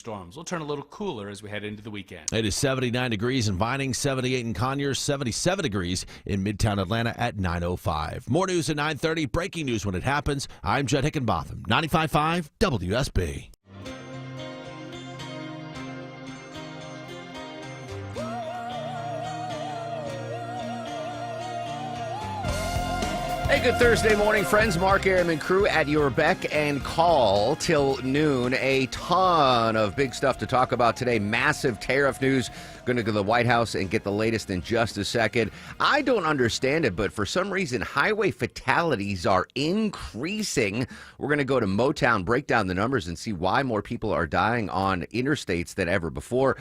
Storms will turn a little cooler as we head into the weekend. It is 79 degrees in Vining, 78 in Conyers, 77 degrees in Midtown Atlanta at 9:05. More news at 9:30. Breaking news when it happens. I'm Judd Hickenbotham, 95.5 WSB. Hey, good Thursday morning, friends. Mark Aram and crew at your beck and call till noon. A ton of big stuff to talk about today. Massive tariff news. Going to go to the White House and get the latest in just a second. I don't understand it, but for some reason, highway fatalities are increasing. We're going to go to Motown, break down the numbers, and see why more people are dying on interstates than ever before.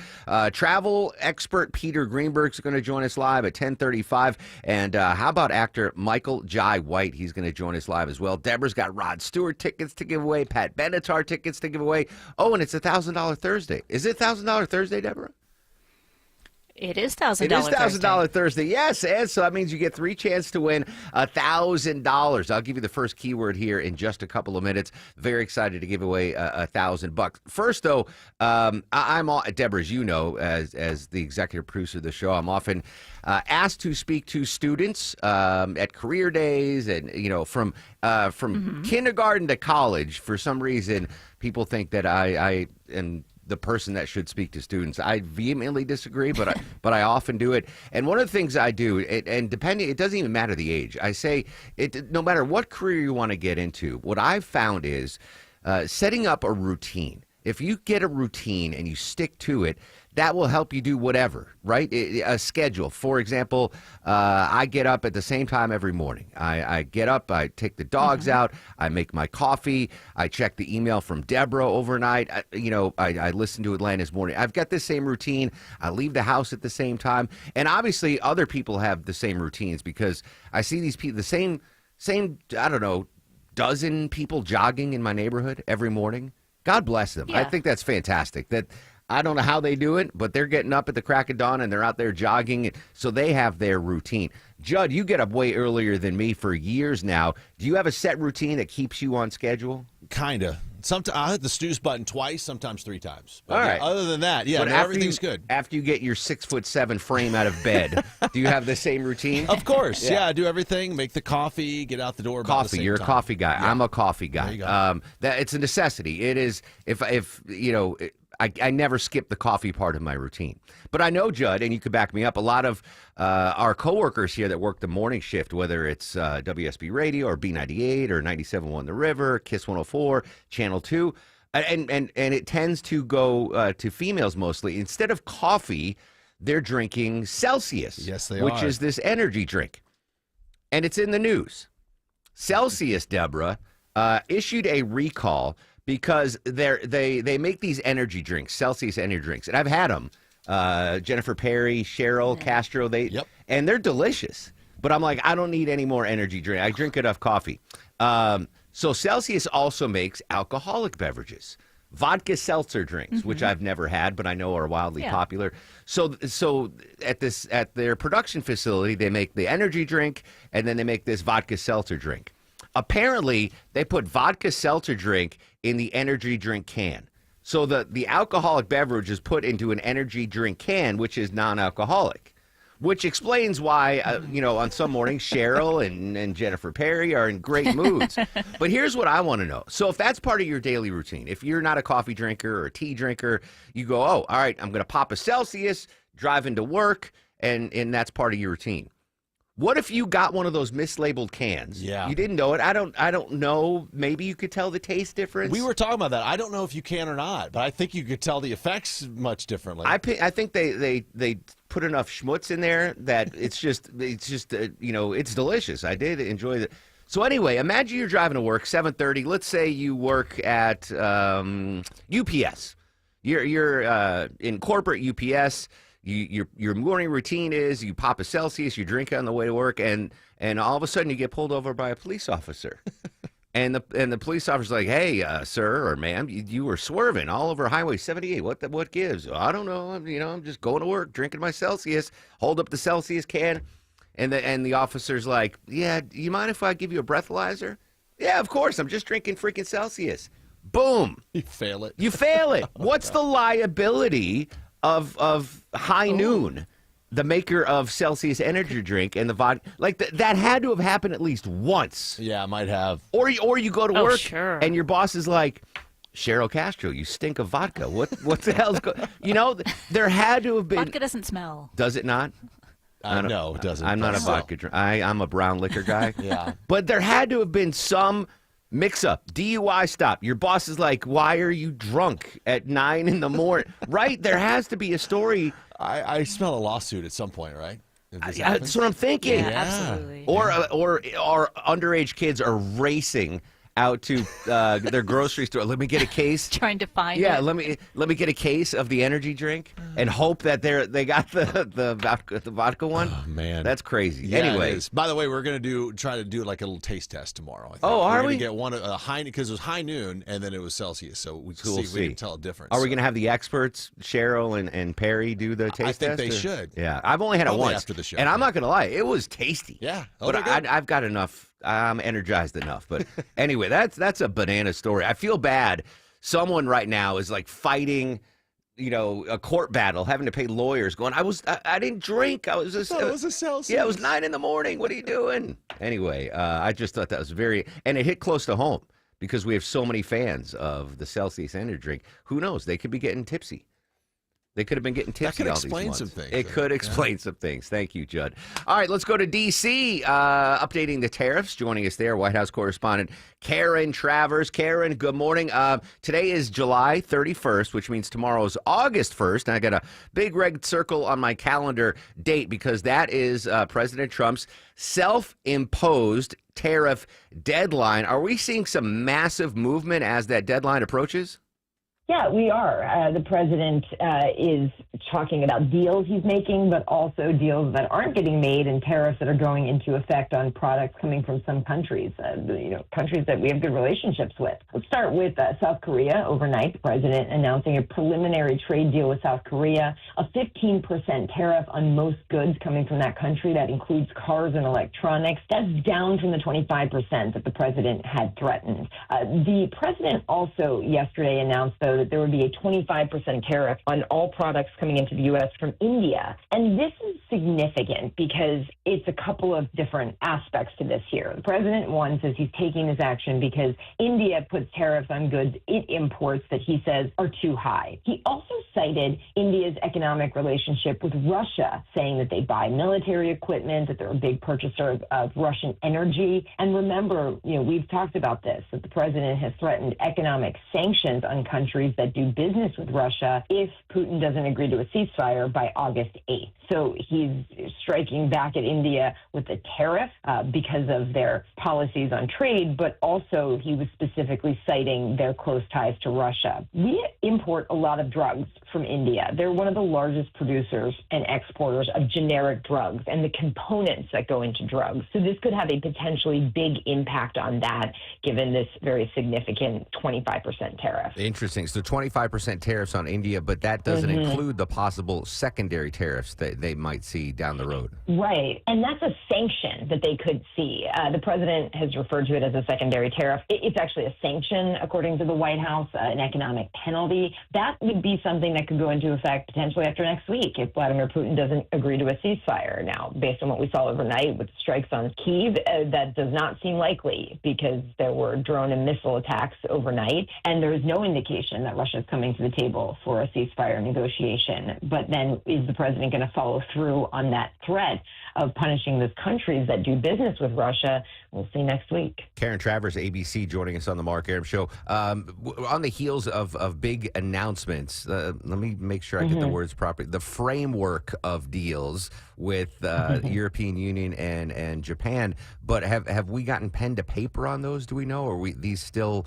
Travel expert Peter Greenberg is going to join us live at 10:35. And how about actor Michael Jai White? He's going to join us live as well. Deborah's got Rod Stewart tickets to give away, Pat Benatar tickets to give away. Oh, and it's a $1,000 Thursday. Is it $1,000 Thursday, Deborah? It is $1,000. It is $1,000 Thursday. Yes, and so that means you get three chances to win $1,000. I'll give you the first keyword here in just a couple of minutes. Very excited to give away $1,000. First, though, I'm all, Deborah, as you know, as the executive producer of the show, I'm often asked to speak to students at career days, and from kindergarten to college. For some reason, people think that I am the person that should speak to students. I vehemently disagree, but I often do it. And one of the things I do, and depending, it doesn't even matter the age. I say no matter what career you want to get into, what I've found is setting up a routine. If you get a routine and you stick to it, that will help you do whatever, right? A schedule. For example, I get up at the same time every morning. I get up, I take the dogs out, I make my coffee, I check the email from Deborah overnight. I listen to Atlanta's Morning. I've got the same routine. I leave the house at the same time. And obviously other people have the same routines because I see these people, the same, I don't know, dozen people jogging in my neighborhood every morning. God bless them. Yeah. I think that's fantastic. That I don't know how they do it, but they're getting up at the crack of dawn and they're out there jogging, so they have their routine. Judd, you get up way earlier than me for years now. Do you have a set routine that keeps you on schedule? Kind of. Sometimes I'll hit the snooze button twice, sometimes three times. But all right. Other than that, But everything's good. After you get your 6'7" frame out of bed, do you have the same routine? Of course. Yeah, I do everything. Make the coffee, get out the door. About the Coffee. same You're time. a coffee guy. Yeah. I'm a coffee guy. There you go. That it's a necessity. It is. If I never skip the coffee part of my routine. But I know, Judd, and you could back me up, a lot of our coworkers here that work the morning shift, whether it's WSB Radio or B98 or 97.1 The River, KISS 104, Channel 2, and it tends to go to females mostly. Instead of coffee, they're drinking Celsius. Yes, they which are. is this energy drink. And it's in the news. Celsius, Deborah, issued a recall because they make these energy drinks, Celsius energy drinks, and I've had them. Jennifer Perry, Cheryl Castro, and they're delicious. But I'm like, I don't need any more energy drink. I drink enough coffee. So Celsius also makes alcoholic beverages, vodka seltzer drinks, which I've never had, but I know are wildly popular. So at their production facility, they make the energy drink, and then they make this vodka seltzer drink. Apparently, they put vodka seltzer drink in the energy drink can. So the alcoholic beverage is put into an energy drink can, which is non-alcoholic, which explains why, on some mornings, Cheryl and Jennifer Perry are in great moods. But here's what I want to know. So if that's part of your daily routine, if you're not a coffee drinker or a tea drinker, you go, oh, all right, I'm going to pop a Celsius, drive into work, and that's part of your routine. What if you got one of those mislabeled cans? Yeah. You didn't know it. I don't know. Maybe you could tell the taste difference. We were talking about that. I don't know if you can or not, but I think you could tell the effects much differently. I think they put enough schmutz in there that it's just it's delicious. I did enjoy it. So anyway, imagine you're driving to work 7:30. Let's say you work at UPS. You're in corporate UPS. Your morning routine is you pop a Celsius, you drink it on the way to work, and all of a sudden you get pulled over by a police officer. And the police officer's like, hey, sir or ma'am, you were swerving all over Highway 78. What gives? I don't know. I'm just going to work, drinking my Celsius. Hold up the Celsius can, and the officer's like, yeah, do you mind if I give you a breathalyzer? Yeah, of course. I'm just drinking freaking Celsius. Boom. You fail it. You fail it. What's the liability of High Noon, the maker of Celsius energy drink and the vodka? Like that had to have happened at least once. Yeah, might have. Or you go to Oh, work sure. and your boss is like, Cheryl Castro, you stink of vodka. What the hell's going? There had to have been. Vodka doesn't smell. Does it not? No, it doesn't. I'm not a Still. vodka drink. I'm a brown liquor guy. Yeah. But there had to have been some mix-up, DUI stop. Your boss is like, why are you drunk at 9 in the morning? Right? There has to be a story. I smell a lawsuit at some point, right? If this That's happens. what I'm thinking. Yeah, absolutely. Or underage kids are racing out to their grocery store. Let me get a case. Trying to find Yeah, it. let me get a case of the energy drink and hope that they got the vodka one. Oh, man. That's crazy. Yeah, Anyway, it is. By the way, we're going to try to do like a little taste test tomorrow. I think. Oh, are we're gonna we? get one high because it was High Noon and then it was Celsius, so we can We'll see. see. We can tell a difference. are we going to have the experts, Cheryl and Perry, do the taste test? think they or- should. Yeah, I've only had it Probably once after the show. and I'm not going to lie, it was tasty. Yeah. Oh, but they're good. I've got enough. I'm energized enough. But anyway, that's a banana story. I feel bad. Someone right now is like fighting, a court battle, having to pay lawyers. Going, I didn't drink. I was just. Oh, it was a Celsius. Yeah, it was 9 in the morning. What are you doing? Anyway, I just thought that was and it hit close to home because we have so many fans of the Celsius energy drink. Who knows? They could be getting tipsy. They could have been getting tipsy. could all these explain months. some things, It though. could explain some things. Thank you, Judd. All right, let's go to D.C. Updating the tariffs. Joining us there, White House correspondent Karen Travers. Karen, good morning. Today is July 31st, which means tomorrow is August 1st. And I got a big red circle on my calendar date because that is President Trump's self-imposed tariff deadline. Are we seeing some massive movement as that deadline approaches? Yeah, we are. The president is talking about deals he's making, but also deals that aren't getting made and tariffs that are going into effect on products coming from some countries, countries that we have good relationships with. Let's start with South Korea. Overnight, the president announcing a preliminary trade deal with South Korea, a 15% tariff on most goods coming from that country. That includes cars and electronics. That's down from the 25% that the president had threatened. The president also yesterday announced, though, that there would be a 25% tariff on all products coming into the U.S. from India. And this is significant because it's a couple of different aspects to this here. The president, one, says he's taking this action because India puts tariffs on goods it imports that he says are too high. He also cited India's economic relationship with Russia, saying that they buy military equipment, that they're a big purchaser of Russian energy. And remember, we've talked about this, that the president has threatened economic sanctions on countries that do business with Russia if Putin doesn't agree to a ceasefire by August 8th. So he's striking back at India with a tariff because of their policies on trade, but also he was specifically citing their close ties to Russia. We import a lot of drugs from India. They're one of the largest producers and exporters of generic drugs and the components that go into drugs. So this could have a potentially big impact on that, given this very significant 25% tariff. Interesting. So 25% tariffs on India, but that doesn't include the possible secondary tariffs that they might see down the road. Right. And that's a sanction that they could see. The president has referred to it as a secondary tariff. It's actually a sanction, according to the White House, an economic penalty. That would be something that could go into effect potentially after next week if Vladimir Putin doesn't agree to a ceasefire. Now, based on what we saw overnight with strikes on Kyiv, that does not seem likely because there were drone and missile attacks overnight, and there is no indication that Russia is coming to the table for a ceasefire negotiation. But then is the president going to follow through on that threat of punishing those countries that do business with Russia? We'll see next week. Karen Travers, ABC, joining us on the Mark Aram Show. On the heels of big announcements, let me make sure I get the words properly. The framework of deals with European Union and Japan. But have we gotten pen to paper on those? Do we know? Or are these still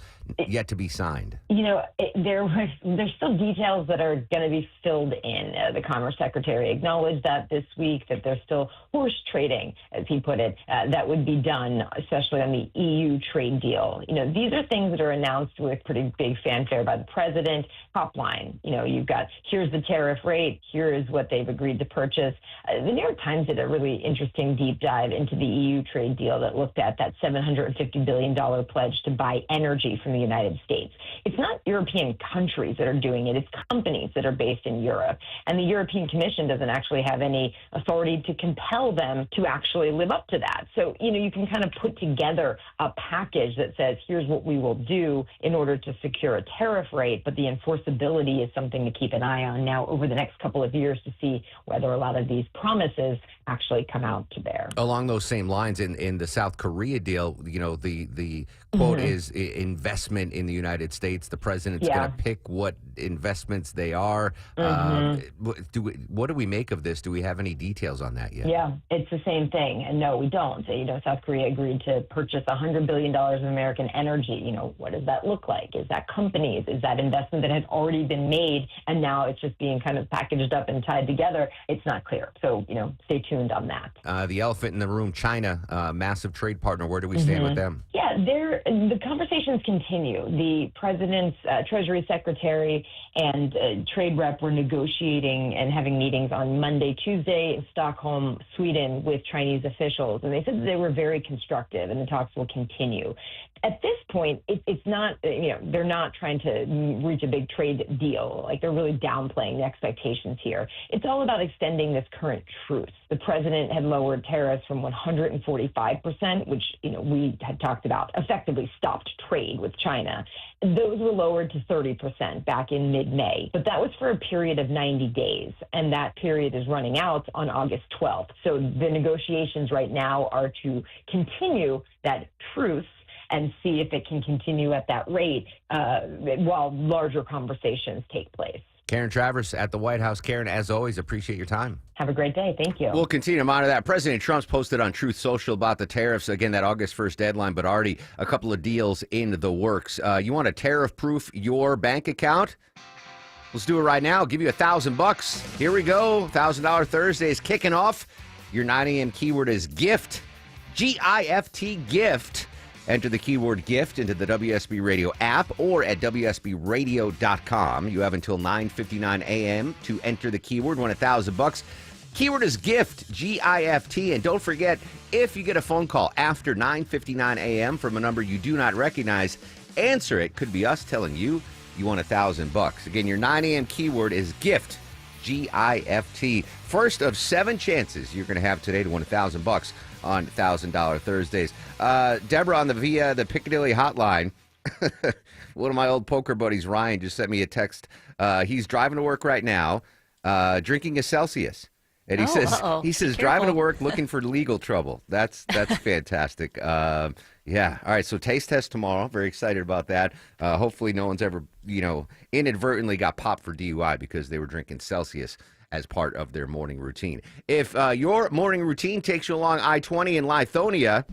yet to be signed? There's still details that are going to be filled in. The Commerce Secretary acknowledged that this week, that there's still horse trading, as he put it, that would be done especially on the EU trade deal. These are things that are announced with pretty big fanfare by the president. Top line, you've got, here's the tariff rate, here is what they've agreed to purchase. The New York Times did a really interesting deep dive into the EU trade deal that looked at that $750 billion pledge to buy energy from the United States. It's not European countries that are doing it, it's companies that are based in Europe. And the European Commission doesn't actually have any authority to compel them to actually live up to that. So, you can kind of put together a package that says, here's what we will do in order to secure a tariff rate, but the enforceability is something to keep an eye on now over the next couple of years to see whether a lot of these promises actually come out to bear. Along those same lines, in the South Korea deal, the quote is investment in the United States. The president's going to pick what investments they are. What do we make of this? Do we have any details on that yet? Yeah, it's the same thing. And no, we don't. South Korea agreed to purchase $100 billion of American energy. What does that look like? Is that companies? Is that investment that has already been made and now it's just being kind of packaged up and tied together? It's not clear. So, stay tuned on that. The elephant in the room, China, massive trade partner. Where do we stand with them? Yeah, the conversations continue. The president's Treasury Secretary and trade rep were negotiating and having meetings on Monday, Tuesday in Stockholm, Sweden, with Chinese officials. And they said that they were very constructive and the talks will continue. At this point, it's not, they're not trying to reach a big trade deal. Like, they're really downplaying the expectations here. It's all about extending this current truce. The president had lowered tariffs from 145%, which, we had talked about, effectively stopped trade with China. Those were lowered to 30% back in mid-May. But that was for a period of 90 days, and that period is running out on August 12th. So the negotiations right now are to continue that truce and see if it can continue at that rate while larger conversations take place. Karen Travers at the White House. Karen, as always, appreciate your time. Have a great day. Thank you. We'll continue to monitor that. President Trump's posted on Truth Social about the tariffs. Again, that August 1st deadline, but already a couple of deals in the works. You want to tariff-proof your bank account? Let's do it right now. I'll give you $1,000. Here we go. $1,000 Thursday is kicking off. Your 9 a.m. keyword is GIFT. G-I-F-T, GIFT. Enter the keyword GIFT into the WSB Radio app or at WSBradio.com. You have until 9:59 a.m. to enter the keyword. Win $1,000. Keyword is GIFT, G-I-F-T. And don't forget, if you get a phone call after 9:59 a.m. from a number you do not recognize, answer it. Could be us telling you you won $1,000. Again, your 9 a.m. keyword is GIFT, G-I-F-T. First of 7 chances you're going to have today to win $1,000 on $1,000 Thursdays. Deborah on the Piccadilly hotline. One of my old poker buddies, Ryan, just sent me a text. He's driving to work right now, drinking a Celsius. And he says driving to work looking for legal trouble. That's fantastic. Yeah. All right. So taste test tomorrow. Very excited about that. Hopefully no one's ever, inadvertently got popped for DUI because they were drinking Celsius as part of their morning routine. If your morning routine takes you along I-20 in Lithonia,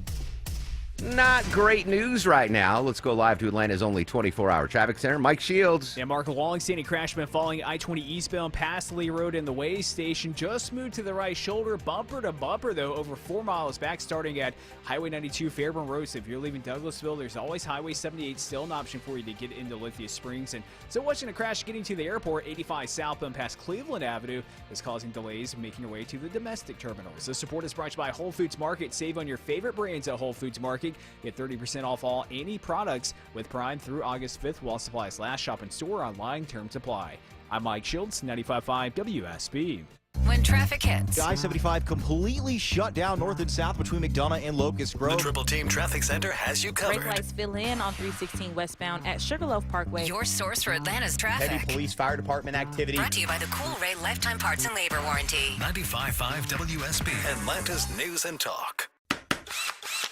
not great news right now. Let's go live to Atlanta's only 24-hour traffic center. Mike Shields. Yeah, Mark, a long-standing crash been following I-20 eastbound past Lee Road in the Way Station. Just moved to the right shoulder, bumper to bumper, though, over 4 miles back, starting at Highway 92 Fairburn Road. So if you're leaving Douglasville, there's always Highway 78 still an option for you to get into Lithia Springs. And so watching a crash getting to the airport, 85 southbound past Cleveland Avenue is causing delays making your way to the domestic terminals. The support is brought to you by Whole Foods Market. Save on your favorite brands at Whole Foods Market. Get 30% off all any products with Prime through August 5th while supplies last. Shop in store, online, terms apply. I'm Mike Shields, 95.5 WSB. When traffic hits. I-75 completely shut down north and south between McDonough and Locust Grove. The Triple Team Traffic Center has you covered. Brake lights fill in on 316 westbound at Sugarloaf Parkway. Your source for Atlanta's traffic. Heavy police fire department activity. Brought to you by the Cool Ray Lifetime Parts and Labor Warranty. 95.5 WSB, Atlanta's News and Talk.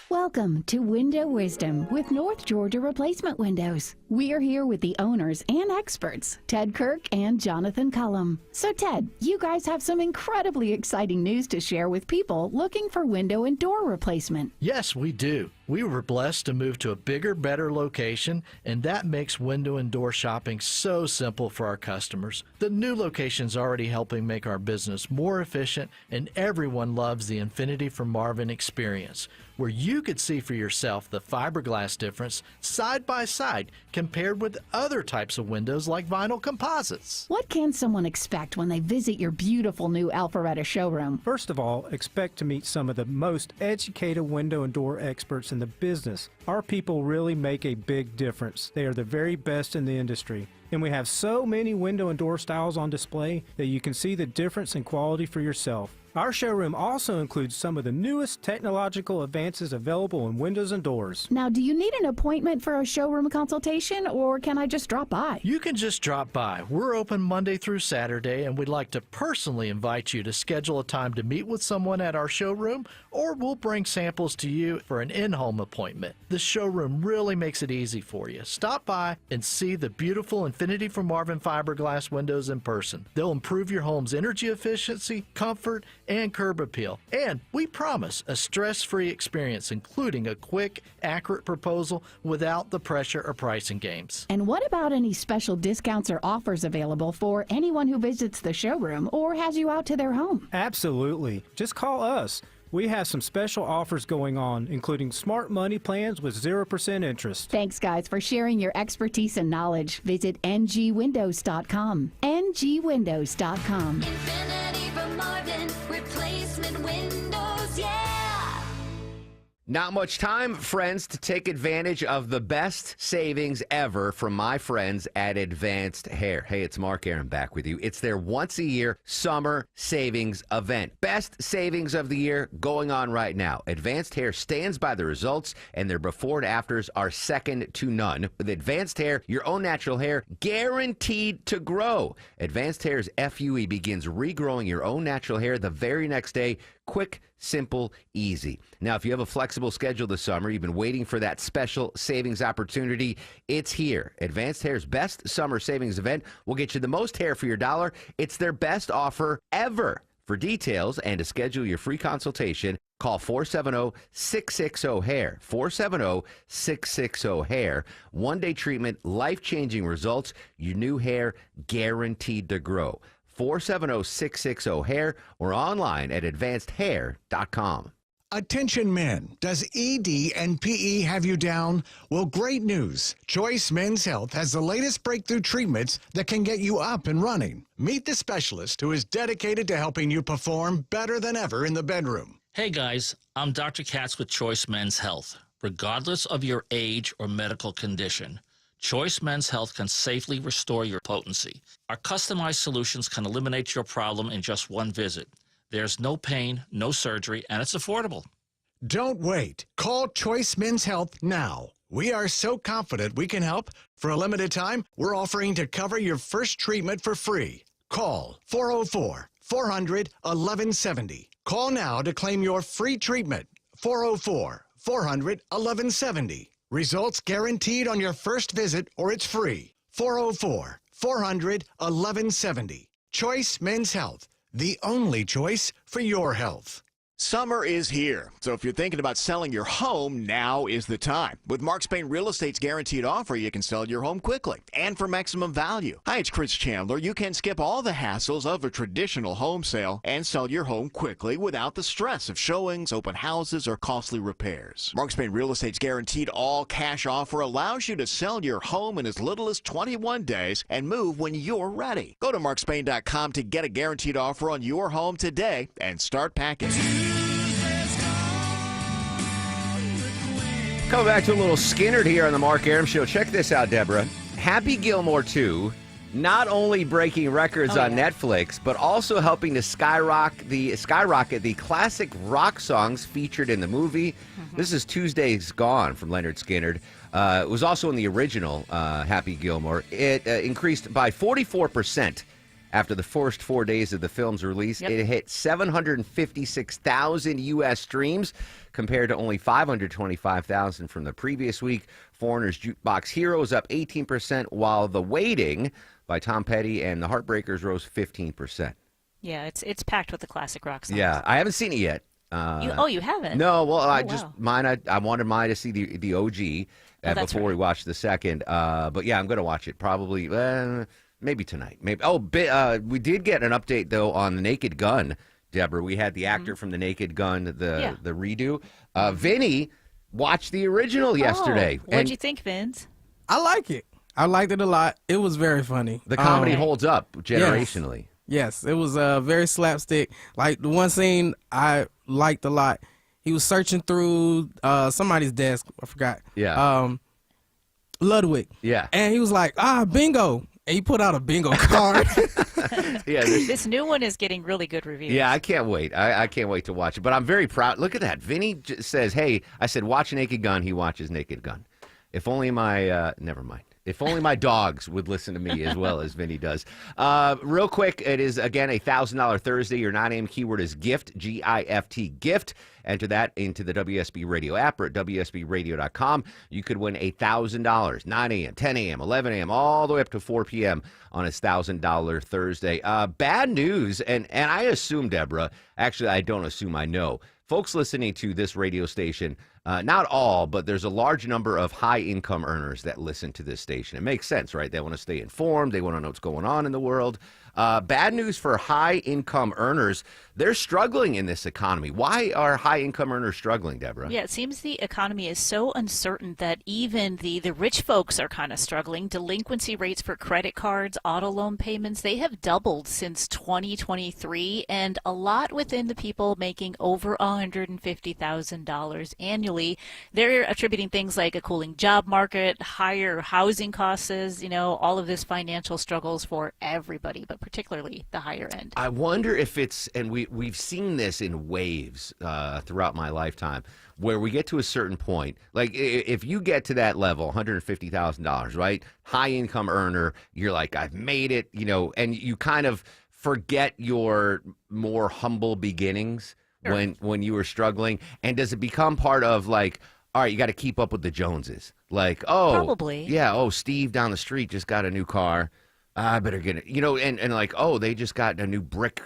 Welcome to Window Wisdom with North Georgia Replacement Windows. We are here with the owners and experts, Ted Kirk and Jonathan Cullum. So Ted, you guys have some incredibly exciting news to share with people looking for window and door replacement. Yes, we do. We were blessed to move to a bigger, better location, and that makes window and door shopping so simple for our customers. The new location's already helping make our business more efficient, and everyone loves the Infinity from Marvin experience, where you could see for yourself the fiberglass difference side by side compared with other types of windows like vinyl composites. What can someone expect when they visit your beautiful new Alpharetta showroom? First of all, expect to meet some of the most educated window and door experts in the business. Our people really make a big difference. They are the very best in the industry. And we have so many window and door styles on display that you can see the difference in quality for yourself. Our showroom also includes some of the newest technological advances available in windows and doors. Now, do you need an appointment for a showroom consultation, or can I just drop by? You can just drop by. We're open Monday through Saturday, and we'd like to personally invite you to schedule a time to meet with someone at our showroom, or we'll bring samples to you for an in-home appointment. The showroom really makes it easy for you. Stop by and see the beautiful Infinity from Marvin fiberglass windows in person. They'll improve your home's energy efficiency, comfort, and curb appeal. And we promise a stress-free experience, including a quick, accurate proposal without the pressure of pricing games. And what about any special discounts or offers available for anyone who visits the showroom or has you out to their home? Absolutely. Just call us. We have some special offers going on, including smart money plans with 0% interest. Thanks, guys, for sharing your expertise and knowledge. Visit ngwindows.com. ngwindows.com. Infinity from Marvin, replacement windows, yeah! Not much time, friends, to take advantage of the best savings ever from my friends at Advanced Hair. Hey, it's Mark Aaron back with you. It's their once-a-year summer savings event. Best savings of the year going on right now. Advanced Hair stands by the results, and their before and afters are second to none. With Advanced Hair, your own natural hair guaranteed to grow. Advanced Hair's FUE begins regrowing your own natural hair the very next day. Quick, simple, easy. Now, if you have a flexible schedule this summer, you've been waiting for that special savings opportunity, it's here. Advanced Hair's best summer savings event will get you the most hair for your dollar. It's their best offer ever. For details and to schedule your free consultation, call 470-660-HAIR. 470-660-HAIR. One-day treatment, life-changing results, your new hair guaranteed to grow. 470-660-HAIR or online at advancedhair.com. Attention men, does ED and PE have you down? Well, great news. Choice Men's Health has the latest breakthrough treatments that can get you up and running. Meet the specialist who is dedicated to helping you perform better than ever in the bedroom. Hey guys, I'm Dr. Katz with Choice Men's Health. Regardless of your age or medical condition, Choice Men's Health can safely restore your potency. Our customized solutions can eliminate your problem in just one visit. There's no pain, no surgery, and it's affordable. Don't wait. Call Choice Men's Health now. We are so confident we can help. For a limited time, we're offering to cover your first treatment for free. Call 404-400-1170. Call now to claim your free treatment. 404-400-1170. Results guaranteed on your first visit or it's free. 404-400-1170. Choice Men's Health, the only choice for your health. Summer is here, so if you're thinking about selling your home, now is the time. With Mark Spain Real Estate's guaranteed offer, you can sell your home quickly and for maximum value. Hi, it's Chris Chandler. You can skip all the hassles of a traditional home sale and sell your home quickly without the stress of showings, open houses, or costly repairs. Mark Spain Real Estate's guaranteed all-cash offer allows you to sell your home in as little as 21 days and move when you're ready. Go to markspain.com to get a guaranteed offer on your home today and start packing. Coming back to a little Skinnerd here on the Mark Arum Show. Check this out, Deborah. Happy Gilmore 2, not only breaking records on Netflix, but also helping to skyrocket the classic rock songs featured in the movie. This is Tuesday's Gone from Leonard Skinnerd. It was also in the original Happy Gilmore. It increased by 44% after the first 4 days of the film's release. It hit 756,000 U.S. streams compared to only 525,000 from the previous week. Foreigner's Jukebox Hero is up 18%, while The Waiting by Tom Petty and the Heartbreakers rose 15%. Yeah, it's packed with the classic rock songs. Yeah, I haven't seen it yet. You haven't? No, well, I wow. I wanted mine to see the OG that's before we watched the second. But yeah, I'm going to watch it probably maybe tonight. Maybe. Oh, we did get an update though on the Naked Gun, Deborah. We had the actor from the Naked Gun, the redo. Vinny watched the original yesterday. What'd you think, Vince? I like it. I liked it a lot. It was very funny. The comedy holds up generationally. Yes, it was very slapstick. Like the one scene I liked a lot. He was searching through somebody's desk. I forgot. Yeah. Ludwig. Yeah. And he was like, bingo. And he put out a bingo card. Yeah. This new one is getting really good reviews. Yeah, I can't wait. I can't wait to watch it. But I'm very proud. Look at that. Vinny says, hey, I said, watch Naked Gun. He watches Naked Gun. If only my, never mind. If only my dogs would listen to me as well as Vinny does. Real quick, it is, again, a $1,000 Thursday. Your 9 a.m. keyword is GIFT, G-I-F-T, GIFT. Enter that into the WSB Radio app or at WSBRadio.com. You could win $1,000, 9 a.m., 10 a.m., 11 a.m., all the way up to 4 p.m. on a $1,000 Thursday. Bad news, and I assume, Deborah, actually, I don't assume, I know. Folks listening to this radio station, not all, but there's a large number of high-income earners that listen to this station. It makes sense, right? They want to stay informed. They want to know what's going on in the world. Bad news for high-income earners. They're struggling in this economy. Why are high-income earners struggling, Deborah? Yeah, it seems the economy is so uncertain that even the rich folks are kind of struggling. Delinquency rates for credit cards, auto loan payments, they have doubled since 2023, and a lot within the people making over $150,000 annually. They're attributing things like a cooling job market, higher housing costs, all of this financial struggles for everybody, but particularly the higher end. I wonder if it's, and we've seen this in waves throughout my lifetime, where we get to a certain point. Like if you get to that level, $150,000, right? High income earner, you're like, I've made it, and you kind of forget your more humble beginnings when you were struggling. And does it become part of like, all right, you got to keep up with the Joneses? Like, probably. Yeah, Steve down the street just got a new car. I better get it, and like, they just got a new brick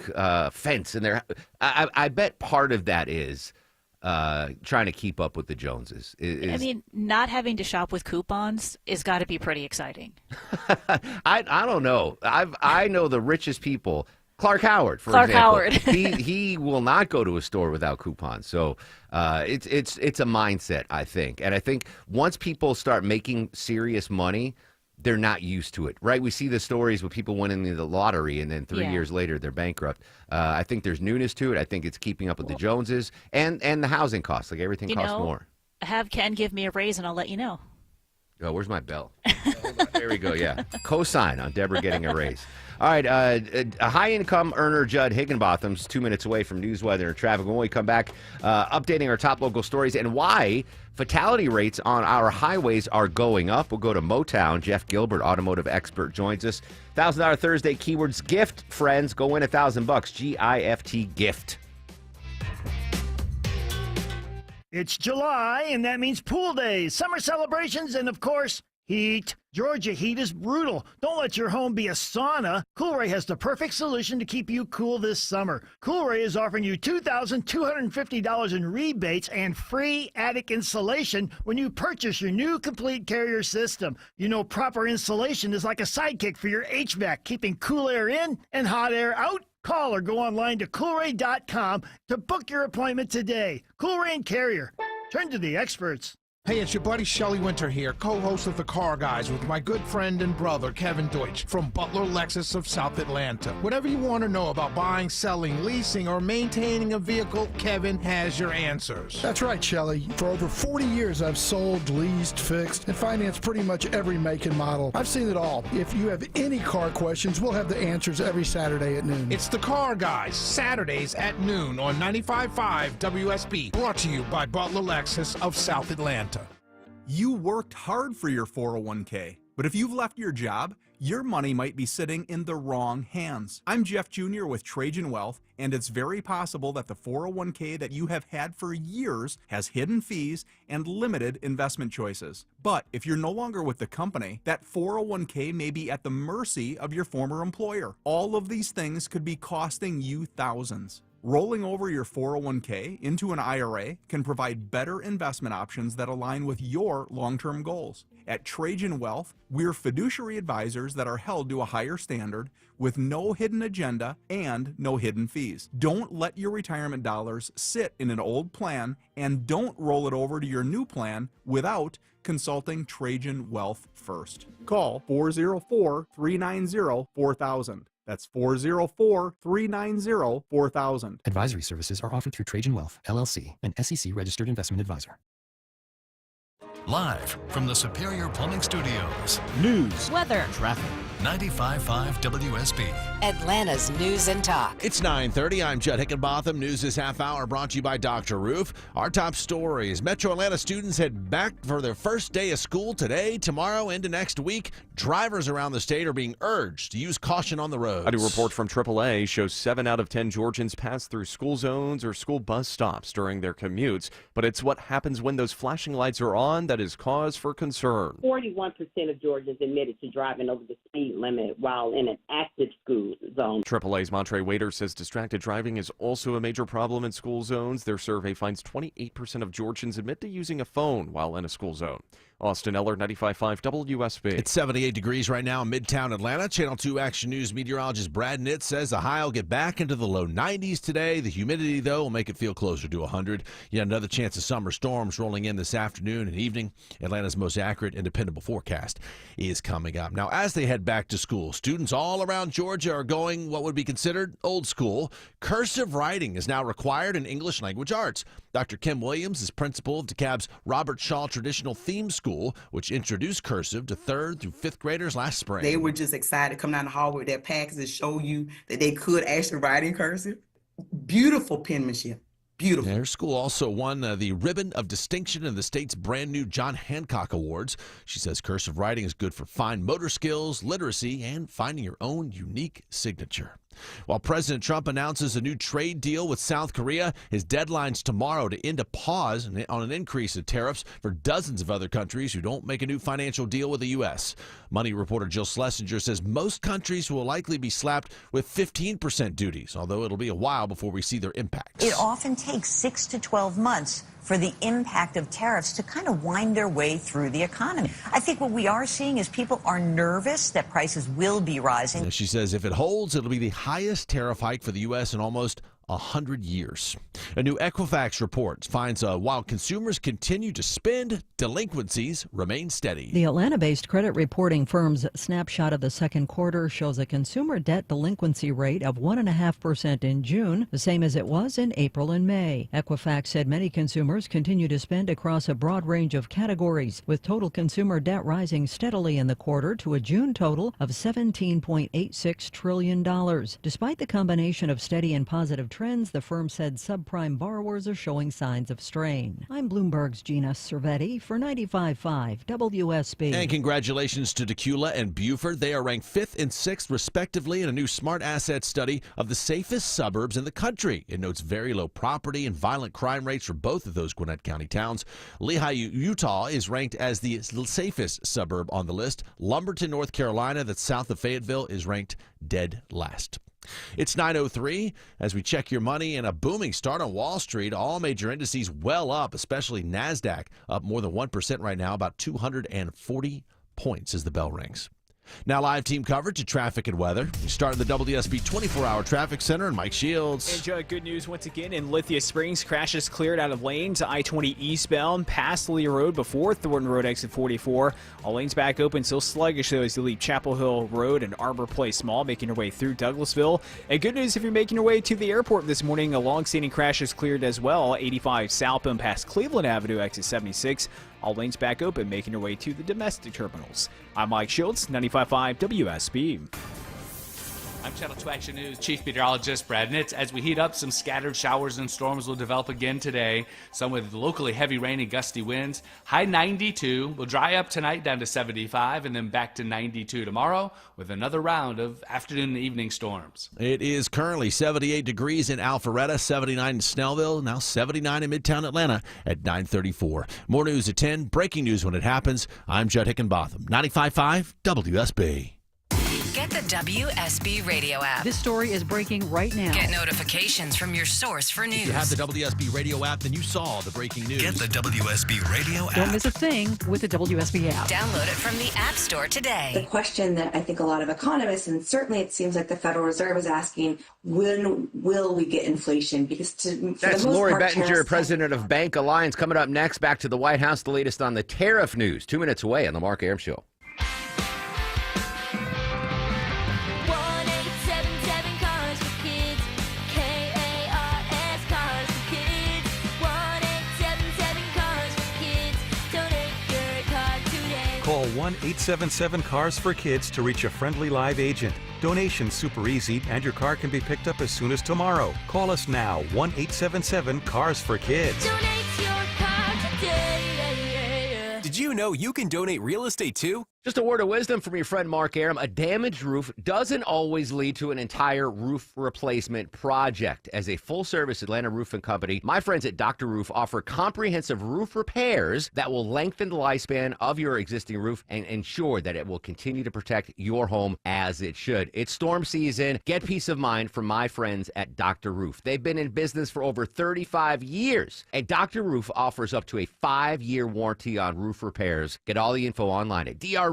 fence in there. I bet part of that is trying to keep up with the Joneses. I mean, not having to shop with coupons is got to be pretty exciting. I don't know. I know the richest people. Clark Howard, for Clark example. Howard. he will not go to a store without coupons. So it's a mindset, I think. And I think once people start making serious money, they're not used to it, right? We see the stories with people winning the lottery and then 3 years later they're bankrupt. I think there's newness to it. I think it's keeping up with the Joneses and the housing costs. Like everything costs more. Have Ken give me a raise and I'll let you know. Oh, where's my bell? There we go, yeah. Cosign on Deborah getting a raise. All right, a high-income earner, Judd Higginbotham's 2 minutes away from news, weather, and traffic. When we come back, updating our top local stories and why fatality rates on our highways are going up. We'll go to Motown. Jeff Gilbert, automotive expert, joins us. $1,000 Thursday keywords gift, friends. Go win $1,000. G-I-F-T, gift. It's July, and that means pool days, summer celebrations, and of course, heat. Georgia heat is brutal. Don't let your home be a sauna. Coolray has the perfect solution to keep you cool this summer. Coolray is offering you $2,250 in rebates and free attic insulation when you purchase your new complete carrier system. Proper insulation is like a sidekick for your HVAC, keeping cool air in and hot air out. Call or go online to Coolray.com to book your appointment today. Coolray and Carrier. Turn to the experts. Hey, it's your buddy Shelley Winter here, co-host of The Car Guys with my good friend and brother, Kevin Deutsch, from Butler Lexus of South Atlanta. Whatever you want to know about buying, selling, leasing, or maintaining a vehicle, Kevin has your answers. That's right, Shelley. For over 40 years, I've sold, leased, fixed, and financed pretty much every make and model. I've seen it all. If you have any car questions, we'll have the answers every Saturday at noon. It's The Car Guys, Saturdays at noon on 95.5 WSB, brought to you by Butler Lexus of South Atlanta. You worked hard for your 401k, but if you've left your job, your money might be sitting in the wrong hands. I'm Jeff Jr. with Trajan Wealth, and it's very possible that the 401k that you have had for years has hidden fees and limited investment choices. But if you're no longer with the company, that 401k may be at the mercy of your former employer. All of these things could be costing you thousands. Rolling over your 401k into an IRA can provide better investment options that align with your long-term goals. At Trajan Wealth, we're fiduciary advisors that are held to a higher standard with no hidden agenda and no hidden fees. Don't let your retirement dollars sit in an old plan, and don't roll it over to your new plan without consulting Trajan Wealth first. Call 404-390-4000. That's 404-390-4000. Advisory services are offered through Trajan Wealth, LLC, an SEC registered investment advisor. Live from the Superior Plumbing Studios. News, weather, traffic. 95.5 WSB. Atlanta's News and Talk. It's 9:30. I'm Judd Hickenbotham. News this half hour brought to you by Dr. Roof. Our top stories. Metro Atlanta students head back for their first day of school today, tomorrow, into next week. Drivers around the state are being urged to use caution on the roads. A new report from AAA shows 7 out of 10 Georgians pass through school zones or school bus stops during their commutes. But it's what happens when those flashing lights are on that is cause for concern. 41% of Georgians admitted to driving over the speed limit while in an active school zone. AAA's Montre Waiter says distracted driving is also a major problem in school zones. Their survey finds 28% of Georgians admit to using a phone while in a school zone. Austin Eller, 95.5 WSB. It's 78 degrees right now in Midtown Atlanta. Channel 2 Action News meteorologist Brad Nitt says the high will get back into the low 90s today. The humidity, though, will make it feel closer to 100. Yet another chance of summer storms rolling in this afternoon and evening. Atlanta's most accurate and dependable forecast is coming up. Now, as they head back to school, students all around Georgia are going what would be considered old school. Cursive writing is now required in English language arts. Dr. Kim Williams is principal of DeKalb's Robert Shaw Traditional Theme School, which introduced cursive to 3rd through 5th graders last spring. They were just excited to come down the hall with their packets and show you that they could actually write in cursive. Beautiful penmanship. Beautiful. Their school also won the Ribbon of Distinction in the state's brand new John Hancock Awards. She says cursive writing is good for fine motor skills, literacy, and finding your own unique signature. While President Trump announces a new trade deal with South Korea, his deadline's tomorrow to end a pause on an increase in tariffs for dozens of other countries who don't make a new financial deal with the U.S. Money reporter Jill Schlesinger says most countries will likely be slapped with 15% duties, although it'll be a while before we see their impacts. It often takes 6 to 12 months for the impact of tariffs to kind of wind their way through the economy. I think what we are seeing is people are nervous that prices will be rising. She says if it holds, it'll be the highest tariff hike for the U.S. in almost 100 years. A new Equifax report finds while consumers continue to spend, delinquencies remain steady. The Atlanta-based credit reporting firm's snapshot of the second quarter shows a consumer debt delinquency rate of 1.5% in June, the same as it was in April and May. Equifax said many consumers continue to spend across a broad range of categories, with total consumer debt rising steadily in the quarter to a June total of $17.86 trillion. Despite the combination of steady and positive trends, the firm said subprime borrowers are showing signs of strain. I'm Bloomberg's Gina Cervetti for 95.5 WSB. And congratulations to Decula and Buford. They are ranked 5th and 6th, respectively, in a new smart asset study of the safest suburbs in the country. It notes very low property and violent crime rates for both of those Gwinnett County towns. Lehi, Utah, is ranked as the safest suburb on the list. Lumberton, North Carolina, that's south of Fayetteville, is ranked dead last. It's 9:03 as we check your money and a booming start on Wall Street. All major indices well up, especially NASDAQ, up more than 1% right now, about 240 points as the bell rings. Now live team coverage of traffic and weather. We start in the WSB 24-hour traffic center and Mike Shields. And Joe, good news once again in Lithia Springs. Crashes cleared out of lanes. I-20 eastbound past Lee Road before Thornton Road exit 44. All lanes back open, still sluggish though as you leave Chapel Hill Road and Arbor Place Mall, making your way through Douglasville. And good news if you're making your way to the airport this morning. A long-standing crash is cleared as well. 85 southbound past Cleveland Avenue exit 76. All lanes back open, making your way to the domestic terminals. I'm Mike Shields, 95.5 WSB. I'm Channel 2 Action News Chief Meteorologist Brad Nitz. As we heat up, some scattered showers and storms will develop again today, some with locally heavy rain and gusty winds. High 92 will dry up tonight down to 75 and then back to 92 tomorrow with another round of afternoon and evening storms. It is currently 78 degrees in Alpharetta, 79 in Snellville, now 79 in Midtown Atlanta at 9:34. More news at 10. Breaking news when it happens. I'm Judd Hickenbotham, 95.5 WSB. Get the WSB Radio app. This story is breaking right now. Get notifications from your source for news. If you have the WSB Radio app, then you saw the breaking news. Get the WSB Radio app. Don't miss a thing with the WSB app. Download it from the App Store today. The question that I think a lot of economists, and certainly it seems like the Federal Reserve is asking, when will we get inflation? Because That's Lori Bettinger, president of Bank Alliance. Coming up next, back to the White House, the latest on the tariff news. 2 minutes away on the Mark Arum Show. Call 1-877-CARS-FOR-KIDS to reach a friendly live agent. Donation's super easy, and your car can be picked up as soon as tomorrow. Call us now, 1-877-CARS-FOR-KIDS. Donate your car today. Did you know you can donate real estate too? Just a word of wisdom from your friend Mark Arum. A damaged roof doesn't always lead to an entire roof replacement project. As a full-service Atlanta roofing company, my friends at Dr. Roof offer comprehensive roof repairs that will lengthen the lifespan of your existing roof and ensure that it will continue to protect your home as it should. It's storm season. Get peace of mind from my friends at Dr. Roof. They've been in business for over 35 years, and Dr. Roof offers up to a 5-year warranty on roof repairs. Get all the info online at drroof.com.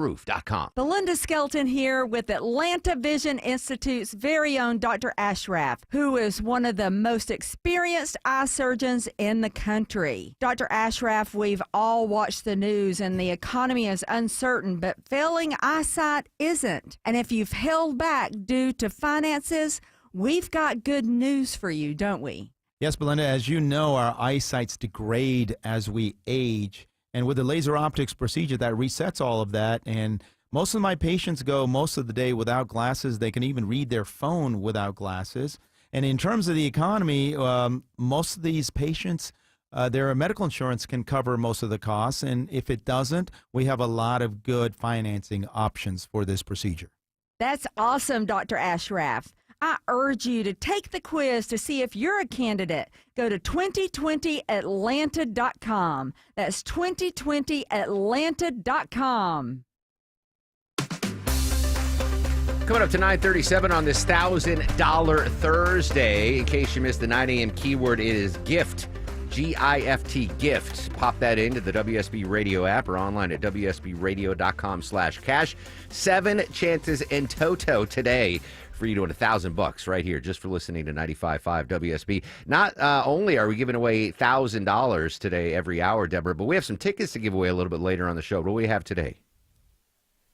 Belinda Skelton here with Atlanta Vision Institute's very own Dr. Ashraf, who is one of the most experienced eye surgeons in the country. Dr. Ashraf, we've all watched the news and the economy is uncertain, but failing eyesight isn't. And if you've held back due to finances, we've got good news for you, don't we? Yes, Belinda, as you know, our eyesights degrade as we age. And with the laser optics procedure, that resets all of that. And most of my patients go most of the day without glasses. They can even read their phone without glasses. And in terms of the economy, most of these patients, their medical insurance can cover most of the costs. And if it doesn't, we have a lot of good financing options for this procedure. That's awesome, Dr. Ashraf. I urge you to take the quiz to see if you're a candidate. Go to 2020atlanta.com. That's 2020atlanta.com. Coming up to 9:37 on this $1,000 Thursday. In case you missed the 9 a.m. keyword, it is gift. G-I-F-T, gift. Pop that into the WSB Radio app or online at WSBradio.com/cash. 7 chances in toto today for you to win $1,000 right here just for listening to 95.5 WSB. Not only are we giving away $1,000 today every hour, Deborah, but we have some tickets to give away a little bit later on the show. What do we have today?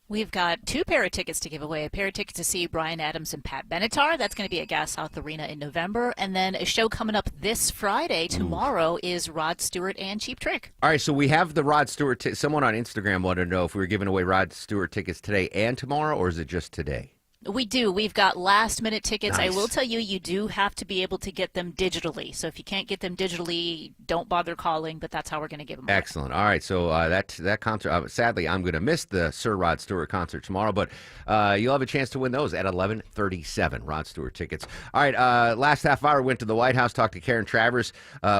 We've got 2 pair of tickets to give away. A pair of tickets to see Bryan Adams and Pat Benatar. That's going to be at Gas South Arena in November. And then a show coming up this Friday, tomorrow, is Rod Stewart and Cheap Trick. All right, so we have the Rod Stewart. Someone on Instagram wanted to know if we were giving away Rod Stewart tickets today and tomorrow, or is it just today? We do. We've got last-minute tickets. Nice. I will tell you, you do have to be able to get them digitally. So if you can't get them digitally, don't bother calling, but that's how we're going to give them away. Excellent. All right, so that concert, sadly, I'm going to miss the Sir Rod Stewart concert tomorrow, but you'll have a chance to win those at 11:37, Rod Stewart tickets. All right, last half hour, went to the White House, talked to Karen Travers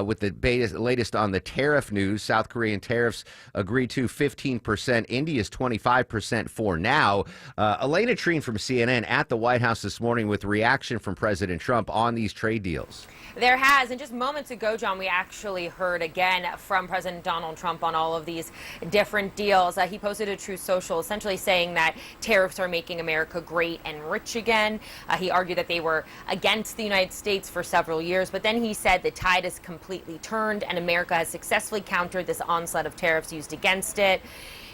with the latest on the tariff news. South Korean tariffs agreed to 15%. India's 25% for now. Elena Treen from CNN at the White House this morning with reaction from President Trump on these trade deals. There has, and just moments ago, John, we actually heard again from President Donald Trump on all of these different deals. He posted a Truth Social essentially saying that tariffs are making America great and rich again. He argued that they were against the United States for several years, but then he said the tide has completely turned and America has successfully countered this onslaught of tariffs used against it.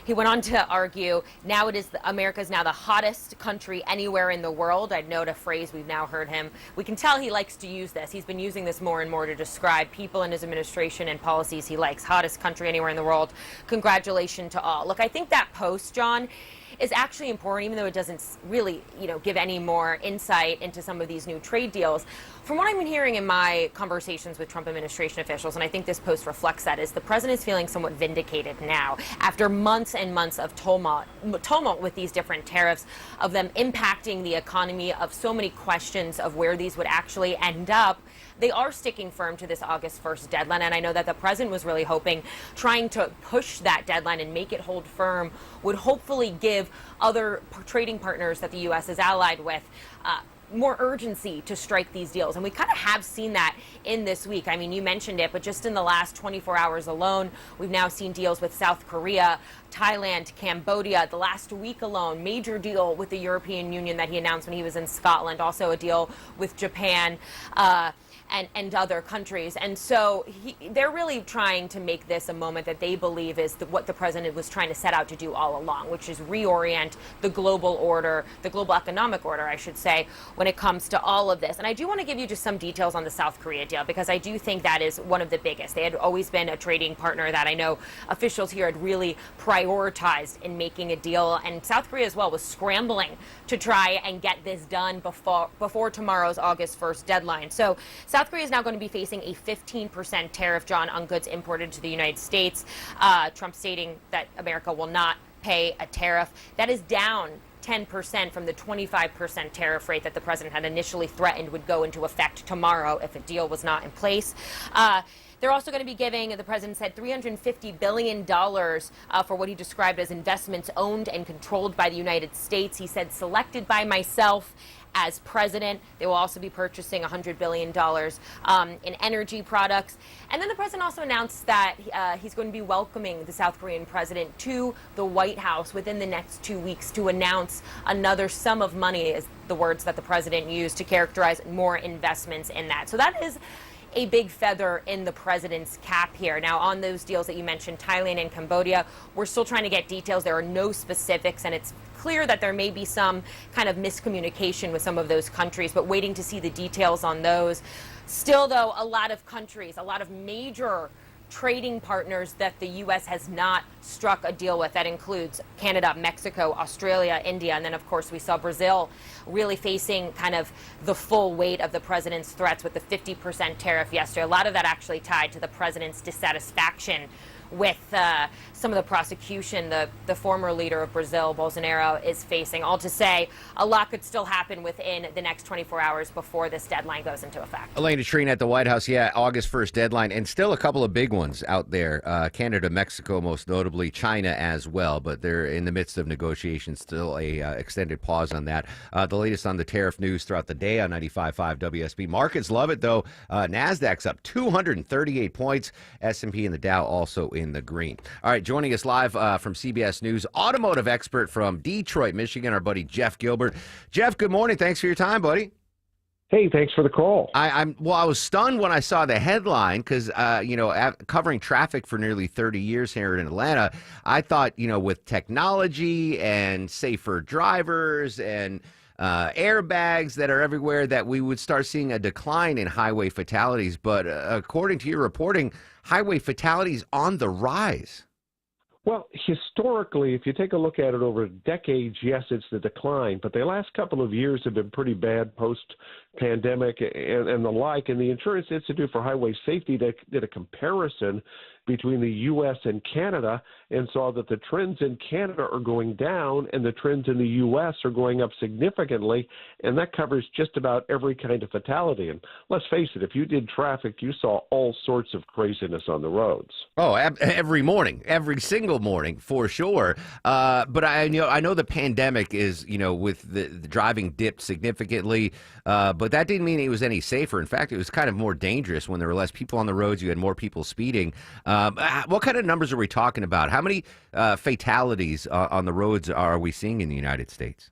He went on to argue, now America is now the hottest country anywhere in the world. I'd note a phrase we've now heard him. We can tell he likes to use this. He's been using this more and more to describe people in his administration and policies he likes. Hottest country anywhere in the world. Congratulations to all. Look, I think that post, John, is actually important, even though it doesn't really, give any more insight into some of these new trade deals. From what I've been hearing in my conversations with Trump administration officials, and I think this post reflects that, is the president is feeling somewhat vindicated now after months and months of tumult with these different tariffs, of them impacting the economy, of so many questions of where these would actually end up. They are sticking firm to this August 1st deadline, and I know that the president was really hoping trying to push that deadline and make it hold firm would hopefully give give other trading partners that the U.S. is allied with more urgency to strike these deals. And we kind of have seen that in this week. I mean, you mentioned it, but just in the last 24 hours alone, we've now seen deals with South Korea, Thailand, Cambodia. The last week alone, major deal with the European Union that he announced when he was in Scotland, also a deal with Japan. And other countries. And so they're really trying to make this a moment that they believe is what the president was trying to set out to do all along, which is reorient the global order, the global economic order, I should say, when it comes to all of this. And I do want to give you just some details on the South Korea deal, because I do think that is one of the biggest. They had always been a trading partner that I know officials here had really prioritized in making a deal. And South Korea as well was scrambling to try and get this done before tomorrow's August 1st deadline. So South Korea is now going to be facing a 15% tariff, John, on goods imported to the United States. Trump stating that America will not pay a tariff. That is down 10% from the 25% tariff rate that the president had initially threatened would go into effect tomorrow if a deal was not in place. They're also going to be giving, the president said, $350 billion for what he described as investments owned and controlled by the United States. He said, selected by myself as president. They will also be purchasing $100 billion in energy products. And then the president also announced that he's going to be welcoming the South Korean president to the White House within the next 2 weeks to announce another sum of money, is the words that the president used to characterize more investments in that. So that is a big feather in the president's cap here. Now, on those deals that you mentioned, Thailand and Cambodia, we're still trying to get details. There are no specifics, and it's clear that there may be some kind of miscommunication with some of those countries, but waiting to see the details on those. Still, though, a lot of countries, a lot of major trading partners that the U.S. has not struck a deal with. That includes Canada, Mexico, Australia, India, and then, of course, we saw Brazil really facing kind of the full weight of the president's threats with the 50% tariff yesterday. A lot of that actually tied to the president's dissatisfaction with some of the prosecution the former leader of Brazil, Bolsonaro, is facing. All to say, a lot could still happen within the next 24 hours before this deadline goes into effect. Elena Trina at the White House, August 1st deadline, and still a couple of big ones out there. Canada, Mexico, most notably, China as well, but they're in the midst of negotiations, still a extended pause on that. The latest on the tariff news throughout the day on 95.5 WSB. Markets love it, though. NASDAQ's up 238 points. S&P and the Dow also in the green. All right, joining us live from CBS News, automotive expert from Detroit, Michigan, our buddy Jeff Gilbert. Jeff, good morning. Thanks for your time, buddy. Hey, thanks for the call. I was stunned when I saw the headline because, covering traffic for nearly 30 years here in Atlanta, I thought, with technology and safer drivers and airbags that are everywhere, that we would start seeing a decline in highway fatalities. But according to your reporting, highway fatalities on the rise. Well, historically, if you take a look at it over decades, yes, it's the decline. But the last couple of years have been pretty bad post-pandemic and the like. And the Insurance Institute for Highway Safety did a comparison between the U.S. and Canada and saw that the trends in Canada are going down and the trends in the U.S. are going up significantly, and that covers just about every kind of fatality. And let's face it, if you did traffic, you saw all sorts of craziness on the roads. Oh, every morning, every single morning, for sure. But I know the pandemic is, with the driving dipped significantly, but that didn't mean it was any safer. In fact, it was kind of more dangerous when there were less people on the roads. You had more people speeding. What kind of numbers are we talking about? How many fatalities on the roads are we seeing in the United States?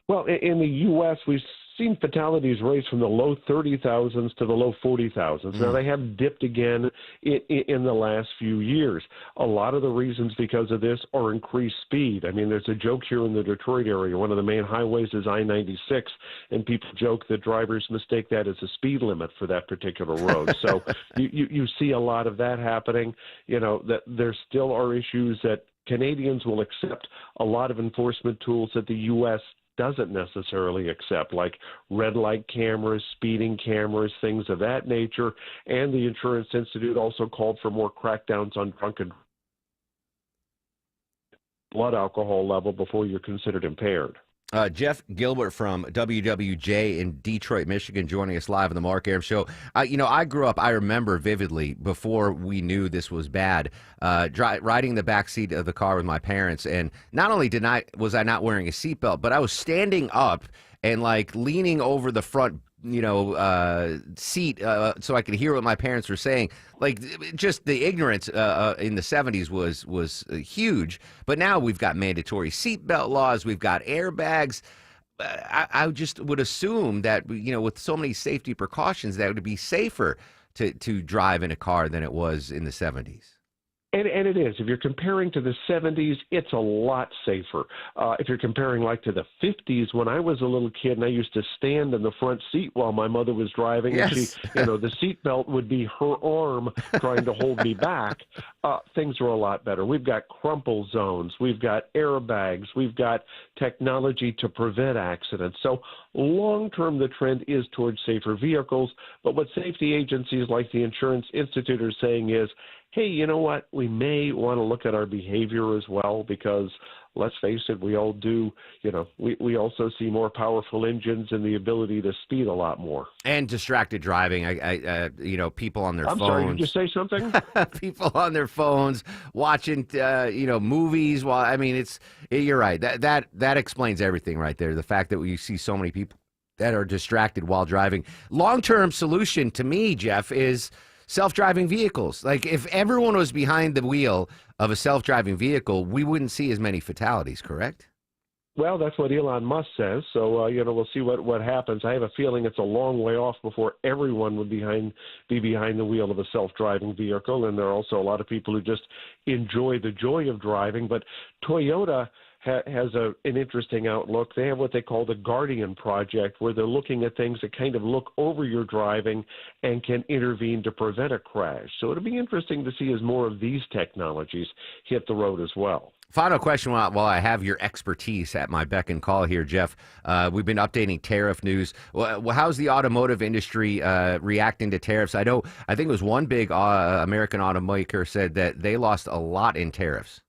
Well, in the U.S., we've seen fatalities raise from the low 30,000s to the low 40,000s. Now, they have dipped again in the last few years. A lot of the reasons because of this are increased speed. I mean, there's a joke here in the Detroit area. One of the main highways is I-96, and people joke that drivers mistake that as a speed limit for that particular road. So you see a lot of that happening. That there still are issues that Canadians will accept a lot of enforcement tools that the U.S. doesn't necessarily accept, like red light cameras, speeding cameras, things of that nature. And the Insurance Institute also called for more crackdowns on drunken blood alcohol level before you're considered impaired. Jeff Gilbert from WWJ in Detroit, Michigan, joining us live on the Mark Arum Show. I grew up, I remember vividly, before we knew this was bad, riding in the back seat of the car with my parents. And not only was I not wearing a seatbelt, but I was standing up and like leaning over the front seat so I could hear what my parents were saying. Like, just the ignorance in the 70s was huge. But now we've got mandatory seatbelt laws. We've got airbags. I just would assume that, with so many safety precautions, that it would be safer to drive in a car than it was in the 70s. And it is. If you're comparing to the 70s, it's a lot safer. If you're comparing like to the 50s, when I was a little kid and I used to stand in the front seat while my mother was driving, yes. and she, the seatbelt would be her arm trying to hold me back, things are a lot better. We've got crumple zones. We've got airbags. We've got technology to prevent accidents. So long-term, the trend is towards safer vehicles. But what safety agencies like the Insurance Institute are saying is, hey, you know what? We may want to look at our behavior as well, because let's face it, we all do. We also see more powerful engines and the ability to speed a lot more. And distracted driving. People on their I'm phones. sorry, did you say something? People on their phones watching, movies. You're right. That explains everything right there. The fact that we see so many people that are distracted while driving. Long-term solution to me, Jeff, is self-driving vehicles. Like, if everyone was behind the wheel of a self-driving vehicle, we wouldn't see as many fatalities, correct? Well, that's what Elon Musk says. So, we'll see what happens. I have a feeling it's a long way off before everyone would be behind the wheel of a self-driving vehicle. And there are also a lot of people who just enjoy the joy of driving. But Toyota has an interesting outlook. They have what they call the Guardian Project, where they're looking at things that kind of look over your driving and can intervene to prevent a crash. So it'll be interesting to see as more of these technologies hit the road as well. Final question while I have your expertise at my beck and call here, Jeff. We've been updating tariff news. Well, how's the automotive industry reacting to tariffs? I think it was one big American automaker said that they lost a lot in tariffs.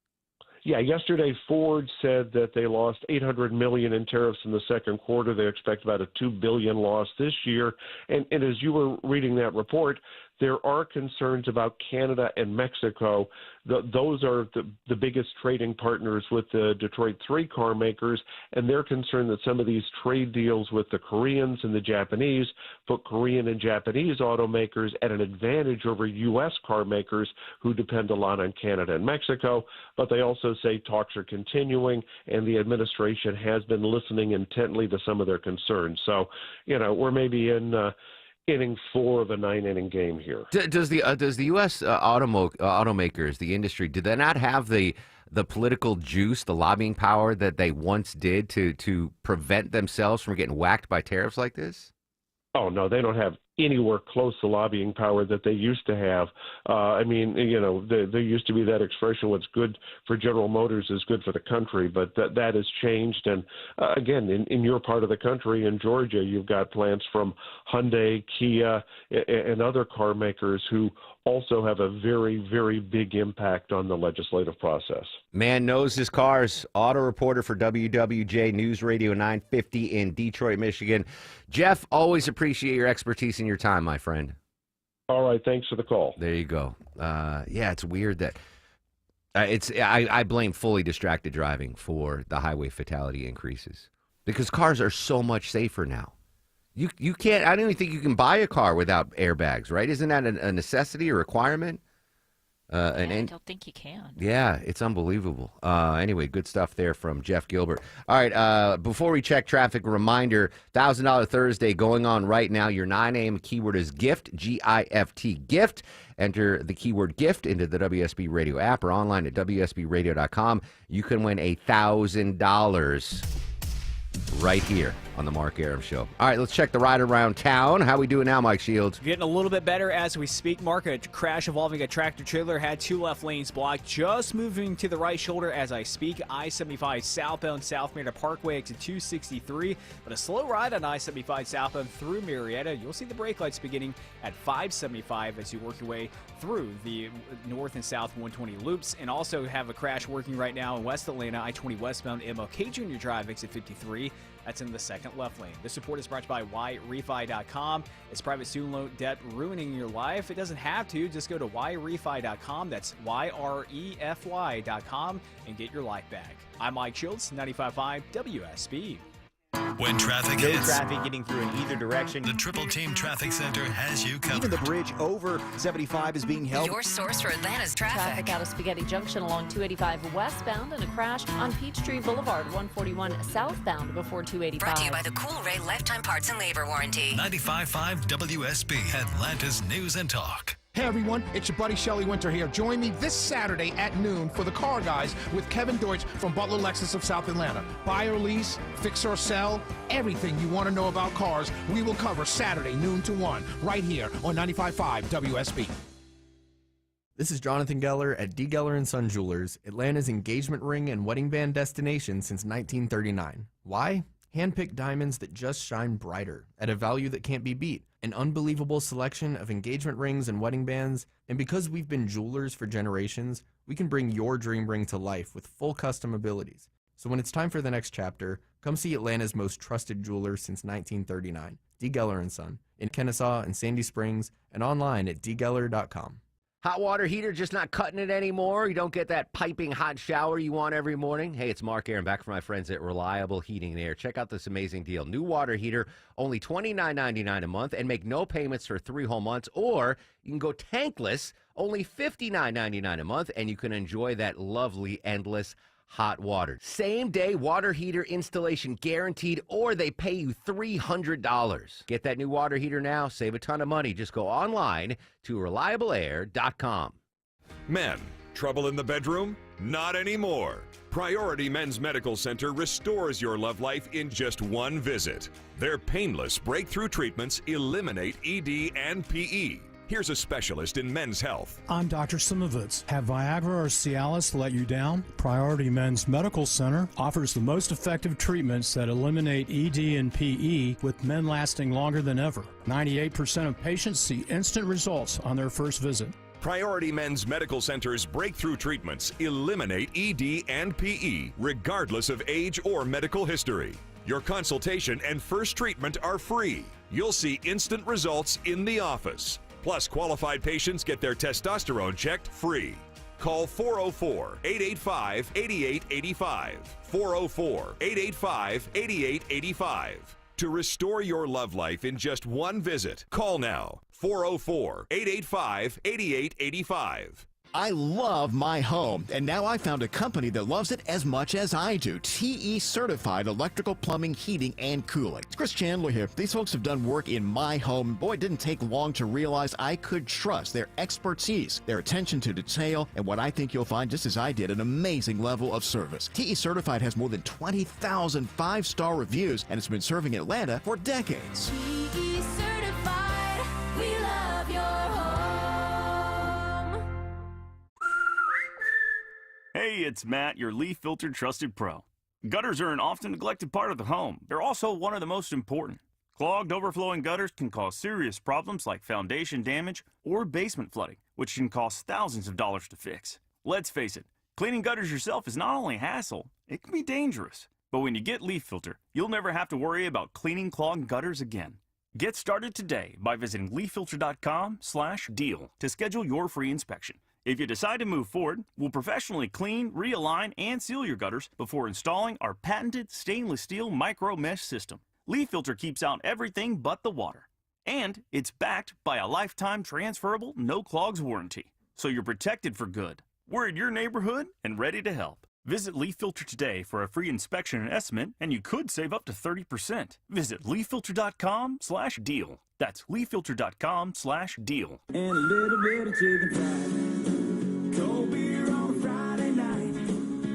Yeah, yesterday Ford said that they lost $800 million in tariffs in the second quarter. They expect about a $2 billion loss this year. And as you were reading that report, there are concerns about Canada and Mexico. Those are the biggest trading partners with the Detroit 3 car makers, and they're concerned that some of these trade deals with the Koreans and the Japanese put Korean and Japanese automakers at an advantage over U.S. car makers who depend a lot on Canada and Mexico. But they also say talks are continuing, and the administration has been listening intently to some of their concerns. So, we're maybe in inning 4 of a 9-inning game here. Does the U.S. automakers, the industry, do they not have the political juice, the lobbying power that they once did to prevent themselves from getting whacked by tariffs like this? Oh, no, they don't have anywhere close to lobbying power that they used to have. There used to be that expression, what's good for General Motors is good for the country, but that has changed. And again, in your part of the country, in Georgia, you've got plants from Hyundai, Kia, and other car makers who also have a very, very big impact on the legislative process. Man knows his cars. Auto reporter for WWJ News Radio 950 in Detroit, Michigan. Jeff, always appreciate your expertise and your time, my friend. All right, thanks for the call. There you go. It's weird that I blame fully distracted driving for the highway fatality increases, because cars are so much safer now. You can't. I don't even think you can buy a car without airbags, right? Isn't that a necessity or requirement? I don't think you can. Yeah, it's unbelievable. Anyway, good stuff there from Jeff Gilbert. All right, before we check traffic, reminder, $1,000 Thursday going on right now. Your 9 a.m. keyword is GIFT, G-I-F-T, GIFT. Enter the keyword GIFT into the WSB Radio app or online at WSBradio.com. You can win $1,000 right here. on the Mark Arum Show. All right, let's check the ride around town. How we doing now, Mike Shields? Getting a little bit better as we speak, Mark. A crash involving a tractor-trailer had 2 left lanes blocked. Just moving to the right shoulder as I speak. I-75 southbound South Marietta Parkway exit 263. But a slow ride on I-75 southbound through Marietta. You'll see the brake lights beginning at 575 as you work your way through the north and south 120 loops. And also have a crash working right now in West Atlanta, I-20 westbound MLK Jr. Drive exit 53. That's in the second left lane. This report is brought to you by YRefi.com. Is private student loan debt ruining your life? It doesn't have to. Just go to YRefi.com. That's YREFY.com and get your life back. I'm Mike Shields, 95.5 WSB. When traffic No hits, traffic getting through in either direction. the Triple Team Traffic Center has you covered. Even the bridge over 75 is being held. Your source for Atlanta's traffic. Out of Spaghetti Junction along 285 westbound and a crash on Peachtree Boulevard 141 southbound before 285. Brought to you by the Cool Ray Lifetime Parts and Labor Warranty. 95.5 WSB, Atlanta's News and Talk. Hey everyone, it's your buddy Shelly Winter here. Join me this Saturday at noon for the Car Guys with Kevin Deutsch from Butler Lexus of South Atlanta. Buy or lease, fix or sell, everything you want to know about cars, we will cover Saturday noon to 1 right here on 95.5 WSB. This is Jonathan Geller at D. Geller & Son Jewelers, Atlanta's engagement ring and wedding band destination since 1939. Why? Hand-picked diamonds that just shine brighter at a value that can't be beat. An unbelievable selection of engagement rings and wedding bands, and because we've been jewelers for generations, we can bring your dream ring to life with full custom abilities. So when it's time for the next chapter, come see Atlanta's most trusted jeweler since 1939, D. Geller & Son, in Kennesaw and Sandy Springs, and online at dgeller.com. Hot water heater just not cutting it anymore? You don't get that piping hot shower you want every morning? Hey, it's Mark Arum back from my friends at Reliable Heating and Air. Check out this amazing deal. New water heater, only $29.99 a month, and make no payments for 3 whole months. Or you can go tankless, only $59.99 a month, and you can enjoy that lovely, endless hot water. Same day water heater installation guaranteed, or they pay you $300. Get that new water heater now. Save a ton of money. Just go online to reliableair.com. Men, trouble in the bedroom? Not anymore. Priority Men's Medical Center restores your love life in just one visit. Their painless breakthrough treatments eliminate ED and PE. Here's a specialist in men's health. I'm Dr. Simovitz. Have Viagra or Cialis let you down? Priority Men's Medical Center offers the most effective treatments that eliminate ED and PE, with men lasting longer than ever. 98% of patients see instant results on their first visit. Priority Men's Medical Center's breakthrough treatments eliminate ED and PE, regardless of age or medical history. Your consultation and first treatment are free. You'll see instant results in the office. Plus, qualified patients get their testosterone checked free. Call 404-885-8885. 404-885-8885. To restore your love life in just one visit, call now. 404-885-8885. I love my home, and now I found a company that loves it as much as I do. TE Certified Electrical Plumbing, Heating, and Cooling. It's Chris Chandler here. These folks have done work in my home. Boy, it didn't take long to realize I could trust their expertise, their attention to detail, and what I think you'll find, just as I did, an amazing level of service. TE Certified has more than 20,000 5-star reviews, and it's been serving Atlanta for decades. TE Certified, we love your home. Hey, it's Matt, your leaf filter trusted pro. Gutters are an often neglected part of the home. They're also one of the most important. Clogged, overflowing gutters can cause serious problems like foundation damage or basement flooding, which can cost thousands of dollars to fix. Let's face it, cleaning gutters yourself is not only a hassle, it can be dangerous. But when you get Leaf Filter, you'll never have to worry about cleaning clogged gutters again. Get started today by visiting leaffilter.com/deal to schedule your free inspection. If you decide to move forward, we'll professionally clean, realign, and seal your gutters before installing our patented stainless steel micro mesh system. Leaf Filter keeps out everything but the water. And it's backed by a lifetime transferable no clogs warranty. So you're protected for good. We're in your neighborhood and ready to help. Visit Leaf Filter today for a free inspection and estimate, and you could save up to 30%. Visit leaffilter.com/deal. That's leaffilter.com/deal. And a little bit of chicken fried. Cold beer on a Friday night.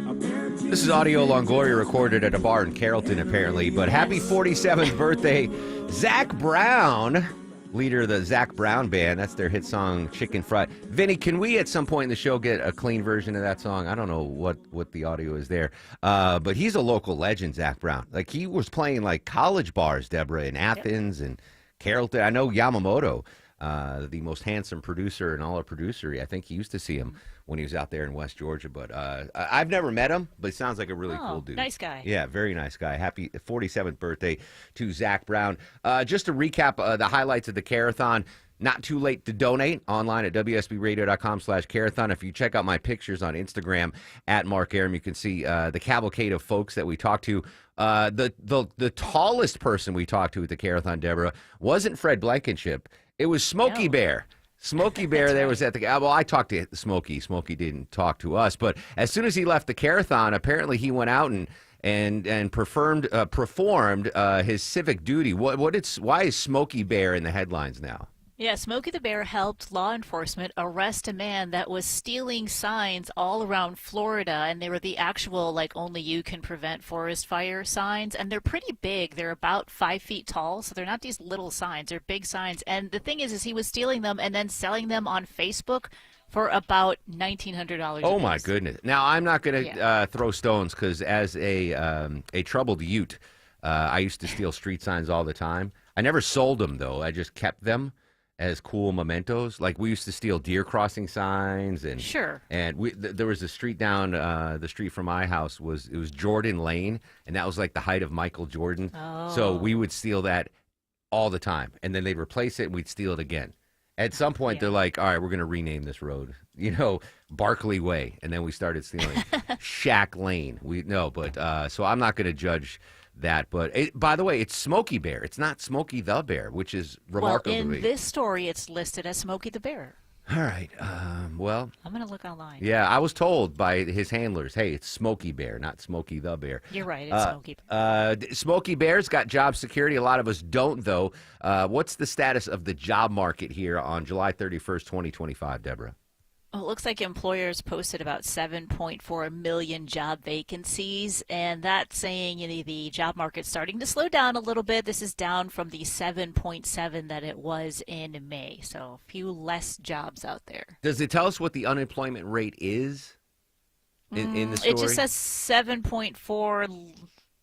A pair of This is audio Longoria recorded at a bar in Carrollton, apparently. But happy 47th birthday, Zach Brown, leader of the Zach Brown Band. That's their hit song, Chicken Fried. Vinny, can we at some point in the show get a clean version of that song? I don't know what the audio is there. But he's a local legend, Zach Brown. Like, he was playing, like, college bars, Deborah, in Athens and Carrollton. I know Yamamoto, the most handsome producer in all of producery. I think he used to see him when he was out there in West Georgia. But I've never met him, but he sounds like a really cool dude. Nice guy. Yeah, very nice guy. Happy 47th birthday to Zach Brown. Just to recap the highlights of the Carathon, not too late to donate online at WSBRadio.com/Carathon. If you check out my pictures on Instagram at Mark Arum, you can see the cavalcade of folks that we talked to. The tallest person we talked to at the Carathon, Deborah, wasn't Fred Blankenship. It was Smokey Bear. Smokey Bear there was at the... Well, I talked to Smokey. Smokey didn't talk to us. But as soon as he left the Carathon, apparently he went out and performed his civic duty. Why is Smokey Bear in the headlines now? Yeah, Smokey the Bear helped law enforcement arrest a man that was stealing signs all around Florida, and they were the actual, like, only you can prevent forest fire signs, and they're pretty big. They're about 5 feet tall, so they're not these little signs. They're big signs, and the thing is he was stealing them and then selling them on Facebook for about $1,900. Oh, my goodness. Now, I'm not going to throw stones because as a troubled Ute, I used to steal street signs all the time. I never sold them, though. I just kept them as cool mementos. Like, we used to steal deer crossing signs, and there was a street down the street from my house it was Jordan Lane, and that was like the height of Michael Jordan. So we would steal that all the time, and then they'd replace it and we'd steal it again. At some point they're like, all right, we're going to rename this road, Barkley Way, and then we started stealing Shack Lane. So I'm not going to judge that, but by the way, it's Smokey Bear. It's not Smokey the Bear, which is remarkable. Well, in this story, it's listed as Smokey the Bear. All right. Well, I'm going to look online. Yeah, I was told by his handlers, hey, it's Smokey Bear, not Smokey the Bear. You're right. It's Smokey. Smokey Bear's got job security. A lot of us don't, though. What's the status of the job market here on July 31st, 2025, Deborah? Well, it looks like employers posted about 7.4 million job vacancies, and that's saying the job market's starting to slow down a little bit. This is down from the 7.7 that it was in May, so a few less jobs out there. Does it tell us what the unemployment rate is in the story? It just says 7.4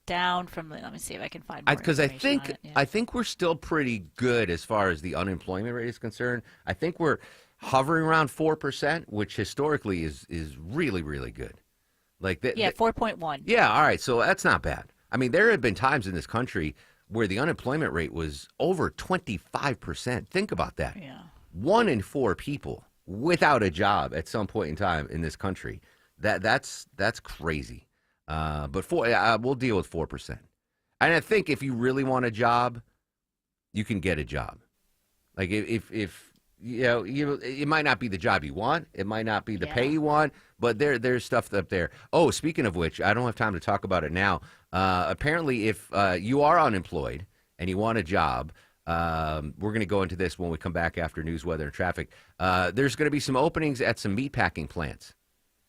down from. Let me see if I can find more. Because I think we're still pretty good as far as the unemployment rate is concerned. I think we're hovering around 4%, which historically is really, really good. Like 4.1. Yeah, all right, so that's not bad. I mean, there have been times in this country where the unemployment rate was over 25%. Think about that. Yeah. 1 in 4 people without a job at some point in time in this country. That's crazy. But we'll deal with 4%. And I think if you really want a job, you can get a job. Like if it might not be the job you want. It might not be the pay you want, but there's stuff up there. Oh, speaking of which, I don't have time to talk about it now. Apparently, if you are unemployed and you want a job, we're going to go into this when we come back after news, weather, and traffic. There's going to be some openings at some meatpacking plants.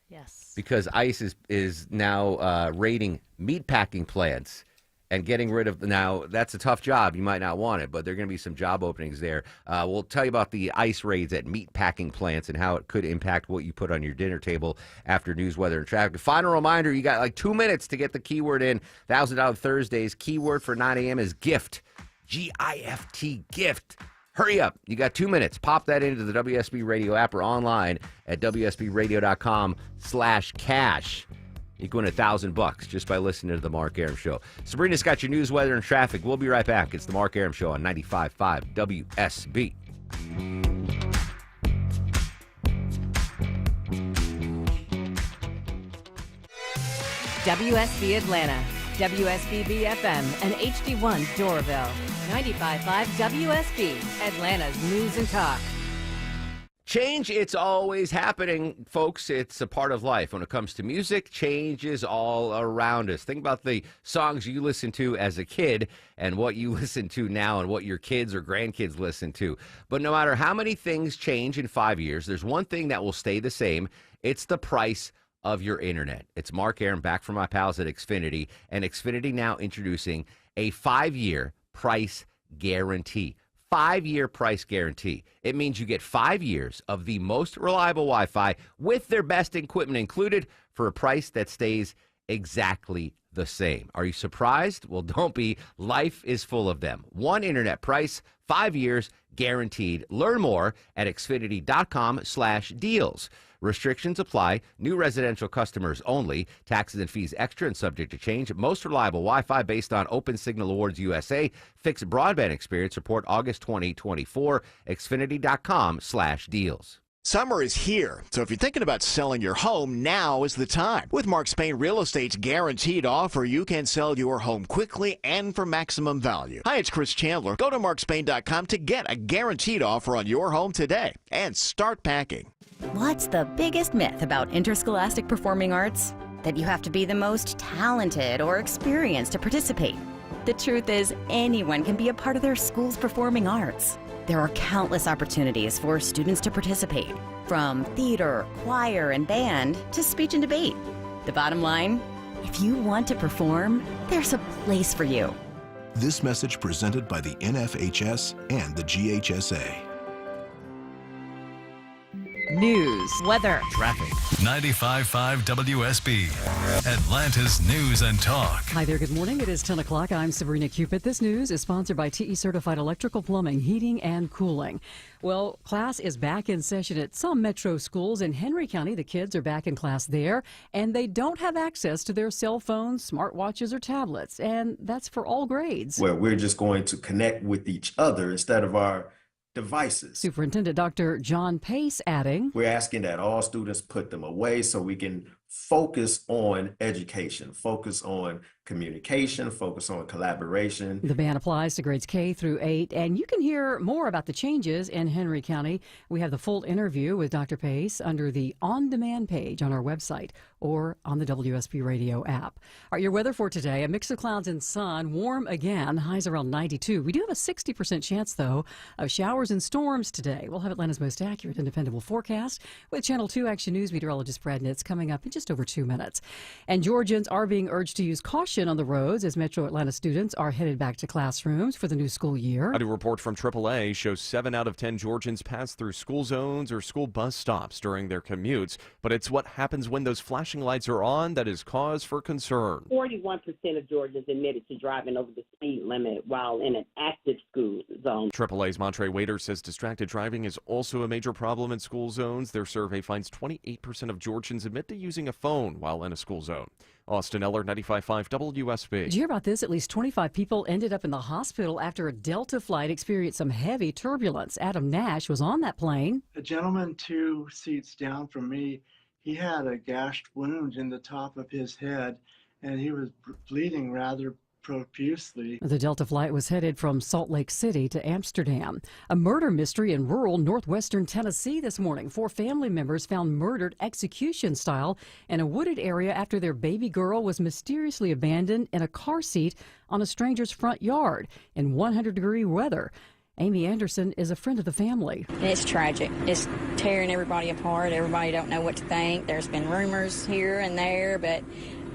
Yes. Because ICE is now raiding meatpacking plants and getting rid of. Now, that's a tough job. You might not want it, but there are going to be some job openings there. We'll tell you about the ICE raids at meatpacking plants and how it could impact what you put on your dinner table after news, weather, and traffic. Final reminder, you got like 2 minutes to get the keyword in. $1,000 Thursdays. Keyword for 9 a.m. is gift. G-I-F-T, gift. Hurry up. You got 2 minutes. Pop that into the WSB Radio app or online at WSBRadio.com/cash. You can win $1,000 just by listening to The Mark Arum Show. Sabrina's got your news, weather, and traffic. We'll be right back. It's The Mark Arum Show on 95.5 WSB. WSB Atlanta, WSBB FM, and HD1 Doraville. 95.5 WSB, Atlanta's news and talk. Change, it's always happening, folks. It's a part of life. When it comes to music, change is all around us. Think about the songs you listened to as a kid and what you listen to now and what your kids or grandkids listen to. But no matter how many things change in 5 years, there's one thing that will stay the same. It's the price of your internet. It's Mark Aaron back from my pals at Xfinity, and Xfinity now introducing a 5-year price guarantee. 5-year price guarantee. It means you get 5 years of the most reliable Wi-Fi with their best equipment included for a price that stays exactly the same. Are you surprised? Well, don't be. Life is full of them. One internet price, 5 years guaranteed. Learn more at xfinity.com/deals. Restrictions apply. New residential customers only. Taxes and fees extra and subject to change. Most reliable Wi-Fi based on Open Signal Awards USA. Fixed broadband experience report August 2024. xfinity.com/deals. Summer is here, so if you're thinking about selling your home, now is the time. With Mark Spain Real Estate's guaranteed offer, you can sell your home quickly and for maximum value. Hi, it's Chris Chandler. Go to markspain.com to get a guaranteed offer on your home today and start packing. What's the biggest myth about interscholastic performing arts? That you have to be the most talented or experienced to participate. The truth is, anyone can be a part of their school's performing arts. There are countless opportunities for students to participate, from theater, choir, and band to speech and debate. The bottom line, if you want to perform, there's a place for you. This message presented by the NFHS and the GHSA. News, weather, Traffic. 95.5 WSB. Atlanta's News and Talk. Hi there, good morning. It is 10 o'clock. I'm Sabrina Cupid. This news is sponsored by TE Certified Electrical Plumbing, Heating, and Cooling. Well, class is back in session at some metro schools in Henry County. The kids are back in class there, and they don't have access to their cell phones, smartwatches, or tablets, and that's for all grades. Where we're just going to connect with each other instead of our devices. Superintendent Dr. John Pace adding, we're asking that all students put them away so we can focus on education, focus on communication, focus on collaboration. The ban applies to grades K through 8, and you can hear more about the changes in Henry County. We have the full interview with Dr. Pace under the on-demand page on our website or on the WSB Radio app. All right, your weather for today, a mix of clouds and sun, warm again, highs around 92. We do have a 60% chance, though, of showers and storms today. We'll have Atlanta's most accurate and dependable forecast with Channel 2 Action News meteorologist Brad Nitz coming up in just over 2 minutes. And Georgians are being urged to use caution on the roads as Metro Atlanta students are headed back to classrooms for the new school year. A new report from AAA shows 7 out of 10 Georgians pass through school zones or school bus stops during their commutes, but it's what happens when those flashing lights are on that is cause for concern. 41% of Georgians admitted to driving over the speed limit while in an active school zone. AAA's Montre Waiter says distracted driving is also a major problem in school zones. Their survey finds 28% of Georgians admit to using a phone while in a school zone. Austin Eller, 95.5 WSB. Did you hear about this? At least 25 people ended up in the hospital after a Delta flight experienced some heavy turbulence. Adam Nash was on that plane. A gentleman 2 seats down from me, he had a gashed wound in the top of his head, and he was bleeding rather profusely. The Delta flight was headed from Salt Lake City to Amsterdam. A murder mystery in rural northwestern Tennessee this morning. 4 family members found murdered execution style in a wooded area after their baby girl was mysteriously abandoned in a car seat on a stranger's front yard in 100-degree weather. Amy Anderson is a friend of the family. It's tragic. It's tearing everybody apart. Everybody don't know what to think. There's been rumors here and there, but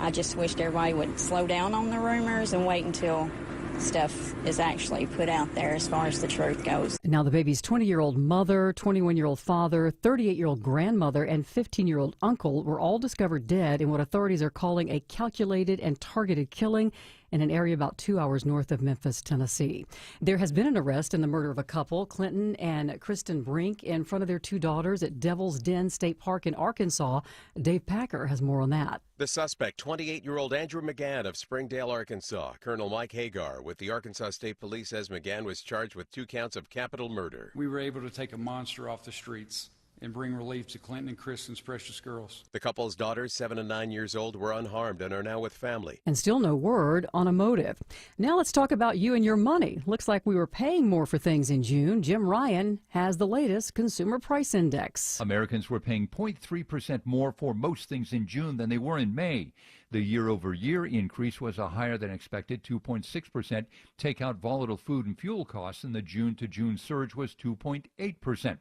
I just wished everybody would slow down on the rumors and wait until stuff is actually put out there as far as the truth goes. Now the baby's 20-year-old mother, 21-year-old father, 38-year-old grandmother, and 15-year-old uncle were all discovered dead in what authorities are calling a calculated and targeted killing in an area about 2 hours north of Memphis, Tennessee. There has been an arrest in the murder of a couple, Clinton and Kristen Brink, in front of their 2 daughters at Devil's Den State Park in Arkansas. Dave Packer has more on that. The suspect, 28-year-old Andrew McGann of Springdale, Arkansas. Colonel Mike Hagar with the Arkansas State Police says McGann was charged with 2 counts of capital murder. We were able to take a monster off the streets and bring relief to Clinton and Kristen's precious girls. The couple's daughters, 7 and 9 years old, were unharmed and are now with family. And still no word on a motive. Now let's talk about you and your money. Looks like we were paying more for things in June. Jim Ryan has the latest Consumer Price Index. Americans were paying 0.3% more for most things in June than they were in May. The year-over-year increase was a higher than expected 2.6%. Take out volatile food and fuel costs, and the June-to-June surge was 2.8%.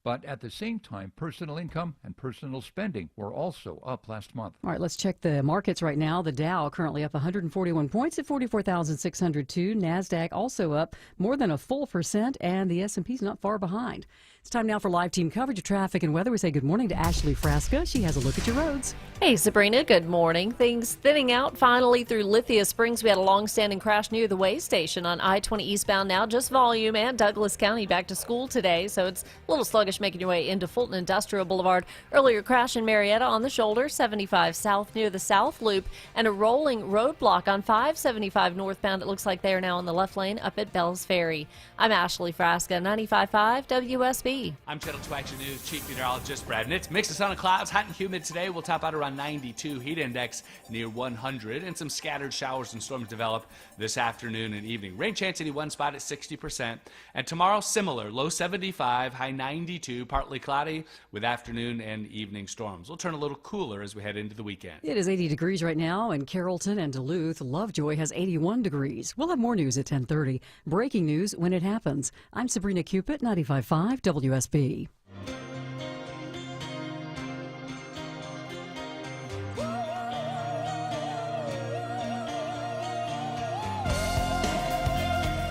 But at the same time, personal income and personal spending were also up last month. All right, let's check the markets right now. The Dow currently up 141 points at 44,602. NASDAQ also up more than a full percent, and the S&P's not far behind. It's time now for live team coverage of traffic and weather. We say good morning to Ashley Frasca. She has a look at your roads. Hey, Sabrina, good morning. Things thinning out finally through Lithia Springs. We had a long-standing crash near the way station on I-20 eastbound now. Just volume, and Douglas County back to school today, so it's a little sluggish making your way into Fulton Industrial Boulevard. Earlier crash in Marietta on the shoulder, 75 south near the South Loop, and a rolling roadblock on 575 northbound. It looks like they are now in the left lane up at Bells Ferry. I'm Ashley Frasca, 95.5 WSB. I'm Channel 2 Action News Chief Meteorologist Brad Nitz. Mix of sun and clouds, hot and humid today. We'll top out around 92, heat index near 100, and some scattered showers and storms develop this afternoon and evening. Rain chance any one spot at 60%. And tomorrow, similar, low 75, high 92, partly cloudy with afternoon and evening storms. We'll turn a little cooler as we head into the weekend. It is 80 degrees right now in Carrollton and Duluth. Lovejoy has 81 degrees. We'll have more news at 10:30. Breaking news when it happens. I'm Sabrina Cupid, 95.5 WSB.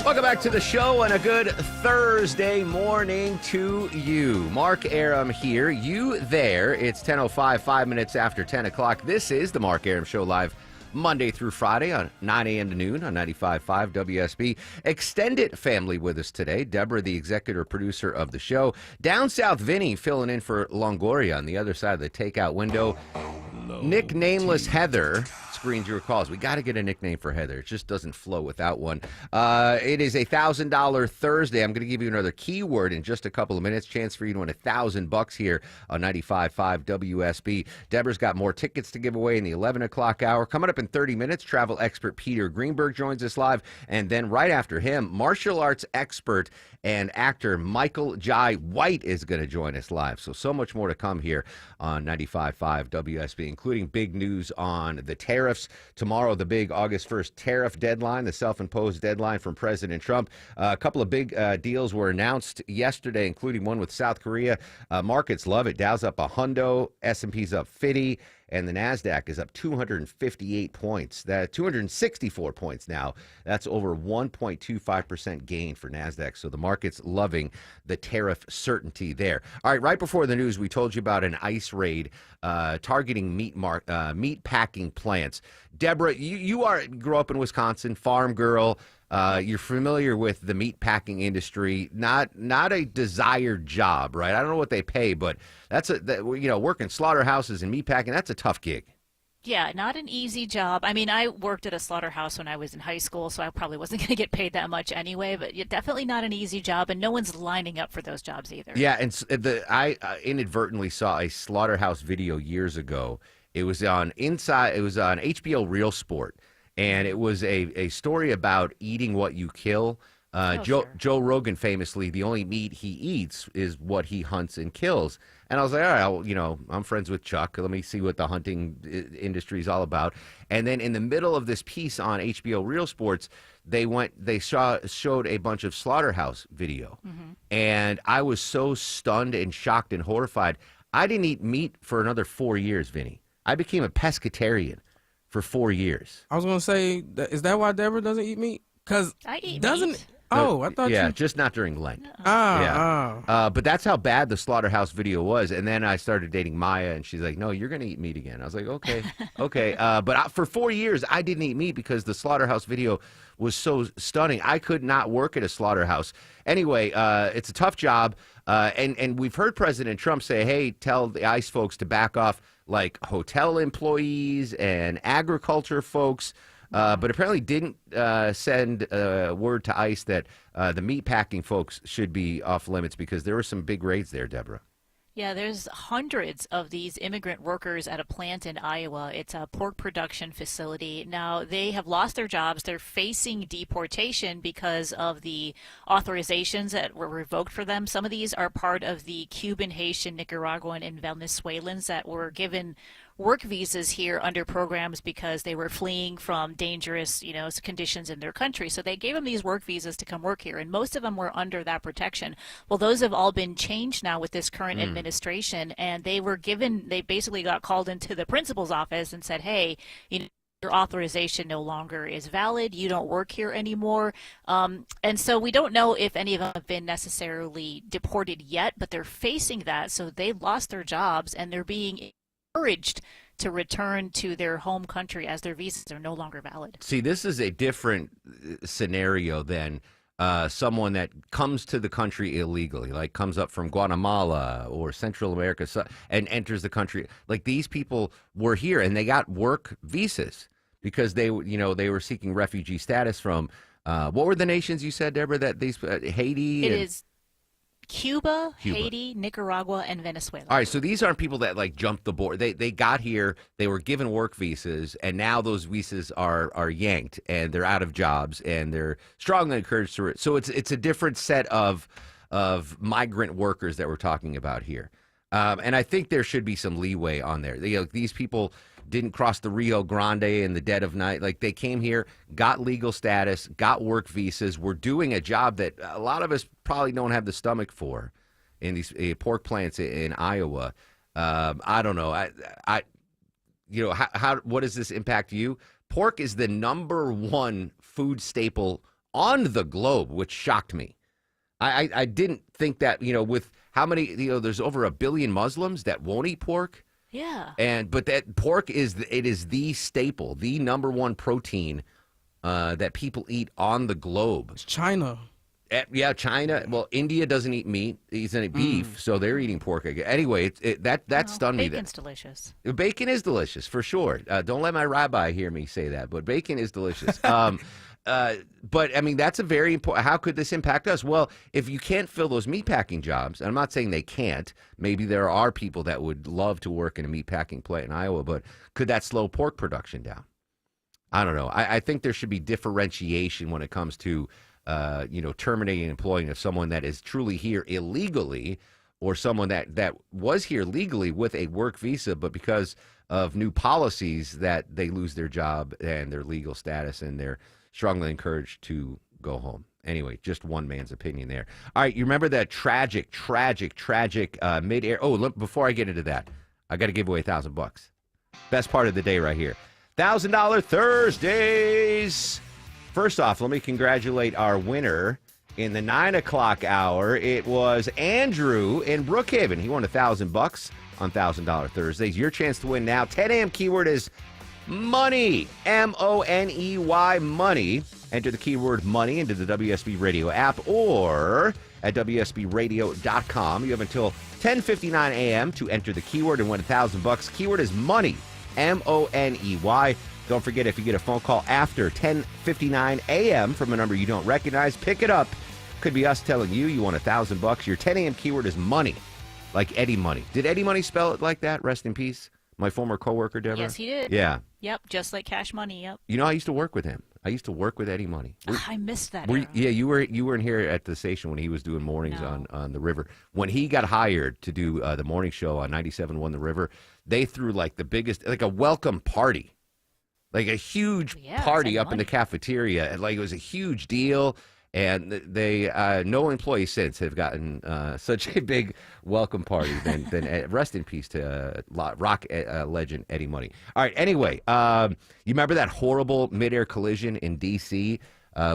Welcome back to the show and a good Thursday morning to you. Mark Arum here, you there. It's 10:05, 5 minutes after 10 o'clock. This is the Mark Arum Show live Monday through Friday on 9 a.m. to noon on 95.5 WSB. Extended family with us today. Deborah, the executive producer of the show. Down south, Vinny filling in for Longoria on the other side of the takeout window. Nicknameless Heather screens your calls. We got to get a nickname for Heather. It just doesn't flow without one. It is a $1,000 Thursday. I'm going to give you another keyword in just a couple of minutes. Chance for you to win $1,000 here on 95.5 WSB. Deborah's got more tickets to give away in the 11 o'clock hour. Coming up in 30 minutes, travel expert Peter Greenberg joins us live. And then right after him, martial arts expert and actor Michael Jai White is going to join us live. So much more to come here on 95.5 WSB, including big news on the tariffs. Tomorrow, the big August 1st tariff deadline, the self-imposed deadline from President Trump. A couple of big deals were announced yesterday, including one with South Korea. Markets love it. Dow's up a hundo, S&P's up 50. And the NASDAQ is up 258 points. 264 points now. That's over 1.25% gain for NASDAQ. So the market's loving the tariff certainty there. All right, right before the news, we told you about an ICE raid targeting meat packing plants. Deborah, you grew up in Wisconsin, farm girl. You're familiar with the meat packing industry. Not a desired job, right? I don't know what they pay, but working slaughterhouses and meat packing, that's a tough gig. Yeah, not an easy job. I mean, I worked at a slaughterhouse when I was in high school, so I probably wasn't going to get paid that much anyway, but definitely not an easy job, and no one's lining up for those jobs either. Yeah, and I inadvertently saw a slaughterhouse video years ago. It was on HBO Real Sport. And it was a story about eating what you kill. Joe Rogan famously, the only meat he eats is what he hunts and kills. And I was like, all right, I'm friends with Chuck. Let me see what the hunting industry is all about. And then in the middle of this piece on HBO Real Sports, they showed a bunch of slaughterhouse video. Mm-hmm. And I was so stunned and shocked and horrified. I didn't eat meat for another 4 years, Vinny. I became a pescatarian for 4 years. I was going to say, is that why Deborah doesn't eat meat? Because I eat doesn't meat. Oh, I thought Yeah, just not during Lent. No. But that's how bad the slaughterhouse video was. And then I started dating Maya, and she's like, no, you're going to eat meat again. I was like, okay. But for 4 years, I didn't eat meat because the slaughterhouse video was so stunning. I could not work at a slaughterhouse. Anyway, it's a tough job. And we've heard President Trump say, hey, tell the ICE folks to back off, like hotel employees and agriculture folks. But apparently didn't send word to ICE that the meatpacking folks should be off limits because there were some big raids there, Deborah. Yeah, there's hundreds of these immigrant workers at a plant in Iowa. It's a pork production facility. Now, they have lost their jobs. They're facing deportation because of the authorizations that were revoked for them. Some of these are part of the Cuban, Haitian, Nicaraguan, and Venezuelans that were given work visas here under programs because they were fleeing from dangerous, conditions in their country. So they gave them these work visas to come work here, and most of them were under that protection. Well, those have all been changed now with this current administration, and they basically got called into the principal's office and said, hey, your authorization no longer is valid. You don't work here anymore. And so we don't know if any of them have been necessarily deported yet, but they're facing that. So they lost their jobs, and they're being encouraged to return to their home country as their visas are no longer valid. See, this is a different scenario than someone that comes to the country illegally, like comes up from Guatemala or Central America and enters the country. Like, these people were here and they got work visas because they were seeking refugee status from what were the nations you said, Deborah, that these Haiti? It is Cuba, Haiti, Nicaragua, and Venezuela. All right, so these aren't people that like jumped the board. They got here, they were given work visas, and now those visas are yanked, and they're out of jobs, and they're strongly encouraged to. So it's a different set of migrant workers that we're talking about here, and I think there should be some leeway on there. These people didn't cross the Rio Grande in the dead of night. Like, they came here, got legal status, got work visas, were doing a job that a lot of us probably don't have the stomach for in these pork plants in Iowa. I don't know. What does this impact you? Pork is the #1 food staple on the globe, which shocked me. I didn't think that, with how many, there's over 1 billion Muslims that won't eat pork. Yeah. But that pork is the staple, the #1 protein that people eat on the globe. It's China. Yeah, China. Well, India doesn't eat meat; he's eating beef, so they're eating pork again. Anyway, that stunned me. Bacon's delicious. Bacon is delicious for sure. Don't let my rabbi hear me say that, but bacon is delicious. But I mean, that's a very important. How could this impact us? Well, if you can't fill those meatpacking jobs, and I'm not saying they can't. Maybe there are people that would love to work in a meatpacking plant in Iowa, but could that slow pork production down? I don't know. I think there should be differentiation when it comes to, terminating and employing of someone that is truly here illegally, or someone that was here legally with a work visa, but because of new policies that they lose their job and their legal status, and they're strongly encouraged to go home. Anyway, just one man's opinion there. All right, you remember that tragic mid-air? Oh, look, before I get into that, I got to give away $1,000. Best part of the day right here. $1,000 Thursdays. First off, let me congratulate our winner in the 9 o'clock hour. It was Andrew in Brookhaven. He won $1,000 on $1,000 Thursdays. Your chance to win now. 10 a.m. keyword is money. MONEY, money. Enter the keyword money into the WSB Radio app or at WSBradio.com. You have until 10:59 a.m. to enter the keyword and win $1,000. Keyword is money. MONEY. Don't forget, if you get a phone call after 10:59 a.m. from a number you don't recognize, pick it up. Could be us telling you won $1,000. Your 10 a.m. keyword is money, like Eddie Money. Did Eddie Money spell it like that? Rest in peace. My former coworker, Deborah? Yes, he did. Yeah. Yep, just like Cash Money, yep. I used to work with him. I used to work with Eddie Money. I missed that. Yeah, you were in here at the station when he was doing mornings on the river. When he got hired to do the morning show on 97.1 The River, they threw like the biggest, like a welcome party. Like a huge party up in the cafeteria. And like it was a huge deal. And they no employee since have gotten such a big welcome party than rest in peace to rock legend Eddie Money. All right, anyway, you remember that horrible midair collision in D.C.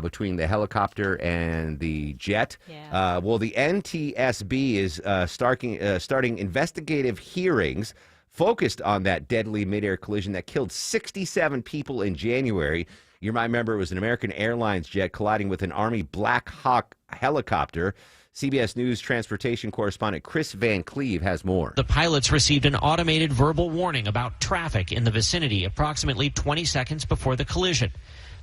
Between the helicopter and the jet? Yeah. Well, the NTSB is starting investigative hearings focused on that deadly midair collision that killed 67 people in January. You might remember it was an American Airlines jet colliding with an Army Black Hawk helicopter. CBS News transportation correspondent Chris Van Cleve has more. The pilots received an automated verbal warning about traffic in the vicinity approximately 20 seconds before the collision.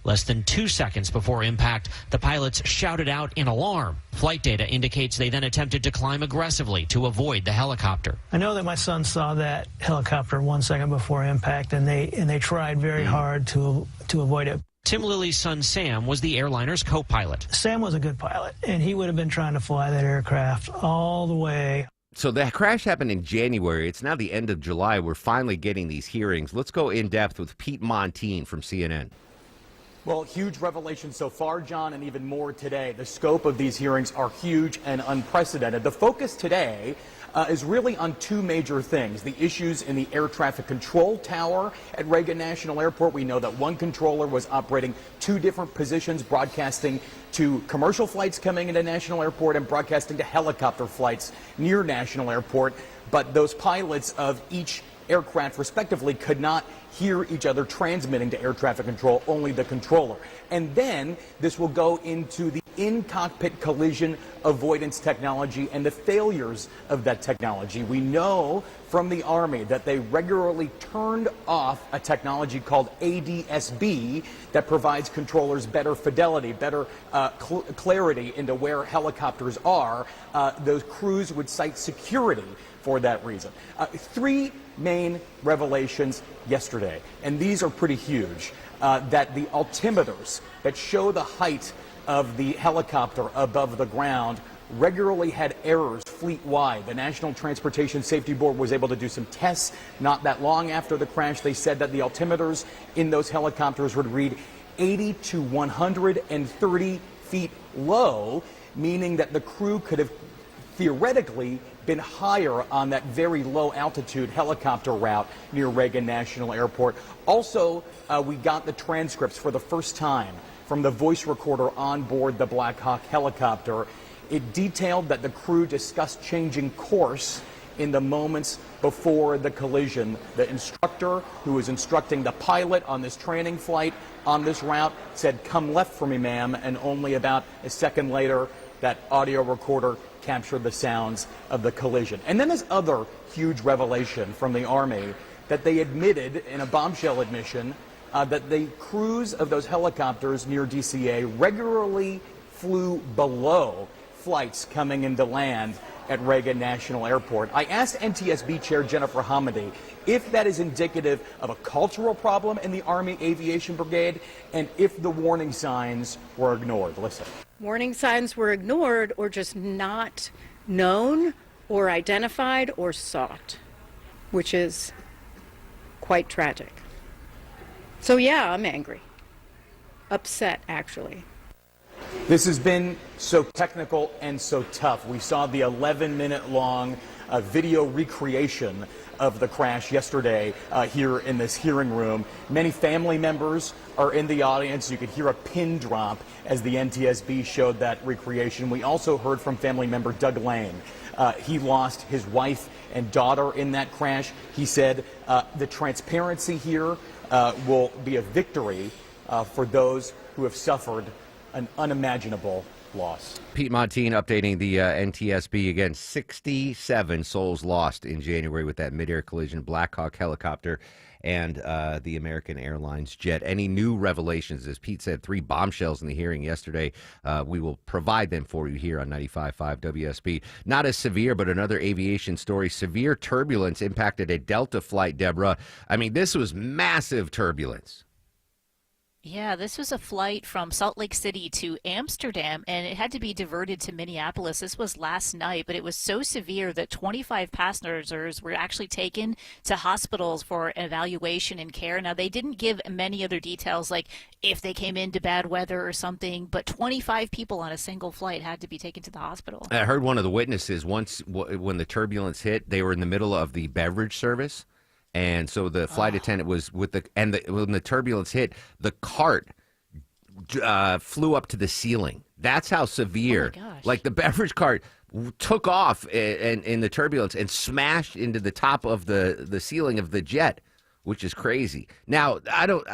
Less than 2 seconds before impact, the pilots shouted out in alarm. Flight data indicates they then attempted to climb aggressively to avoid the helicopter. I know that my son saw that helicopter 1 second before impact, and they tried very hard to avoid it. Tim Lilly's son Sam was the airliner's co-pilot. Sam was a good pilot, and he would have been trying to fly that aircraft all the way So the crash happened in January. It's now the end of July. We're finally getting these hearings. Let's go in depth with Pete Montine from CNN. Well, huge revelation so far, John, and even more today. The scope of these hearings are huge and unprecedented. The focus today is really on two major things. The issues in the air traffic control tower at Reagan National Airport. We know that one controller was operating two different positions, broadcasting to commercial flights coming into National Airport and broadcasting to helicopter flights near National Airport. But those pilots of each aircraft, respectively, could not hear each other transmitting to air traffic control, only the controller. And then this will go into the in-cockpit collision avoidance technology and the failures of that technology. We know from the Army that they regularly turned off a technology called ADS-B that provides controllers better fidelity, better clarity into where helicopters are. Those crews would cite security for that reason. Three main revelations yesterday, and these are pretty huge, that the altimeters that show the height of the helicopter above the ground regularly had errors fleet-wide. The National Transportation Safety Board was able to do some tests not that long after the crash. They said that the altimeters in those helicopters would read 80 to 130 feet low, meaning that the crew could have theoretically been higher on that very low altitude helicopter route near Reagan National Airport. Also, we got the transcripts for the first time from the voice recorder on board the Black Hawk helicopter. It detailed that the crew discussed changing course in the moments before the collision. The instructor who was instructing the pilot on this training flight on this route said, "Come left for me, ma'am," and only about a second later, that audio recorder captured the sounds of the collision. And then this other huge revelation from the Army that they admitted in a bombshell admission that the crews of those helicopters near DCA regularly flew below flights coming into land at Reagan National Airport. I asked NTSB Chair Jennifer Hamady if that is indicative of a cultural problem in the Army Aviation Brigade and if the warning signs were ignored. Listen. Warning signs were ignored or just not known or identified or sought, which is quite tragic. So yeah, I'm angry. Upset, actually. This has been so technical and so tough. We saw the 11-minute-long video recreation of the crash yesterday here in this hearing room. Many family members are in the audience. You could hear a pin drop as the NTSB showed that recreation. We also heard from family member Doug Lane. He lost his wife and daughter in that crash. He said the transparency here will be a victory for those who have suffered an unimaginable loss. Pete Montine updating the NTSB again. 67 souls lost in January with that midair collision, Black Hawk helicopter and the American Airlines jet. Any new revelations? As Pete said, 3 bombshells in the hearing yesterday. We will provide them for you here on 95.5 WSB. Not as severe, but another aviation story. Severe turbulence impacted a Delta flight, Deborah. I mean, this was massive turbulence. Yeah, this was a flight from Salt Lake City to Amsterdam, and it had to be diverted to Minneapolis. This was last night, but it was so severe that 25 passengers were actually taken to hospitals for evaluation and care. Now, they didn't give many other details, like if they came into bad weather or something, but 25 people on a single flight had to be taken to the hospital. I heard one of the witnesses once when the turbulence hit, they were in the middle of the beverage service. And so the flight attendant was when the turbulence hit, the cart flew up to the ceiling. That's how severe. Oh my gosh. Like the beverage cart took off in the turbulence and smashed into the top of the ceiling of the jet, which is crazy. Now, I don't,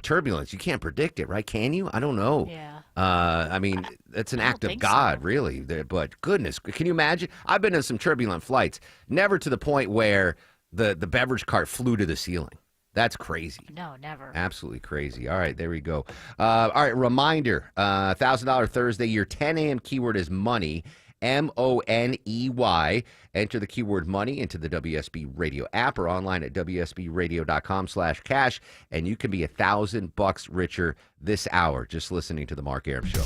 turbulence, you can't predict it, right? Can you? I don't know. Yeah. I mean, it's an act of God, really. But goodness, can you imagine? I've been in some turbulent flights, never to the point where the beverage cart flew to the ceiling. That's crazy. No, never. Absolutely crazy. All right, there we go. All right, reminder, $1,000 Thursday. Your 10 a.m. keyword is money, M-O-N-E-Y. Enter the keyword money into the WSB Radio app or online at WSBradio.com/cash, and you can be $1,000 richer this hour just listening to The Mark Arum Show.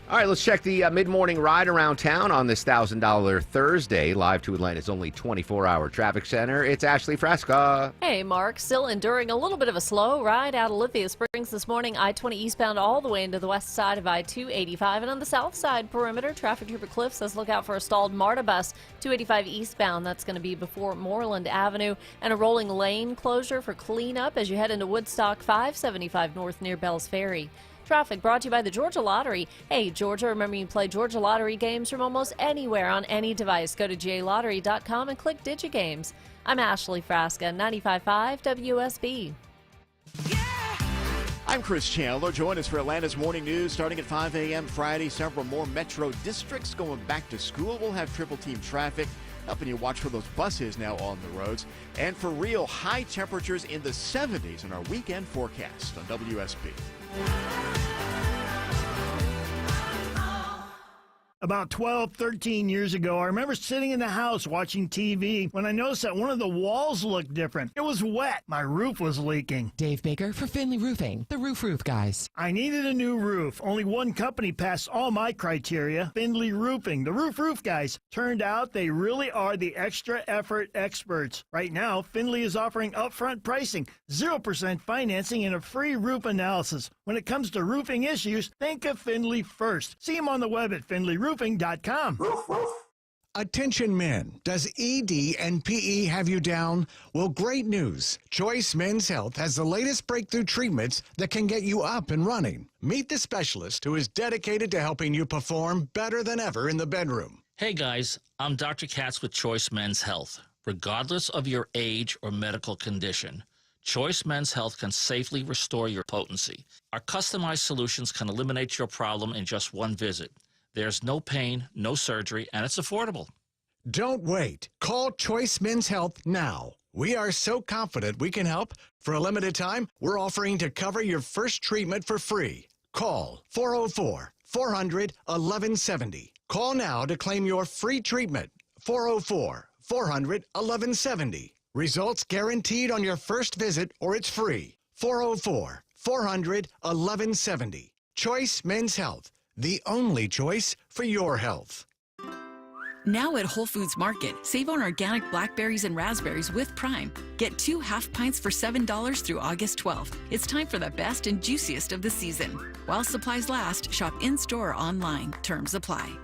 All right, let's check the mid-morning ride around town on this $1,000 Thursday. Live to Atlanta's only 24-hour traffic center. It's Ashley Frasca. Hey, Mark. Still enduring a little bit of a slow ride out of Lithia Springs this morning. I-20 eastbound all the way into the west side of I-285. And on the south side perimeter, traffic trooper Cliff says look out for a stalled MARTA bus, 285 eastbound. That's going to be before Moreland Avenue. And a rolling lane closure for cleanup as you head into Woodstock 575 north near Bells Ferry. Traffic brought to you by the Georgia Lottery. Hey, Georgia, remember you play Georgia Lottery games from almost anywhere on any device. Go to galottery.com and click DigiGames. I'm Ashley Frasca, 95.5 WSB. I'm Chris Chandler. Join us for Atlanta's Morning News starting at 5 a.m. Friday. Several more metro districts going back to school. We'll have triple team traffic, helping you watch for those buses now on the roads. And for real, high temperatures in the 70s in our weekend forecast on WSB. About 12, 13 years ago, I remember sitting in the house watching TV when I noticed that one of the walls looked different. It was wet. My roof was leaking. Dave Baker for Finley Roofing, the roof guys. I needed a new roof. Only one company passed all my criteria, Finley Roofing, the roof guys. Turned out they really are the extra effort experts. Right now, Finley is offering upfront pricing, 0% financing, and a free roof analysis. When it comes to roofing issues, think of Finley first. See them on the web at finleyroofing.com. Attention men, does ED and PE have you down? Well, great news. Choice Men's Health has the latest breakthrough treatments that can get you up and running. Meet the specialist who is dedicated to helping you perform better than ever in the bedroom. Hey guys, I'm Dr. Katz with Choice Men's Health. Regardless of your age or medical condition, Choice Men's Health can safely restore your potency. Our customized solutions can eliminate your problem in just one visit. There's no pain, no surgery, and it's affordable. Don't wait. Call Choice Men's Health now. We are so confident we can help. For a limited time, we're offering to cover your first treatment for free. Call 404-400-1170. Call now to claim your free treatment. 404-400-1170. Results guaranteed on your first visit or it's free. 404-400-1170. Choice Men's Health. The only choice for your health. Now at Whole Foods Market, save on organic blackberries and raspberries with Prime. Get 2 half pints for $7 through August 12th. It's time for the best and juiciest of the season. While supplies last, shop in-store or online. Terms apply.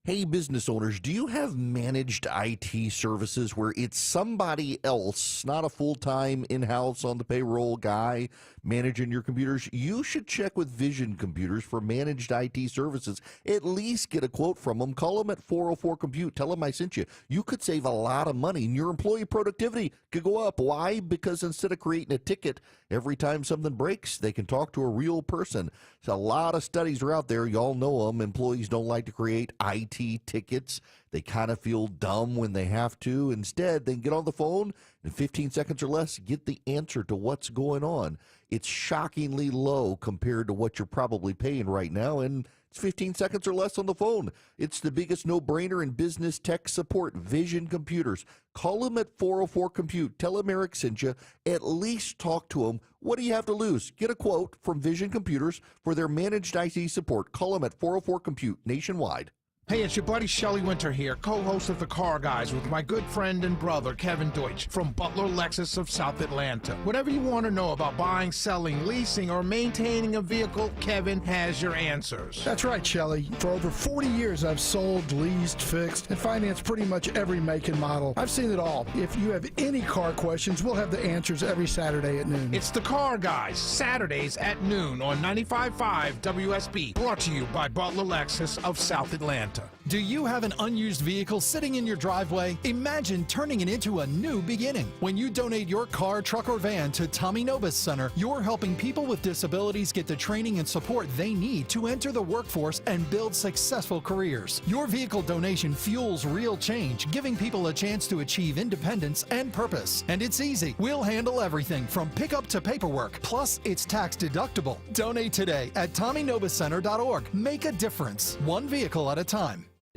Hey, business owners, do you have managed IT services where it's somebody else, not a full-time in-house on the payroll guy managing your computers? You should check with Vision Computers for managed IT services. At least get a quote from them. Call them at 404-COMPUTE. Tell them I sent you. You could save a lot of money, and your employee productivity could go up. Why? Because instead of creating a ticket every time something breaks, they can talk to a real person. So a lot of studies are out there. Y'all know them. Employees don't like to create IT tickets. They kind of feel dumb when they have to. Instead, they can get on the phone in 15 seconds or less, get the answer to what's going on. It's shockingly low compared to what you're probably paying right now, and it's 15 seconds or less on the phone. It's the biggest no-brainer in business tech support. Vision Computers. Call them at 404-COMPUTE. Tell them Eric sent you. At least talk to them. What do you have to lose? Get a quote from Vision Computers for their managed IT support. Call them at 404-COMPUTE nationwide. Hey, it's your buddy Shelley Winter here, co-host of The Car Guys with my good friend and brother, Kevin Deutsch, from Butler Lexus of South Atlanta. Whatever you want to know about buying, selling, leasing, or maintaining a vehicle, Kevin has your answers. That's right, Shelley. For over 40 years, I've sold, leased, fixed, and financed pretty much every make and model. I've seen it all. If you have any car questions, we'll have the answers every Saturday at noon. It's The Car Guys, Saturdays at noon on 95.5 WSB, brought to you by Butler Lexus of South Atlanta. Do you have an unused vehicle sitting in your driveway? Imagine turning it into a new beginning. When you donate your car, truck, or van to Tommy Nobis Center, you're helping people with disabilities get the training and support they need to enter the workforce and build successful careers. Your vehicle donation fuels real change, giving people a chance to achieve independence and purpose. And it's easy. We'll handle everything from pickup to paperwork. Plus, it's tax deductible. Donate today at TommyNobisCenter.org. Make a difference, one vehicle at a time.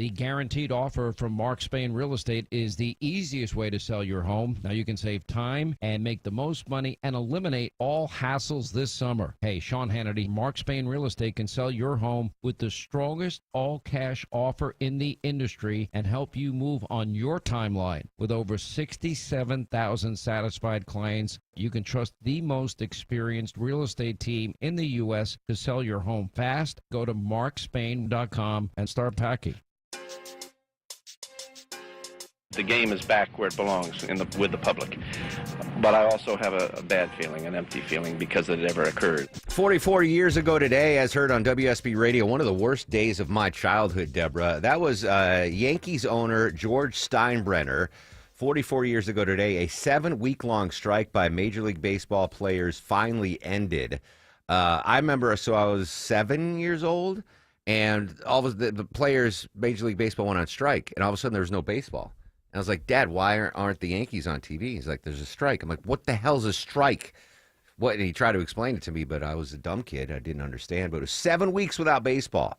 The guaranteed offer from Mark Spain Real Estate is the easiest way to sell your home. Now you can save time and make the most money and eliminate all hassles this summer. Hey, Sean Hannity, Mark Spain Real Estate can sell your home with the strongest all-cash offer in the industry and help you move on your timeline. With over 67,000 satisfied clients, you can trust the most experienced real estate team in the U.S. to sell your home fast. Go to markspain.com and start packing. The game is back where it belongs with the public. But I also have a bad feeling, an empty feeling, because it ever occurred. 44 years ago today, as heard on WSB Radio, one of the worst days of my childhood, Deborah. That was Yankees owner George Steinbrenner. 44 years ago today, a 7-week-long strike by Major League Baseball players finally ended. I remember, so I was 7 years old, and all of the players, Major League Baseball went on strike, and all of a sudden there was no baseball. And I was like, Dad, why aren't the Yankees on TV? He's like, there's a strike. I'm like, what the hell's a strike? What? And he tried to explain it to me, but I was a dumb kid. I didn't understand. But it was 7 weeks without baseball.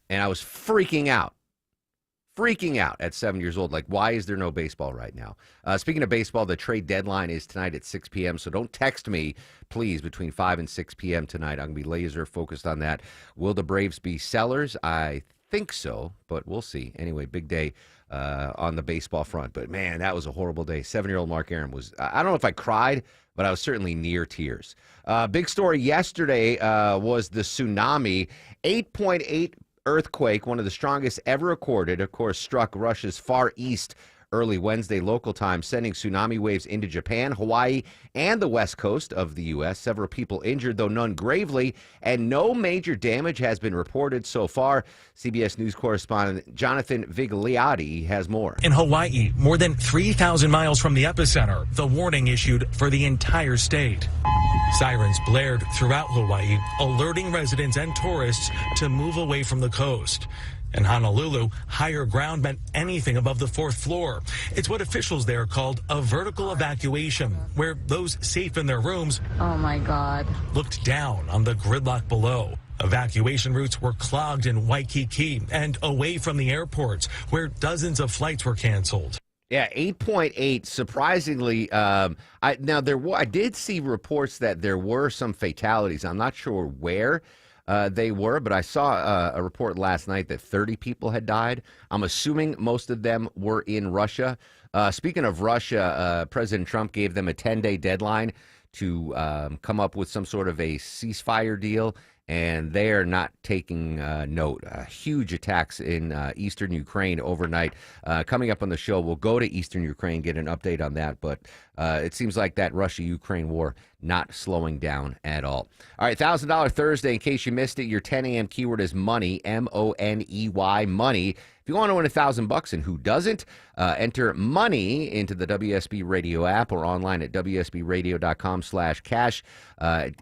And I was freaking out at 7 years old. Like, why is there no baseball right now? Speaking of baseball, the trade deadline is tonight at 6 p.m., so don't text me, please, between 5 and 6 p.m. tonight. I'm going to be laser focused on that. Will the Braves be sellers? I think so, but we'll see. Anyway, big day on the baseball front. But, man, that was a horrible day. 7-year-old Mark Aaron was, I don't know if I cried, but I was certainly near tears. Big story yesterday was the tsunami. 8.8 earthquake, one of the strongest ever recorded, of course, struck Russia's Far East early Wednesday local time, sending tsunami waves into Japan, Hawaii, and the west coast of the U.S. Several people injured, though none gravely, and no major damage has been reported so far. CBS News correspondent Jonathan Vigliotti has more. In Hawaii, more than 3,000 miles from the epicenter, the warning issued for the entire state. Sirens blared throughout Hawaii, alerting residents and tourists to move away from the coast. In Honolulu, higher ground meant anything above the 4th floor. It's what officials there called a vertical evacuation, where those safe in their rooms looked down on the gridlock below. Evacuation routes were clogged in Waikiki and away from the airports, where dozens of flights were canceled. Yeah, 8.8. Surprisingly, I did see reports that there were some fatalities. I'm not sure where they were, but I saw a report last night that 30 people had died. I'm assuming most of them were in Russia. Speaking of Russia, President Trump gave them a 10-day deadline to come up with some sort of a ceasefire deal, and they are not taking note. Huge attacks in eastern Ukraine overnight. Coming up on the show, we'll go to eastern Ukraine, get an update on that, but it seems like that Russia-Ukraine war not slowing down at all. All right, $1,000 Thursday. In case you missed it, your 10 a.m. keyword is money, M-O-N-E-Y, money. If you want to win $1,000, and who doesn't, enter money into the WSB Radio app or online at WSBradio.com/cash.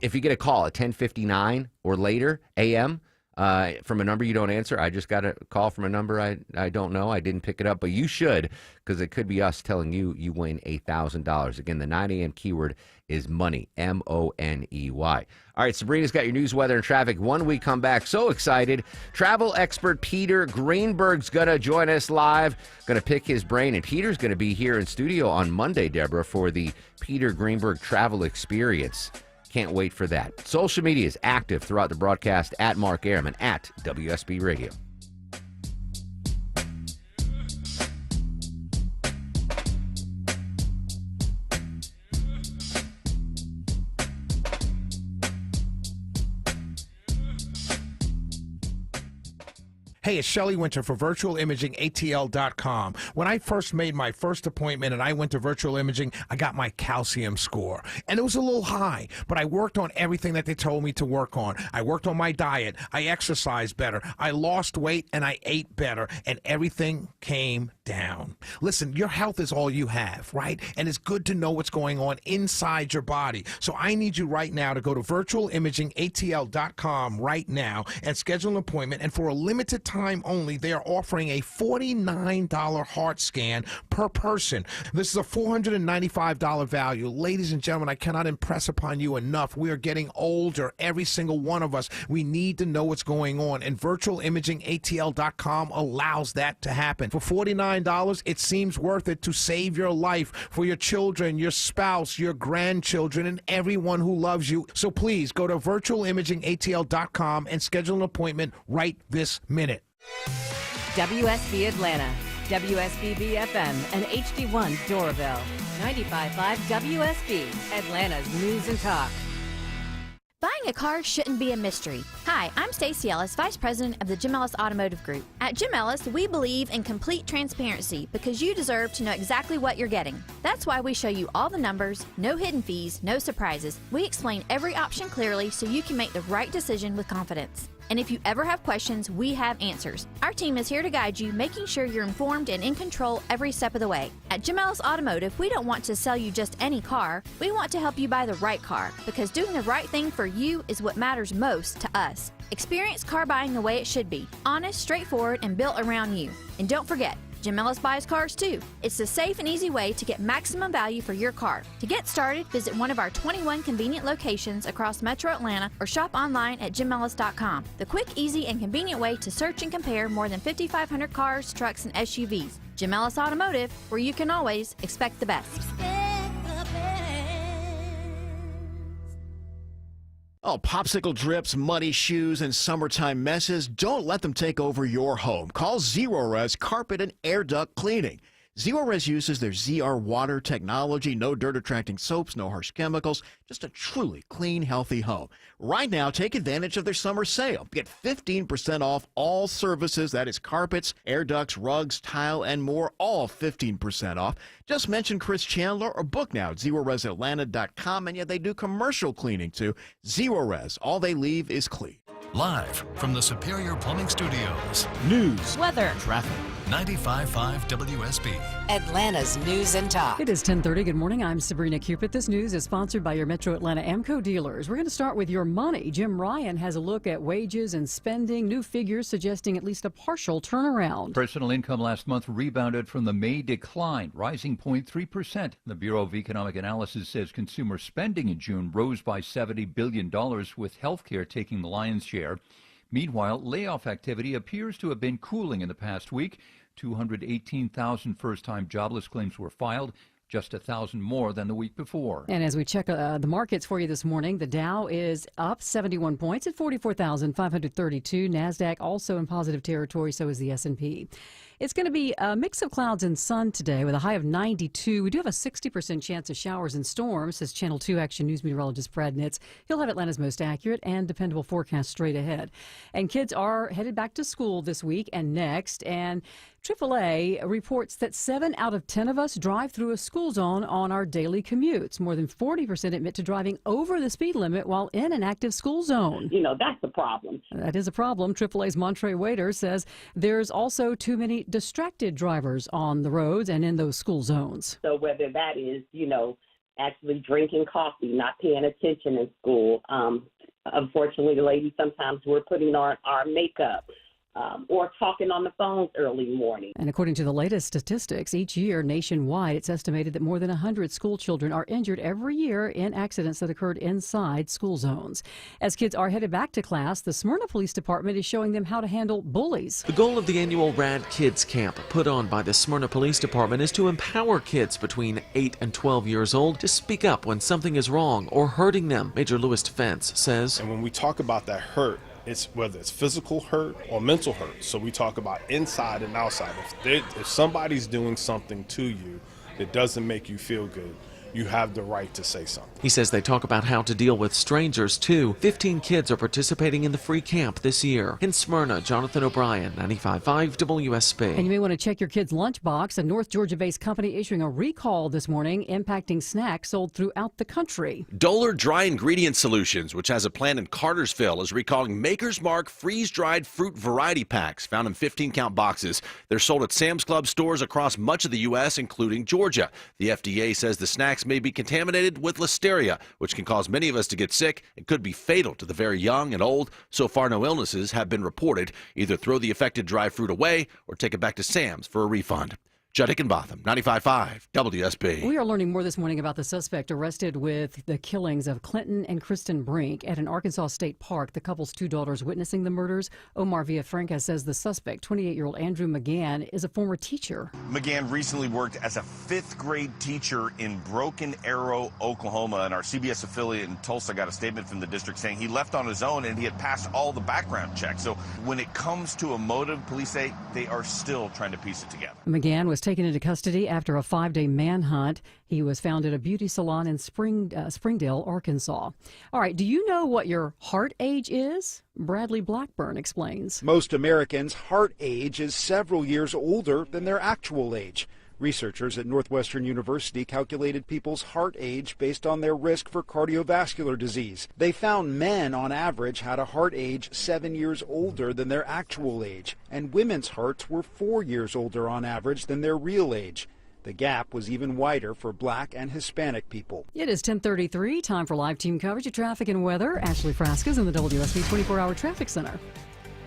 If you get a call at 10:59 or later a.m., from a number you don't answer, I just got a call from a number I don't know. I didn't pick it up, but you should, because it could be us telling you you win $1,000. Again, the 9 a.m. keyword is money, M-O-N-E-Y. All right, Sabrina's got your news, weather, and traffic. When we come back, so excited. Travel expert Peter Greenberg's going to join us live, going to pick his brain, and Peter's going to be here in studio on Monday, Deborah, for the Peter Greenberg Travel Experience. Can't wait for that. Social media is active throughout the broadcast at Mark Airman, at WSB Radio. Hey, it's Shelley Winter for virtualimaging.atl.com. When I first made my first appointment and I went to virtual imaging, I got my calcium score. And it was a little high, but I worked on everything that they told me to work on. I worked on my diet. I exercised better. I lost weight and I ate better. And everything came down. Listen, your health is all you have, right? And it's good to know what's going on inside your body. So I need you right now to go to virtualimaging.atl.com right now and schedule an appointment. And for a limited time, time only, they are offering a $49 heart scan per person. This is a $495 value. Ladies and gentlemen, I cannot impress upon you enough. We are getting older, every single one of us. We need to know what's going on, and virtualimagingatl.com allows that to happen. For $49, it seems worth it to save your life for your children, your spouse, your grandchildren, and everyone who loves you. So please go to virtualimagingatl.com and schedule an appointment right this minute. WSB Atlanta, WSB BFM, and HD1 Doraville. 95.5 WSB, Atlanta's News and Talk. Buying a car shouldn't be a mystery. Hi, I'm Stacey Ellis, Vice President of the Jim Ellis Automotive Group. At Jim Ellis, we believe in complete transparency because you deserve to know exactly what you're getting. That's why we show you all the numbers, no hidden fees, no surprises. We explain every option clearly so you can make the right decision with confidence. And if you ever have questions, we have answers. Our team is here to guide you, making sure you're informed and in control every step of the way. At Jim Ellis Automotive, we don't want to sell you just any car. We want to help you buy the right car, because doing the right thing for you is what matters most to us. Experience car buying the way it should be, honest, straightforward, and built around you. And don't forget, Jim Ellis buys cars too. It's the safe and easy way to get maximum value for your car. To get started, visit one of our 21 convenient locations across Metro Atlanta or shop online at jimellis.com. The quick, easy, and convenient way to search and compare more than 5,500 cars, trucks, and SUVs. Jim Ellis Automotive, where you can always expect the best. Oh, popsicle drips, muddy shoes, and summertime messes, don't let them take over your home. Call Zerorez Carpet and Air Duct Cleaning. Zerorez uses their ZR water technology, no dirt-attracting soaps, no harsh chemicals, just a truly clean, healthy home. Right now, take advantage of their summer sale. Get 15% off all services, that is carpets, air ducts, rugs, tile, and more, all 15% off. Just mention Chris Chandler or book now at ZeroResAtlanta.com, and yet they do commercial cleaning too. Zerorez, all they leave is clean. Live from the Superior Plumbing Studios. News, weather, traffic. 95.5 WSB. Atlanta's News and Talk. It is 10:30. Good morning. I'm Sabrina Cupid. This news is sponsored by your Metro Atlanta AMCO dealers. We're going to start with your money. Jim Ryan has a look at wages and spending. New figures suggesting at least a partial turnaround. Personal income last month rebounded from the May decline, rising 0.3%. The Bureau of Economic Analysis says consumer spending in June rose by $70 billion, with healthcare taking the lion's share. Meanwhile, layoff activity appears to have been cooling in the past week. 218,000 first-time jobless claims were filed, just 1,000 more than the week before. And as we check the markets for you this morning, the Dow is up 71 points at 44,532. NASDAQ also in positive territory, so is the S&P. It's going to be a mix of clouds and sun today with a high of 92. We do have a 60% chance of showers and storms, says Channel 2 Action News meteorologist Brad Nitz. He'll have Atlanta's most accurate and dependable forecast straight ahead. And kids are headed back to school this week and next. And AAA reports that 7 out of 10 of us drive through a school zone on our daily commutes. More than 40% admit to driving over the speed limit while in an active school zone. You know, that's a problem. That is a problem. AAA's Montre Waiter says there's also too many distracted drivers on the roads and in those school zones. So whether that is, you know, actually drinking coffee, not paying attention in school. Unfortunately, the ladies, sometimes we're putting on our makeup. Or talking on the phone early morning. And according to the latest statistics, each year nationwide, it's estimated that more than 100 school children are injured every year in accidents that occurred inside school zones. As kids are headed back to class, the Smyrna Police Department is showing them how to handle bullies. The goal of the annual Rad Kids Camp put on by the Smyrna Police Department is to empower kids between 8 and 12 years old to speak up when something is wrong or hurting them. Major Louis Defense says, and when we talk about that hurt, it's whether it's physical hurt or mental hurt. So we talk about inside and outside. If somebody's doing something to you that doesn't make you feel good, you have the right to say something. He says they talk about how to deal with strangers, too. 15 kids are participating in the free camp this year. In Smyrna, Jonathan O'Brien, 95.5 WSB. And you may want to check your kid's lunchbox. A North Georgia-based company issuing a recall this morning impacting snacks sold throughout the country. Doler Dry Ingredient Solutions, which has a plant in Cartersville, is recalling Maker's Mark freeze-dried fruit variety packs found in 15-count boxes. They're sold at Sam's Club stores across much of the U.S., including Georgia. The FDA says the snacks packs may be contaminated with listeria, which can cause many of us to get sick and could be fatal to the very young and old. So far, no illnesses have been reported. Either throw the affected dry fruit away or take it back to Sam's for a refund. Judd Hickenbotham, 95.5 WSB. We are learning more this morning about the suspect arrested with the killings of Clinton and Kristen Brink at an Arkansas state park. The couple's two daughters witnessing the murders. Omar Villafranca says the suspect, 28-year-old Andrew McGann, is a former teacher. McGann recently worked as a fifth-grade teacher in Broken Arrow, Oklahoma, and our CBS affiliate in Tulsa got a statement from the district saying he left on his own and he had passed all the background checks. So when it comes to a motive, police say they are still trying to piece it together. McGann was taken into custody after a 5-day manhunt. He was found at a beauty salon in Springdale, Arkansas. All right, do you know what your heart age is? Bradley Blackburn explains. Most Americans' heart age is several years older than their actual age. Researchers at Northwestern University calculated people's heart age based on their risk for cardiovascular disease. They found men on average had a heart age 7 years older than their actual age, and women's hearts were 4 years older on average than their real age. The gap was even wider for Black and Hispanic people. It is 10:33, time for live team coverage of traffic and weather. Ashley Frasca's in the WSB 24-hour traffic center.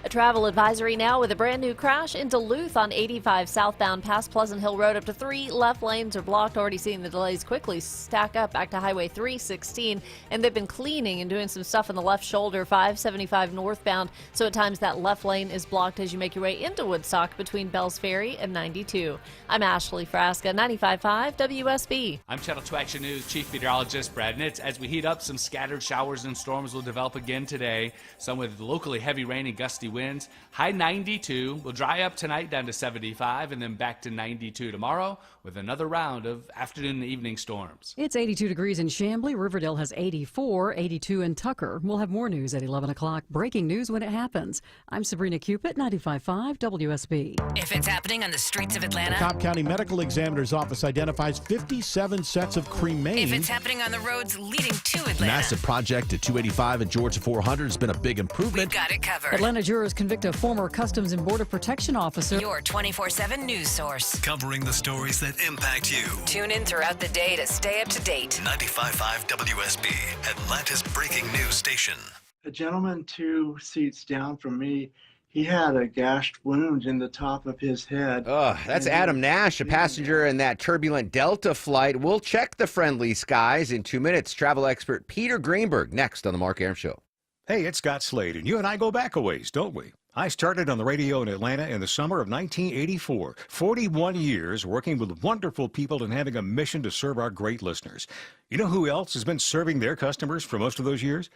A travel advisory now with a brand new crash in Duluth on 85 southbound past Pleasant Hill Road. Up to 3 left lanes are blocked. Already seeing the delays quickly stack up back to Highway 316. And they've been cleaning and doing some stuff in the left shoulder, 575 northbound. So at times that left lane is blocked as you make your way into Woodstock between Bells Ferry and 92. I'm Ashley Frasca, 95.5 WSB. I'm Channel 2 Action News Chief Meteorologist Brad Nitz. As we heat up, some scattered showers and storms will develop again today. Some with locally heavy rain and gusty winds. High 92 will dry up tonight down to 75 and then back to 92 tomorrow with another round of afternoon and evening storms. It's 82 degrees in Chamblee. Riverdale has 84, 82 in Tucker. We'll have more news at 11 o'clock. Breaking news when it happens. I'm Sabrina Cupid, 95.5 WSB. If it's happening on the streets of Atlanta. Cobb County Medical Examiner's Office identifies 57 sets of cremains. If it's happening on the roads leading to Atlanta. Massive project at 285 and Georgia 400 has been a big improvement. We've got it covered. Atlanta jurors convict a former Customs and Border Protection officer. Your 24/7 news source. Covering the stories that impact you. Tune in throughout the day to stay up to date. 95.5 WSB, Atlanta's breaking news station. A gentleman 2 seats down from me, he had a gashed wound in the top of his head. That's Adam Nash, a passenger in that turbulent Delta flight. We'll check the friendly skies in 2 minutes. Travel expert Peter Greenberg next on the Mark Arum Show. Hey, it's Scott Slade, and you and I go back a ways, don't we? I started on the radio in Atlanta in the summer of 1984. 41 years working with wonderful people and having a mission to serve our great listeners. You know who else has been serving their customers for most of those years?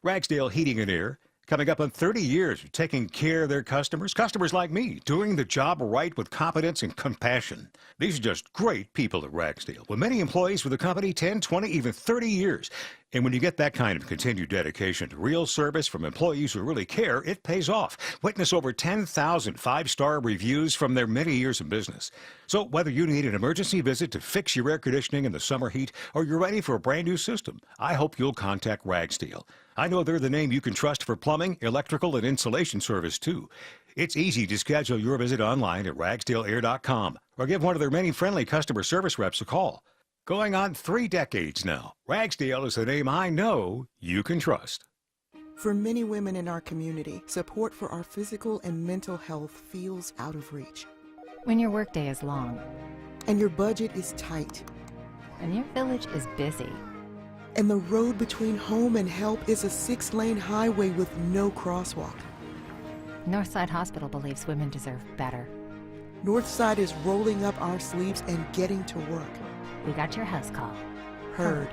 Ragsdale Heating and Air. Coming up on 30 years of taking care of their customers like me, doing the job right with competence and compassion. These are just great people at Ragsdale, with many employees with the company 10, 20, even 30 years. And when you get that kind of continued dedication to real service from employees who really care, it pays off. Witness over 10,000 5-star reviews from their many years in business. So whether you need an emergency visit to fix your air conditioning in the summer heat or you're ready for a brand new system, I hope you'll contact Ragsdale. I know they're the name you can trust for plumbing, electrical, and insulation service, too. It's easy to schedule your visit online at ragsdaleair.com or give one of their many friendly customer service reps a call. Going on 3 decades now, Ragsdale is the name I know you can trust. For many women in our community, support for our physical and mental health feels out of reach. When your workday is long. And your budget is tight. And your village is busy. And the road between home and help is a 6-lane highway with no crosswalk. Northside Hospital believes women deserve better. Northside is rolling up our sleeves and getting to work. We got your house call. Heard.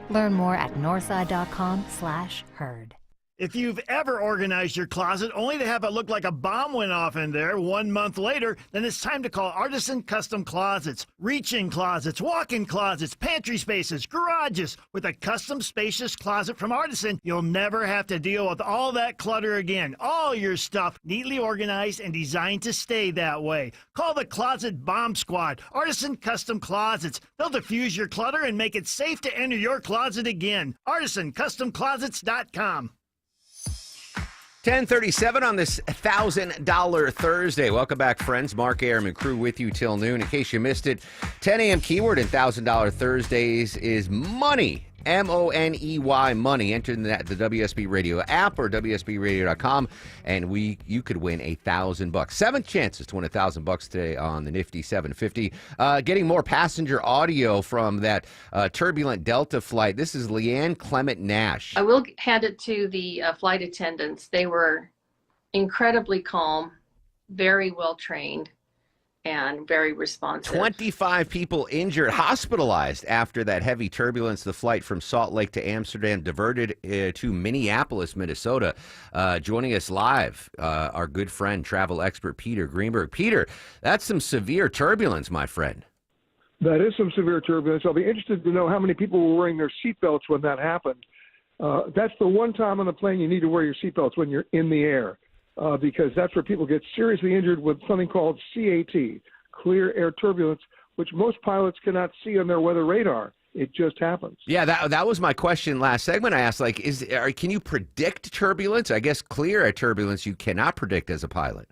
Learn more at northside.com/heard. If you've ever organized your closet only to have it look like a bomb went off in there 1 month later, then it's time to call Artisan Custom Closets. Reach-in closets, walk-in closets, pantry spaces, garages. With a custom spacious closet from Artisan, you'll never have to deal with all that clutter again. All your stuff neatly organized and designed to stay that way. Call the Closet Bomb Squad, Artisan Custom Closets. They'll diffuse your clutter and make it safe to enter your closet again. ArtisanCustomClosets.com. 10:37 on this $1,000 Thursday. Welcome back, friends. Mark Arum and crew with you till noon. In case you missed it, 10 a.m. keyword in $1,000 Thursdays is money. MONEY, money. Enter in the WSB Radio app or WSBRadio.com, and you could win $1,000. 7 chances to win $1,000 today on the Nifty 750. Getting more passenger audio from that turbulent Delta flight. This is Leanne Clement Nash. I will hand it to the flight attendants. They were incredibly calm, very well trained, and very responsive. 25 people injured, hospitalized after that heavy turbulence. The flight from Salt Lake to Amsterdam diverted to Minneapolis, Minnesota. Joining us live, our good friend, travel expert Peter Greenberg. Peter, that's some severe turbulence, my friend. That is some severe turbulence. I'll be interested to know how many people were wearing their seatbelts when that happened. That's the one time on the plane you need to wear your seatbelts, when you're in the air. Because that's where people get seriously injured with something called CAT, clear air turbulence, which most pilots cannot see on their weather radar. It just happens. Yeah, that was my question last segment. I asked, can you predict turbulence? I guess clear air turbulence you cannot predict as a pilot.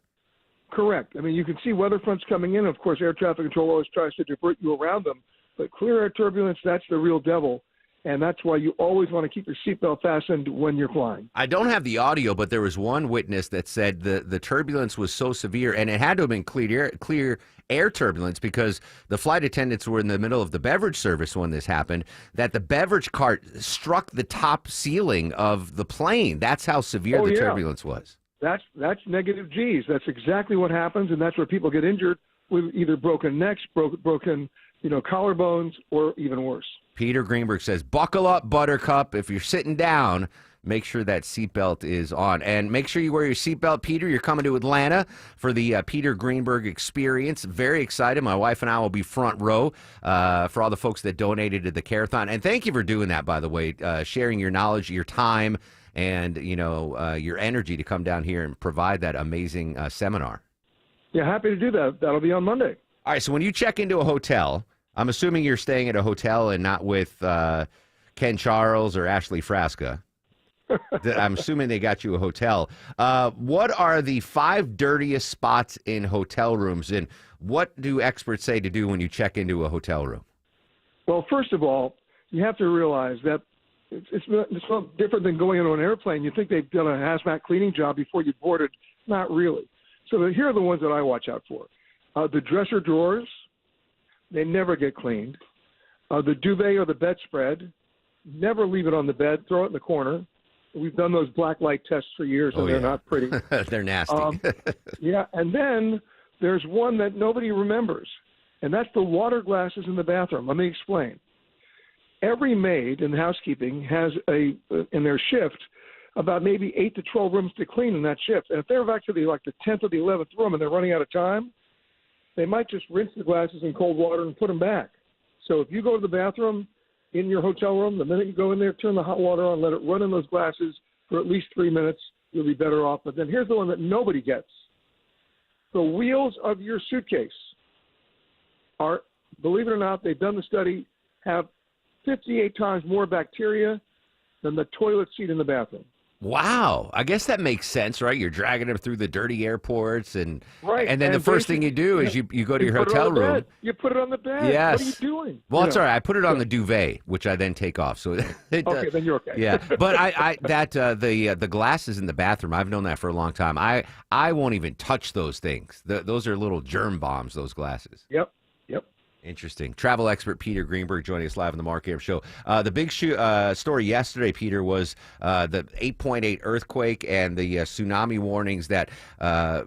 Correct. I mean, you can see weather fronts coming in. Of course, air traffic control always tries to divert you around them. But clear air turbulence, that's the real devil. And that's why you always want to keep your seatbelt fastened when you're flying. I don't have the audio, but there was one witness that said the turbulence was so severe, and it had to have been clear air turbulence because the flight attendants were in the middle of the beverage service when this happened, that the beverage cart struck the top ceiling of the plane. That's how severe the turbulence was. That's negative G's. That's exactly what happens, and that's where people get injured with either broken necks, broken collarbones, or even worse. Peter Greenberg says, buckle up, Buttercup. If you're sitting down, make sure that seatbelt is on. And make sure you wear your seatbelt, Peter. You're coming to Atlanta for the Peter Greenberg experience. Very excited. My wife and I will be front row for all the folks that donated to the Carathon. And thank you for doing that, by the way, sharing your knowledge, your time, and your energy to come down here and provide that amazing seminar. Yeah, happy to do that. That'll be on Monday. All right, so when you check into a hotel, I'm assuming you're staying at a hotel and not with Ken Charles or Ashley Frasca. I'm assuming they got you a hotel. What are the 5 dirtiest spots in hotel rooms, and what do experts say to do when you check into a hotel room? Well, first of all, you have to realize that it's no different than going into an airplane. You think they've done a hazmat cleaning job before you boarded. Not really. So here are the ones that I watch out for. The dresser drawers. They never get cleaned. The duvet or the bedspread, never leave it on the bed. Throw it in the corner. We've done those black light tests for years, and they're not pretty. They're nasty. Yeah, and then there's one that nobody remembers, and that's the water glasses in the bathroom. Let me explain. Every maid in housekeeping has in their shift about maybe 8 to 12 rooms to clean in that shift. And if they're actually like the 10th or the 11th room and they're running out of time, they might just rinse the glasses in cold water and put them back. So if you go to the bathroom in your hotel room, the minute you go in there, turn the hot water on, let it run in those glasses for at least 3 minutes, you'll be better off. But then here's the one that nobody gets. The wheels of your suitcase are, believe it or not, they've done the study, have 58 times more bacteria than the toilet seat in the bathroom. Wow. I guess that makes sense, right? You're dragging them through the dirty airports, and then the first thing you do is you go to your hotel room. You put it on the bed. Yes. What are you doing? Well, it's all right. I put it on the duvet, which I then take off. So okay, then you're okay. Yeah, but the glasses in the bathroom, I've known that for a long time. I won't even touch those things. Those are little germ bombs, those glasses. Yep. Interesting. Travel expert Peter Greenberg joining us live on the Mark Arum Show. The big story yesterday, Peter, was the 8.8 earthquake and the tsunami warnings that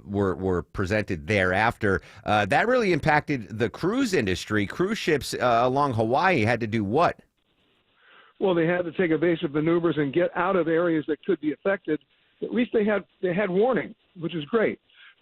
were presented thereafter. That really impacted the cruise industry. Cruise ships along Hawaii had to do what? Well, they had to take evasive maneuvers and get out of areas that could be affected. At least they had warning, which is great.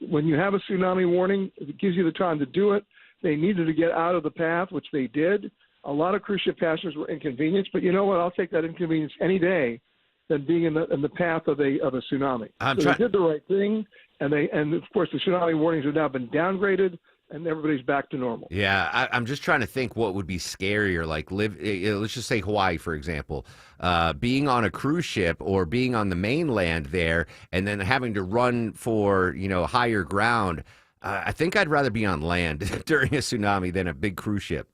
When you have a tsunami warning, it gives you the time to do it. They needed to get out of the path, which they did. A lot of cruise ship passengers were inconvenienced, but you know what? I'll take that inconvenience any day than being in the path of a tsunami. They did the right thing, and of course the tsunami warnings have now been downgraded, and everybody's back to normal. Yeah, I'm just trying to think what would be scarier. Like let's just say Hawaii, for example, being on a cruise ship or being on the mainland there, and then having to run for higher ground. I think I'd rather be on land during a tsunami than a big cruise ship.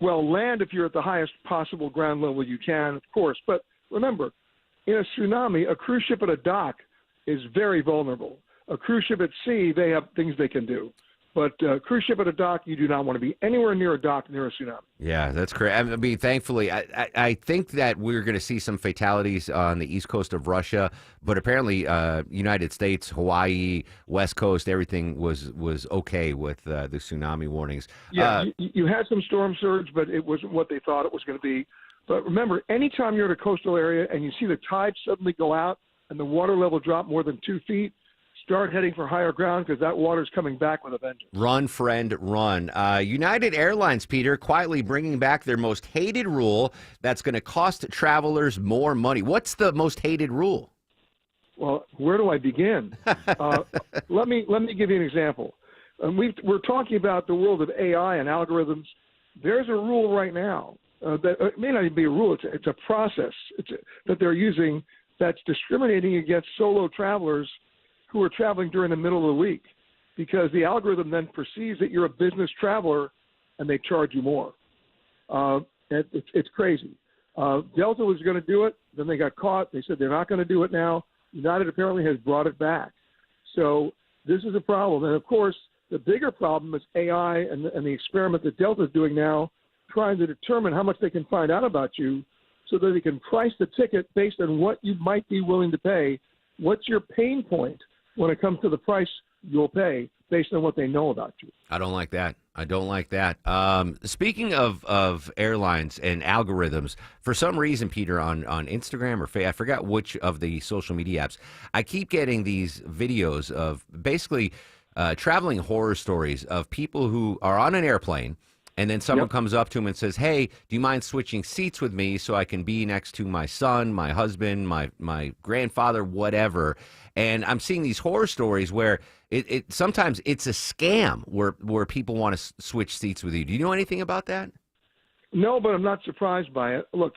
Well, land if you're at the highest possible ground level you can, of course. But remember, in a tsunami, a cruise ship at a dock is very vulnerable. A cruise ship at sea, they have things they can do. But cruise ship at a dock, you do not want to be anywhere near a dock near a tsunami. Yeah, that's correct. I mean, thankfully, I think that we're going to see some fatalities on the east coast of Russia, but apparently United States, Hawaii, West Coast, everything was okay with the tsunami warnings. Yeah, you had some storm surge, but it wasn't what they thought it was going to be. But remember, anytime you're at a coastal area and you see the tide suddenly go out and the water level drop more than 2 feet, start heading for higher ground because that water's coming back with a vengeance. Run, friend, run. United Airlines, Peter, quietly bringing back their most hated rule that's going to cost travelers more money. What's the most hated rule? Well, where do I begin? Let me give you an example. We're talking about the world of AI and algorithms. There's a rule right now that it may not even be a rule. It's a process that they're using that's discriminating against solo travelers who are traveling during the middle of the week, because the algorithm then perceives that you're a business traveler and they charge you more. It's crazy. Delta was going to do it, then they got caught. They said they're not going to do it now. United apparently has brought it back. So this is a problem. And, of course, the bigger problem is AI and the experiment that Delta is doing now, trying to determine how much they can find out about you so that they can price the ticket based on what you might be willing to pay. What's your pain point when it comes to the price you'll pay based on what they know about you? I don't like that. I don't like that. Speaking of airlines and algorithms, for some reason, Peter, on Instagram or I forgot which of the social media apps, I keep getting these videos of basically traveling horror stories of people who are on an airplane, and then someone comes up to him and says, "Hey, do you mind switching seats with me so I can be next to my son, my husband, my grandfather, whatever?" And I'm seeing these horror stories where it sometimes it's a scam where people want to switch seats with you. Do you know anything about that? No, but I'm not surprised by it. Look,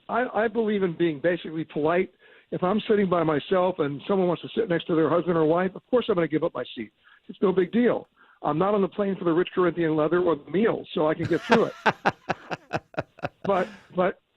I believe in being basically polite. If I'm sitting by myself and someone wants to sit next to their husband or wife, of course I'm going to give up my seat. It's no big deal. I'm not on the plane for the rich Corinthian leather or the meals, so I can get through it. But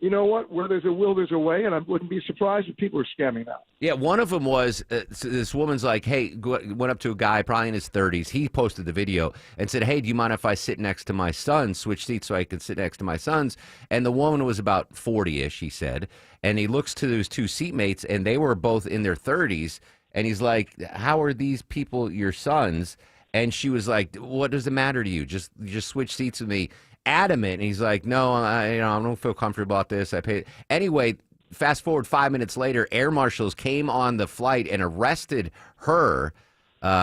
you know what? Where there's a will, there's a way, and I wouldn't be surprised if people are scamming now. Yeah, one of them was this woman's like, hey, went up to a guy probably in his 30s. He posted the video and said, "Hey, do you mind if I sit next to my son? Switch seats so I can sit next to my sons." And the woman was about 40-ish, he said. And he looks to his two seatmates, and they were both in their 30s. And he's like, "How are these people your sons?" And she was like, "What does it matter to you? Just switch seats with me." Adamant. And he's like, "No, I don't feel comfortable about this. I paid." Anyway, fast forward 5 minutes later, air marshals came on the flight and arrested her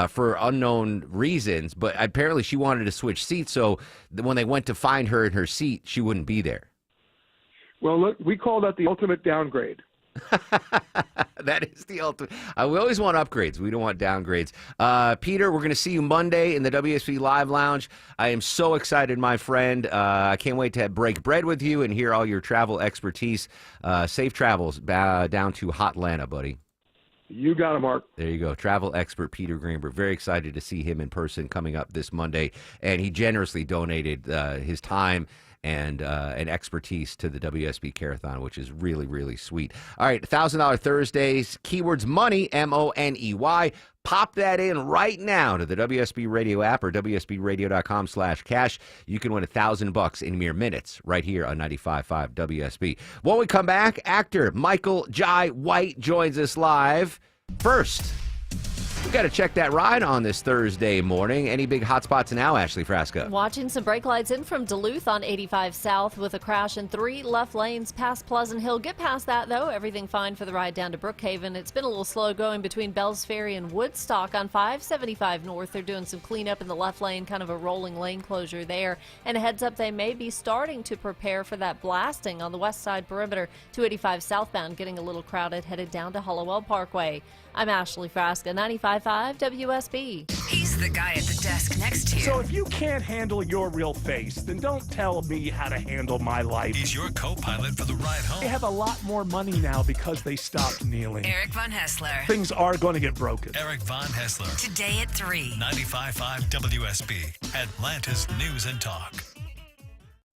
for unknown reasons. But apparently she wanted to switch seats. So when they went to find her in her seat, she wouldn't be there. Well, look, we call that the ultimate downgrade. That is the ultimate. We always want upgrades. We don't want downgrades. Peter, we're going to see you Monday in the WSB Live Lounge. I am so excited, my friend. I can't wait to break bread with you and hear all your travel expertise. Safe travels down to Hotlanta, buddy. You got it, Mark. There you go. Travel expert Peter Greenberg. Very excited to see him in person coming up this Monday. And he generously donated his time and expertise to the WSB Carathon, which is really, really sweet. All right, $1,000 Thursdays, keywords money, MONEY. Pop that in right now to the WSB Radio app or WSBradio.com/cash. You can win $1,000 in mere minutes right here on 95.5 WSB. When we come back, actor Michael Jai White joins us live. First, we got to check that ride on this Thursday morning. Any big hot spots now, Ashley Frasca? Watching some brake lights in from Duluth on 85 South with a crash in 3 left lanes past Pleasant Hill. Get past that, though. Everything fine for the ride down to Brookhaven. It's been a little slow going between Bells Ferry and Woodstock on 575 North. They're doing some cleanup in the left lane, kind of a rolling lane closure there. And a heads up, they may be starting to prepare for that blasting on the west side perimeter. 285 southbound getting a little crowded, headed down to Hollowell Parkway. I'm Ashley Frasca, 95.5 WSB. He's the guy at the desk next to you. So if you can't handle your real face, then don't tell me how to handle my life. He's your co-pilot for the ride home. They have a lot more money now because they stopped kneeling. Eric Von Hessler. Things are going to get broken. Eric Von Hessler. Today at 3. 95.5 WSB, Atlanta's News and Talk.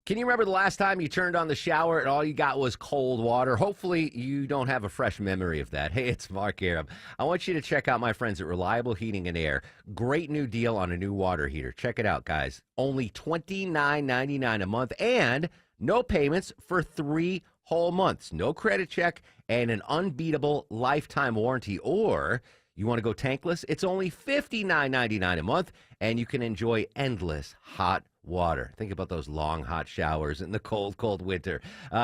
Can you remember the last time you turned on the shower and all you got was cold water? Hopefully you don't have a fresh memory of that. Hey, it's Mark Aram. I want you to check out my friends at Reliable Heating and Air. Great new deal on a new water heater. Check it out, guys. Only $29.99 a month and no payments for 3 whole months. No credit check and an unbeatable lifetime warranty. Or you want to go tankless? It's only $59.99 a month and you can enjoy endless hot water. Think about those long, hot showers in the cold, cold winter.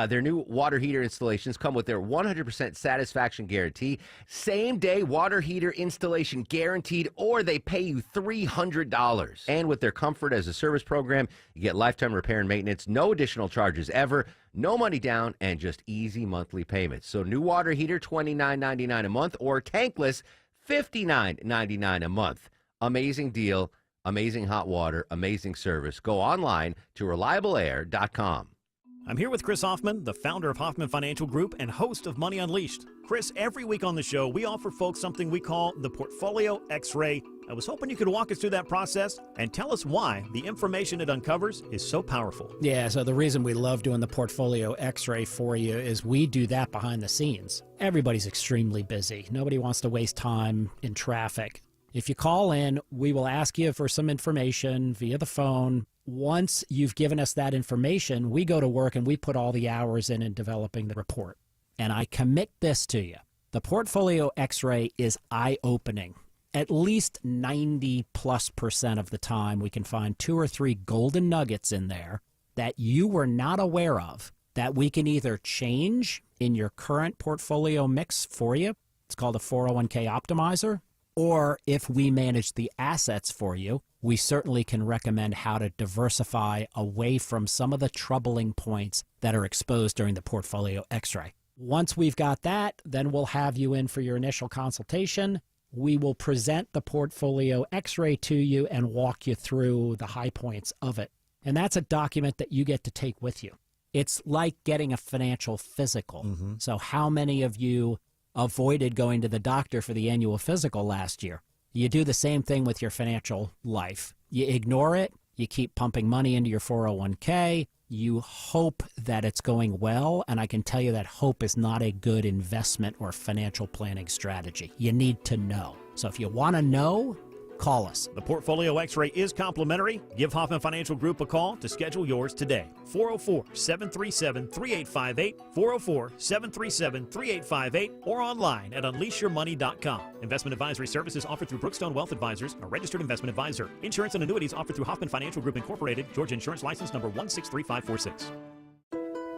Their new water heater installations come with their 100% satisfaction guarantee, same-day water heater installation guaranteed, or they pay you $300. And with their Comfort as a Service program, you get lifetime repair and maintenance, no additional charges ever, no money down, and just easy monthly payments. So new water heater, $29.99 a month, or tankless, $59.99 a month. Amazing deal. Amazing hot water, amazing service. Go online to reliableair.com. I'm here with Chris Hoffman, the founder of Hoffman Financial Group and host of Money Unleashed. Chris, every week on the show, we offer folks something we call the Portfolio X-Ray. I was hoping you could walk us through that process and tell us why the information it uncovers is so powerful. Yeah, so the reason we love doing the Portfolio X-Ray for you is we do that behind the scenes. Everybody's extremely busy. Nobody wants to waste time in traffic. If you call in, we will ask you for some information via the phone. Once you've given us that information, we go to work and we put all the hours in developing the report. And I commit this to you. The Portfolio X-Ray is eye-opening. At least 90+% of the time, we can find 2 or 3 golden nuggets in there that you were not aware of that we can either change in your current portfolio mix for you. It's called a 401k optimizer. Or if we manage the assets for you, we certainly can recommend how to diversify away from some of the troubling points that are exposed during the Portfolio X-ray. Once we've got that, then we'll have you in for your initial consultation. We will present the Portfolio X-ray to you and walk you through the high points of it. And that's a document that you get to take with you. It's like getting a financial physical. Mm-hmm. So how many of you avoided going to the doctor for the annual physical last year? You do the same thing with your financial life. You ignore it. You keep pumping money into your 401k. You hope that it's going well, and I can tell you that hope is not a good investment or financial planning strategy. You need to know. So if you want to know, call us. The Portfolio X-Ray is complimentary. Give Hoffman Financial Group a call to schedule yours today. 404-737-3858, 404-737-3858, or online at unleashyourmoney.com. Investment advisory services offered through Brookstone Wealth Advisors, a registered investment advisor. Insurance and annuities offered through Hoffman Financial Group Incorporated, Georgia Insurance License number 163546.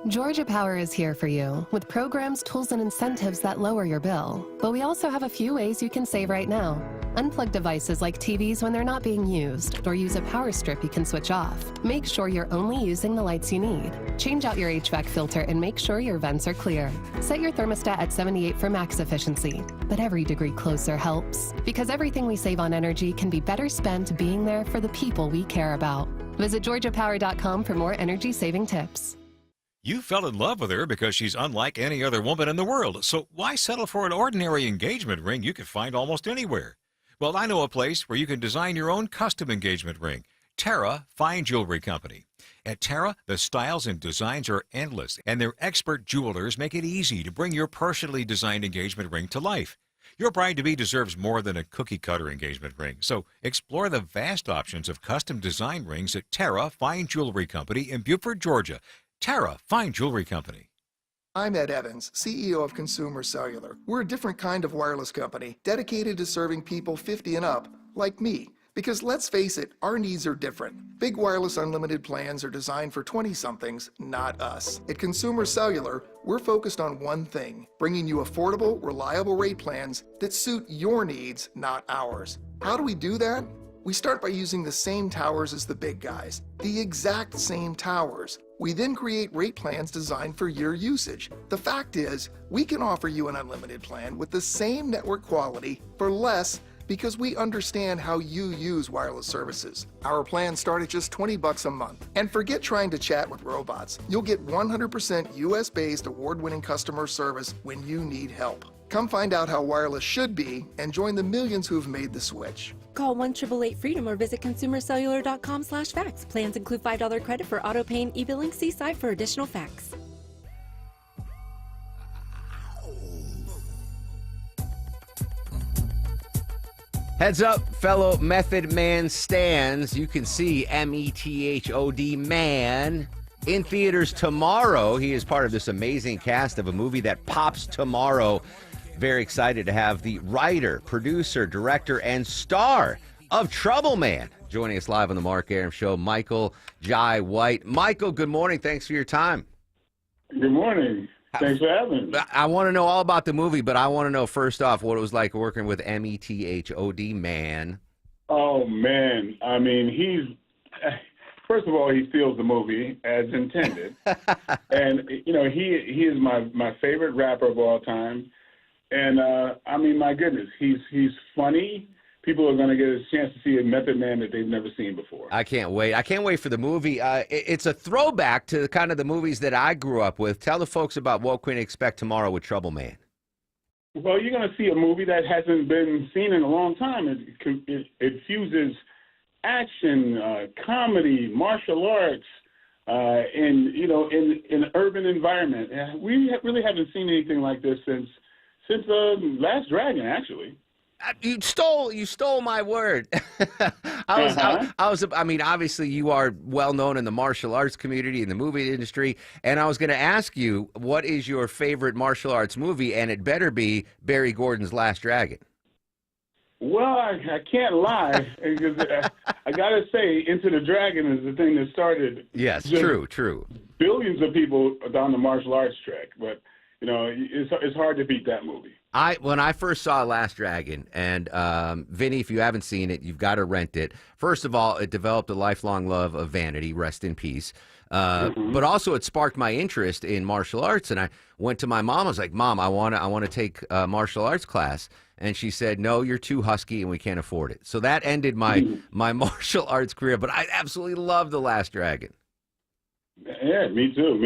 Georgia Power is here for you with programs, tools, and incentives that lower your bill. But we also have a few ways you can save right now. Unplug devices like TVs when they're not being used, or use a power strip you can switch off. Make sure you're only using the lights you need. Change out your HVAC filter and make sure your vents are clear. Set your thermostat at 78 for max efficiency. But every degree closer helps, because everything we save on energy can be better spent being there for the people we care about. Visit georgiapower.com for more energy-saving tips. You fell in love with her because she's unlike any other woman in the world, so why settle for an ordinary engagement ring you can find almost anywhere? Well, I know a place where you can design your own custom engagement ring. Terra Fine Jewelry Company. At Terra, the styles and designs are endless, and their expert jewelers make it easy to bring your personally designed engagement ring to life. Your bride-to-be deserves more than a cookie-cutter engagement ring, so explore the vast options of custom design rings at Terra Fine Jewelry Company in Beaufort, Georgia. Terra Fine Jewelry Company. I'm Ed Evans, CEO of Consumer Cellular. We're a different kind of wireless company dedicated to serving people 50 and up, like me. Because let's face it, our needs are different. Big wireless unlimited plans are designed for 20-somethings, not us. At Consumer Cellular, we're focused on one thing, bringing you affordable, reliable rate plans that suit your needs, not ours. How do we do that? We start by using the same towers as the big guys, the exact same towers. We then create rate plans designed for your usage. The fact is, we can offer you an unlimited plan with the same network quality for less because we understand how you use wireless services. Our plans start at just $20 a month. And forget trying to chat with robots. You'll get 100% US-based award-winning customer service when you need help. Come find out how wireless should be and join the millions who've made the switch. Call 1-888-FREEDOM or visit consumercellular.com/facts. Plans include $5 credit for auto pay and e-billing. See site for additional facts. Heads up, fellow Method Man stans. You can see METHOD Man in theaters tomorrow. He is part of this amazing cast of a movie that pops tomorrow. Very excited to have the writer, producer, director, and star of Trouble Man joining us live on the Mark Arum Show, Michael Jai White. Michael, good morning. Thanks for your time. Good morning. Thanks for having me. I want to know all about the movie, but I want to know first off what it was like working with METHOD Man. Oh, man. I mean, first of all, he steals the movie as intended. And, you know, he is my favorite rapper of all time. And, I mean, my goodness, he's funny. People are going to get a chance to see a Method Man that they've never seen before. I can't wait. I can't wait for the movie. It's a throwback to kind of the movies that I grew up with. Tell the folks about what we can expect tomorrow with Trouble Man. Well, you're going to see a movie that hasn't been seen in a long time. It fuses action, comedy, martial arts, in an urban environment. We really haven't seen anything like this since Last Dragon, actually. You stole my word. I mean, obviously you are well known in the martial arts community, in the movie industry, and I was going to ask you, what is your favorite martial arts movie? And it better be Barry Gordon's Last Dragon. Well, I can't lie, because I got to say, Into the Dragon is the thing that started. Yes, true. Billions of people down the martial arts track, but you know, it's hard to beat that movie. When I first saw Last Dragon, and Vinny, if you haven't seen it, you've got to rent it. First of all, it developed a lifelong love of Vanity, rest in peace. But also it sparked my interest in martial arts, and I went to my mom. I was like, Mom, I want to take a martial arts class. And she said, no, you're too husky and we can't afford it. So that ended my martial arts career, but I absolutely love The Last Dragon. Yeah, me too.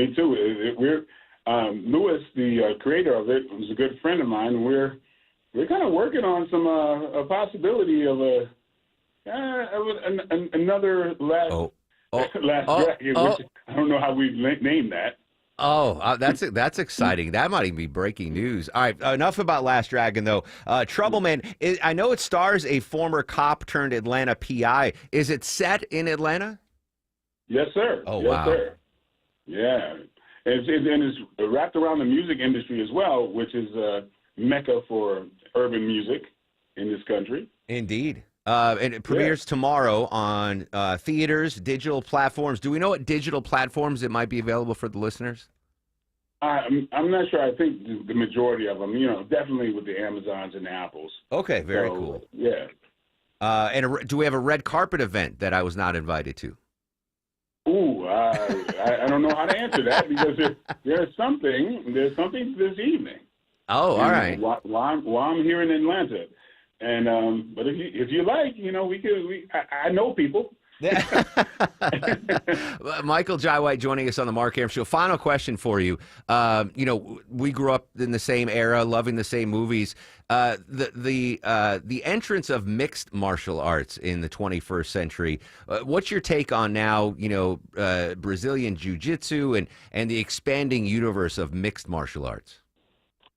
Lewis, the creator of it, was a good friend of mine, and we're kind of working on some a possibility of another Last Dragon. Which I don't know how we've named that. That's exciting. That might even be breaking news. All right, enough about Last Dragon, though. Trouble Man, I know it stars a former cop turned Atlanta PI. Is it set in Atlanta? Yes, sir. Oh, yes, wow. Sir. Yeah. And it's wrapped around the music industry as well, which is a mecca for urban music in this country. Indeed. And it premieres tomorrow on theaters, digital platforms. Do we know what digital platforms it might be available for the listeners? I'm not sure. I think the majority of them, definitely with the Amazons and the Apples. Okay, very cool. Yeah. And do we have a red carpet event that I was not invited to? Ooh, I don't know how to answer that, because there's something this evening. Oh, all right. While I'm here in Atlanta. And but if you like, I know people. Michael Jai White joining us on the Mark Arum Show. Final question for you. We grew up in the same era, loving the same movies. The entrance of mixed martial arts in the 21st century. What's your take on now? Brazilian Jiu-Jitsu and the expanding universe of mixed martial arts.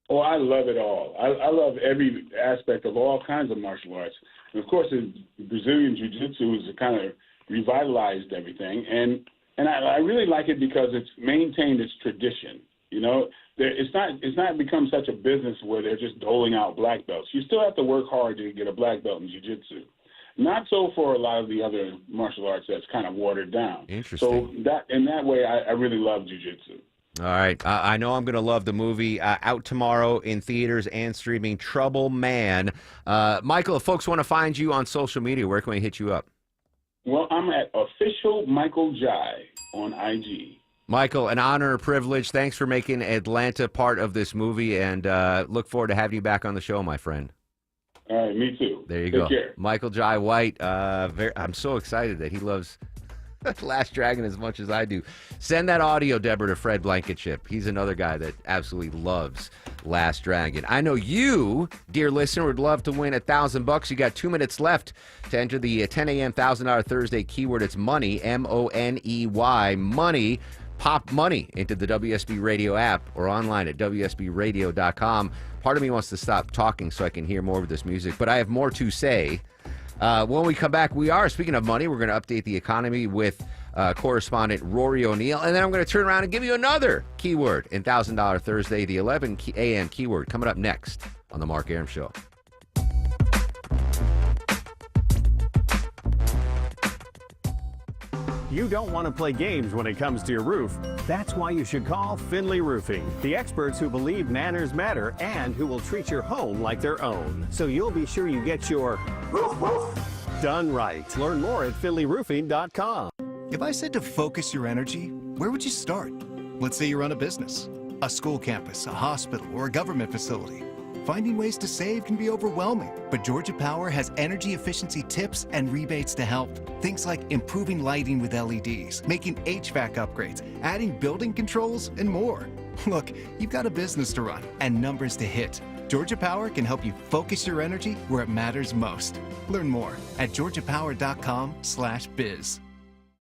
Oh, I love it all. I love every aspect of all kinds of martial arts. And of course, Brazilian Jiu-Jitsu has kind of revitalized everything. And I really like it because it's maintained its tradition. It's not become such a business where they're just doling out black belts. You still have to work hard to get a black belt in Jiu-Jitsu. Not so for a lot of the other martial arts that's kind of watered down. Interesting. So in that way, I really love Jiu-Jitsu. All right. I know I'm going to love the movie. Out tomorrow in theaters and streaming, Trouble Man. Michael, if folks want to find you on social media, where can we hit you up? Well, I'm at Official Michael Jai on IG. Michael, an honor, a privilege. Thanks for making Atlanta part of this movie, and look forward to having you back on the show, my friend. All right, me too. There you Take go. care. Michael Jai White. I'm so excited that he loves Last Dragon as much as I do. Send that audio, Deborah, to Fred Blankenship. He's another guy that absolutely loves Last Dragon. I know you, dear listener, would love to win $1,000. You got 2 minutes left to enter the 10 a.m. $1,000 Thursday keyword. It's money, M-O-N-E-Y, money. Pop money into the WSB Radio app or online at WSBradio.com. Part of me wants to stop talking so I can hear more of this music, but I have more to say. When we come back, speaking of money, we're going to update the economy with correspondent Rory O'Neill, and then I'm going to turn around and give you another keyword in $1,000 Thursday, the 11 a.m. keyword, coming up next on The Mark Arum Show. You don't want to play games when it comes to your roof. That's why you should call Finley Roofing, the experts who believe manners matter and who will treat your home like their own. So you'll be sure you get your roof done right. Learn more at finleyroofing.com. If I said to focus your energy, where would you start? Let's say you run a business, a school campus, a hospital, or a government facility. Finding ways to save can be overwhelming, but Georgia Power has energy efficiency tips and rebates to help. Things like improving lighting with LEDs, making HVAC upgrades, adding building controls, and more. Look, you've got a business to run and numbers to hit. Georgia Power can help you focus your energy where it matters most. Learn more at georgiapower.com/biz.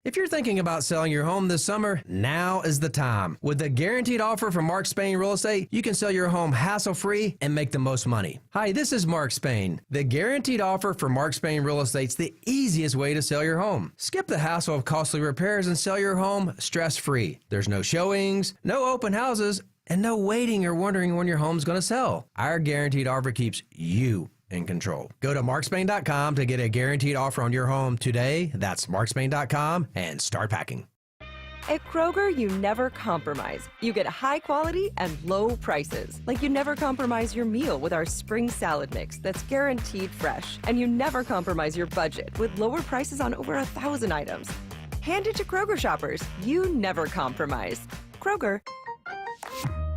If you're thinking about selling your home this summer, now is the time. With the guaranteed offer from Mark Spain Real Estate, you can sell your home hassle-free and make the most money. Hi, this is Mark Spain. The guaranteed offer from Mark Spain Real Estate's the easiest way to sell your home. Skip the hassle of costly repairs and sell your home stress-free. There's no showings, no open houses, and no waiting or wondering when your home's going to sell. Our guaranteed offer keeps you in control. Go to markspain.com to get a guaranteed offer on your home today. That's markspain.com and start packing. At Kroger, you never compromise. You get high quality and low prices. Like you never compromise your meal with our spring salad mix that's guaranteed fresh. And you never compromise your budget with lower prices on over 1,000 items. Hand it to Kroger shoppers. You never compromise. Kroger.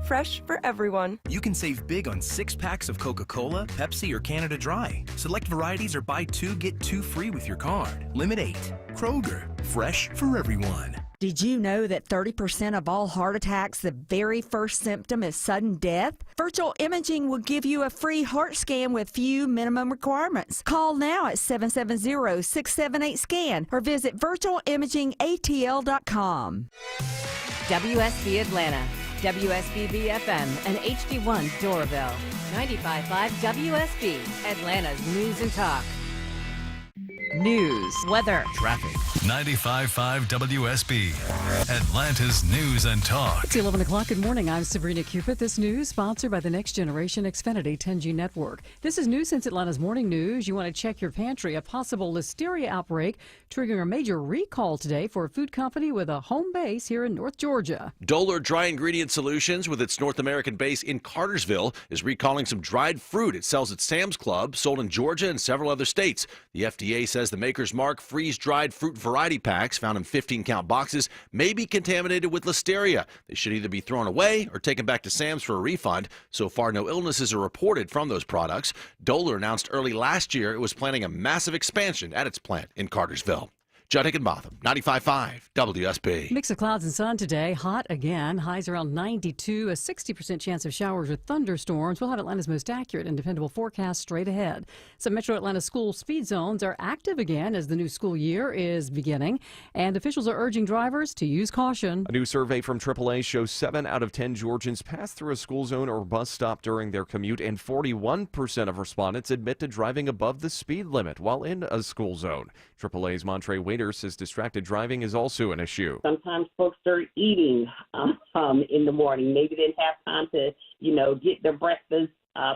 Fresh for everyone. You can save big on 6 packs of Coca-Cola, Pepsi, or Canada Dry. Select varieties or buy 2, get 2 free with your card. Limit 8. Kroger. Fresh for everyone. Did you know that 30% of all heart attacks, the very first symptom is sudden death? Virtual Imaging will give you a free heart scan with few minimum requirements. Call now at 770-678-SCAN or visit virtualimagingatl.com. WSB Atlanta, WSB BFM, and HD1 Doraville. 95.5 WSB, Atlanta's News and Talk. News, weather, traffic. 95.5 WSB, Atlanta's News and Talk. It's 11 o'clock. Good morning. I'm Sabrina Cupid. This news sponsored by the Next Generation Xfinity 10G network. This is news since Atlanta's morning news. You want to check your pantry. A possible listeria outbreak triggering a major recall today for a food company with a home base here in North Georgia. Doler Dry Ingredient Solutions, with its North American base in Cartersville, is recalling some dried fruit it sells at Sam's Club, sold in Georgia and several other states. The FDA says the Maker's Mark freeze-dried fruit variety packs found in 15-count boxes may be contaminated with listeria. They should either be thrown away or taken back to Sam's for a refund. So far, no illnesses are reported from those products. Doler announced early last year it was planning a massive expansion at its plant in Cartersville. Judd Higginbotham, 95.5 WSB. Mix of clouds and sun today. Hot again. Highs around 92. A 60% chance of showers or thunderstorms. We'll have Atlanta's most accurate and dependable forecast straight ahead. Some Metro Atlanta school speed zones are active again as the new school year is beginning. And officials are urging drivers to use caution. A new survey from AAA shows 7 out of 10 Georgians pass through a school zone or bus stop during their commute, and 41% of respondents admit to driving above the speed limit while in a school zone. AAA's Montre Waiter says distracted driving is also an issue. Sometimes folks are eating in the morning. Maybe they didn't have time to, get their breakfast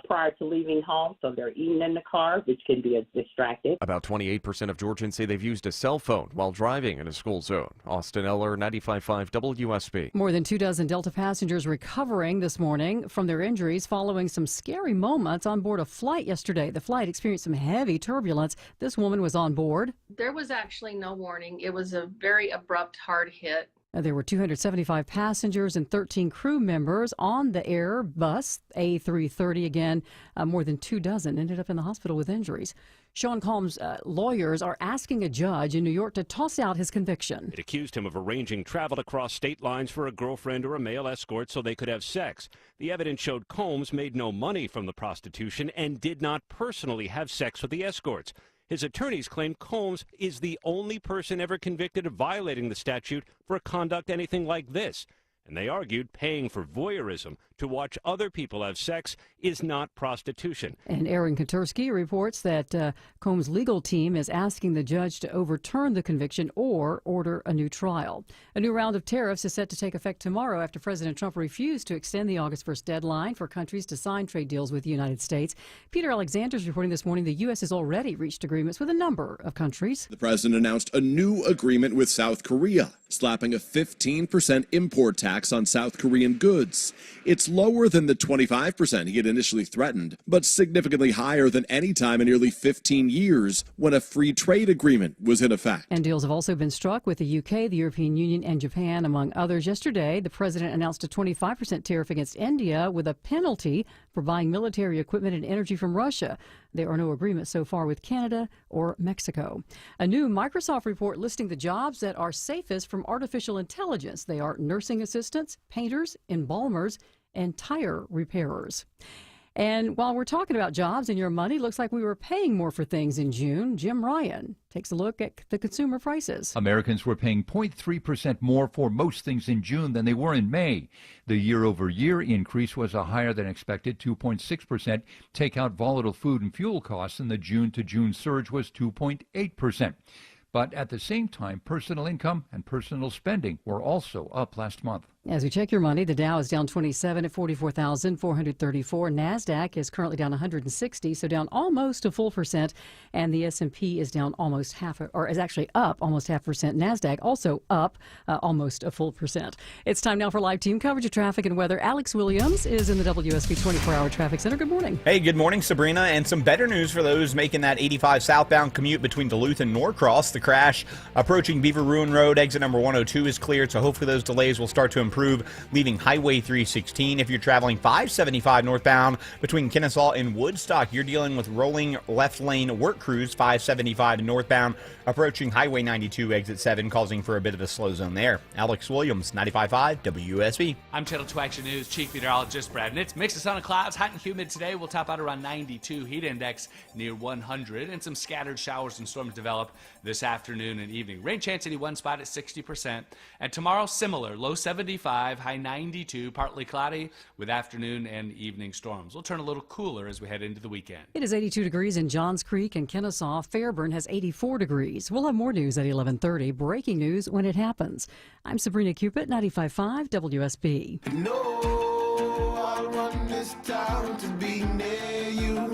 prior to leaving home, so they're eating in the car, which can be a distracted. About 28% of Georgians say they've used a cell phone while driving in a school zone. Austin Eller, 95.5 WSB. More than 24 Delta passengers recovering this morning from their injuries following some scary moments on board a flight yesterday. The flight experienced some heavy turbulence. This woman was on board. There was actually no warning. It was a very abrupt, hard hit. There were 275 passengers and 13 crew members on the Airbus A330. Again, more than 24 ended up in the hospital with injuries. Sean Combs' lawyers are asking a judge in New York to toss out his conviction. It accused him of arranging travel across state lines for a girlfriend or a male escort so they could have sex. The evidence showed Combs made no money from the prostitution and did not personally have sex with the escorts. His attorneys claim Combs is the only person ever convicted of violating the statute for conduct anything like this. And they argued paying for voyeurism to watch other people have sex is not prostitution. And Aaron Katursky reports that Combs' legal team is asking the judge to overturn the conviction or order a new trial. A new round of tariffs is set to take effect tomorrow after President Trump refused to extend the August 1st deadline for countries to sign trade deals with the United States. Peter Alexander is reporting this morning the U.S. has already reached agreements with a number of countries. The president announced a new agreement with South Korea, slapping a 15% import tax on South Korean goods. It's lower than the 25% he had initially threatened, but significantly higher than any time in nearly 15 years when a free trade agreement was in effect. And deals have also been struck with the UK, the European Union, and Japan, among others. Yesterday, the president announced a 25% tariff against India with a penalty for buying military equipment and energy from Russia. There are no agreements so far with Canada or Mexico. A new Microsoft report listing the jobs that are safest from artificial intelligence. They are nursing assistants, painters, embalmers, and tire repairers. And while we're talking about jobs and your money, looks like we were paying more for things in June. Jim Ryan takes a look at the consumer prices. Americans were paying 0.3% more for most things in June than they were in May. The year-over-year increase was a higher than expected 2.6%. Take out volatile food and fuel costs, and the June-to-June surge was 2.8%. But at the same time, personal income and personal spending were also up last month. As we check your money, the Dow is down 27 at 44,434. NASDAQ is currently down 160, so down almost a full percent. And the S&P is down almost is actually up almost 0.5%. NASDAQ also up almost a full percent. It's time now for live team coverage of traffic and weather. Alex Williams is in the WSB 24-hour traffic center. Good morning. Hey, good morning, Sabrina. And some better news for those making that 85 southbound commute between Duluth and Norcross. The crash approaching Beaver Ruin Road, exit number 102 is cleared, so hopefully those delays will start to improve, leaving Highway 316. If you're traveling 575 northbound between Kennesaw and Woodstock, you're dealing with rolling left lane work crews 575 northbound approaching Highway 92 exit 7, causing for a bit of a slow zone there. Alex Williams, 95.5 WSB. I'm Channel 2 Action News Chief Meteorologist Brad Nitz. Mix of sun and clouds, hot and humid today. We'll top out around 92, heat index near 100, and some scattered showers and storms develop this afternoon and evening. Rain chance in one spot at 60%. And tomorrow, similar, low 75, high 92, partly cloudy with afternoon and evening storms. We'll turn a little cooler as we head into the weekend. It is 82 degrees in Johns Creek and Kennesaw. Fairburn has 84 degrees. We'll have more news at 11:30. Breaking news when it happens. I'm Sabrina Cupid, 95.5 WSB. No, I run this town to be near you.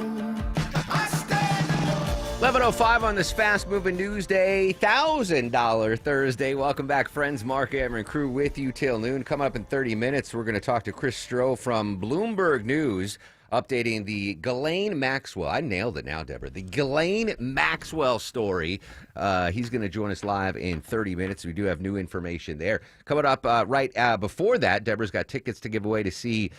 11:05 on this fast-moving news day, $1,000 Thursday. Welcome back, friends. Mark Amron crew with you till noon. Coming up in 30 minutes, we're going to talk to Chris Stroh from Bloomberg News, updating the Ghislaine Maxwell. I nailed it now, Deborah. The Ghislaine Maxwell story. He's going to join us live in 30 minutes. We do have new information there. Coming up right before that, Deborah's got tickets to give away to see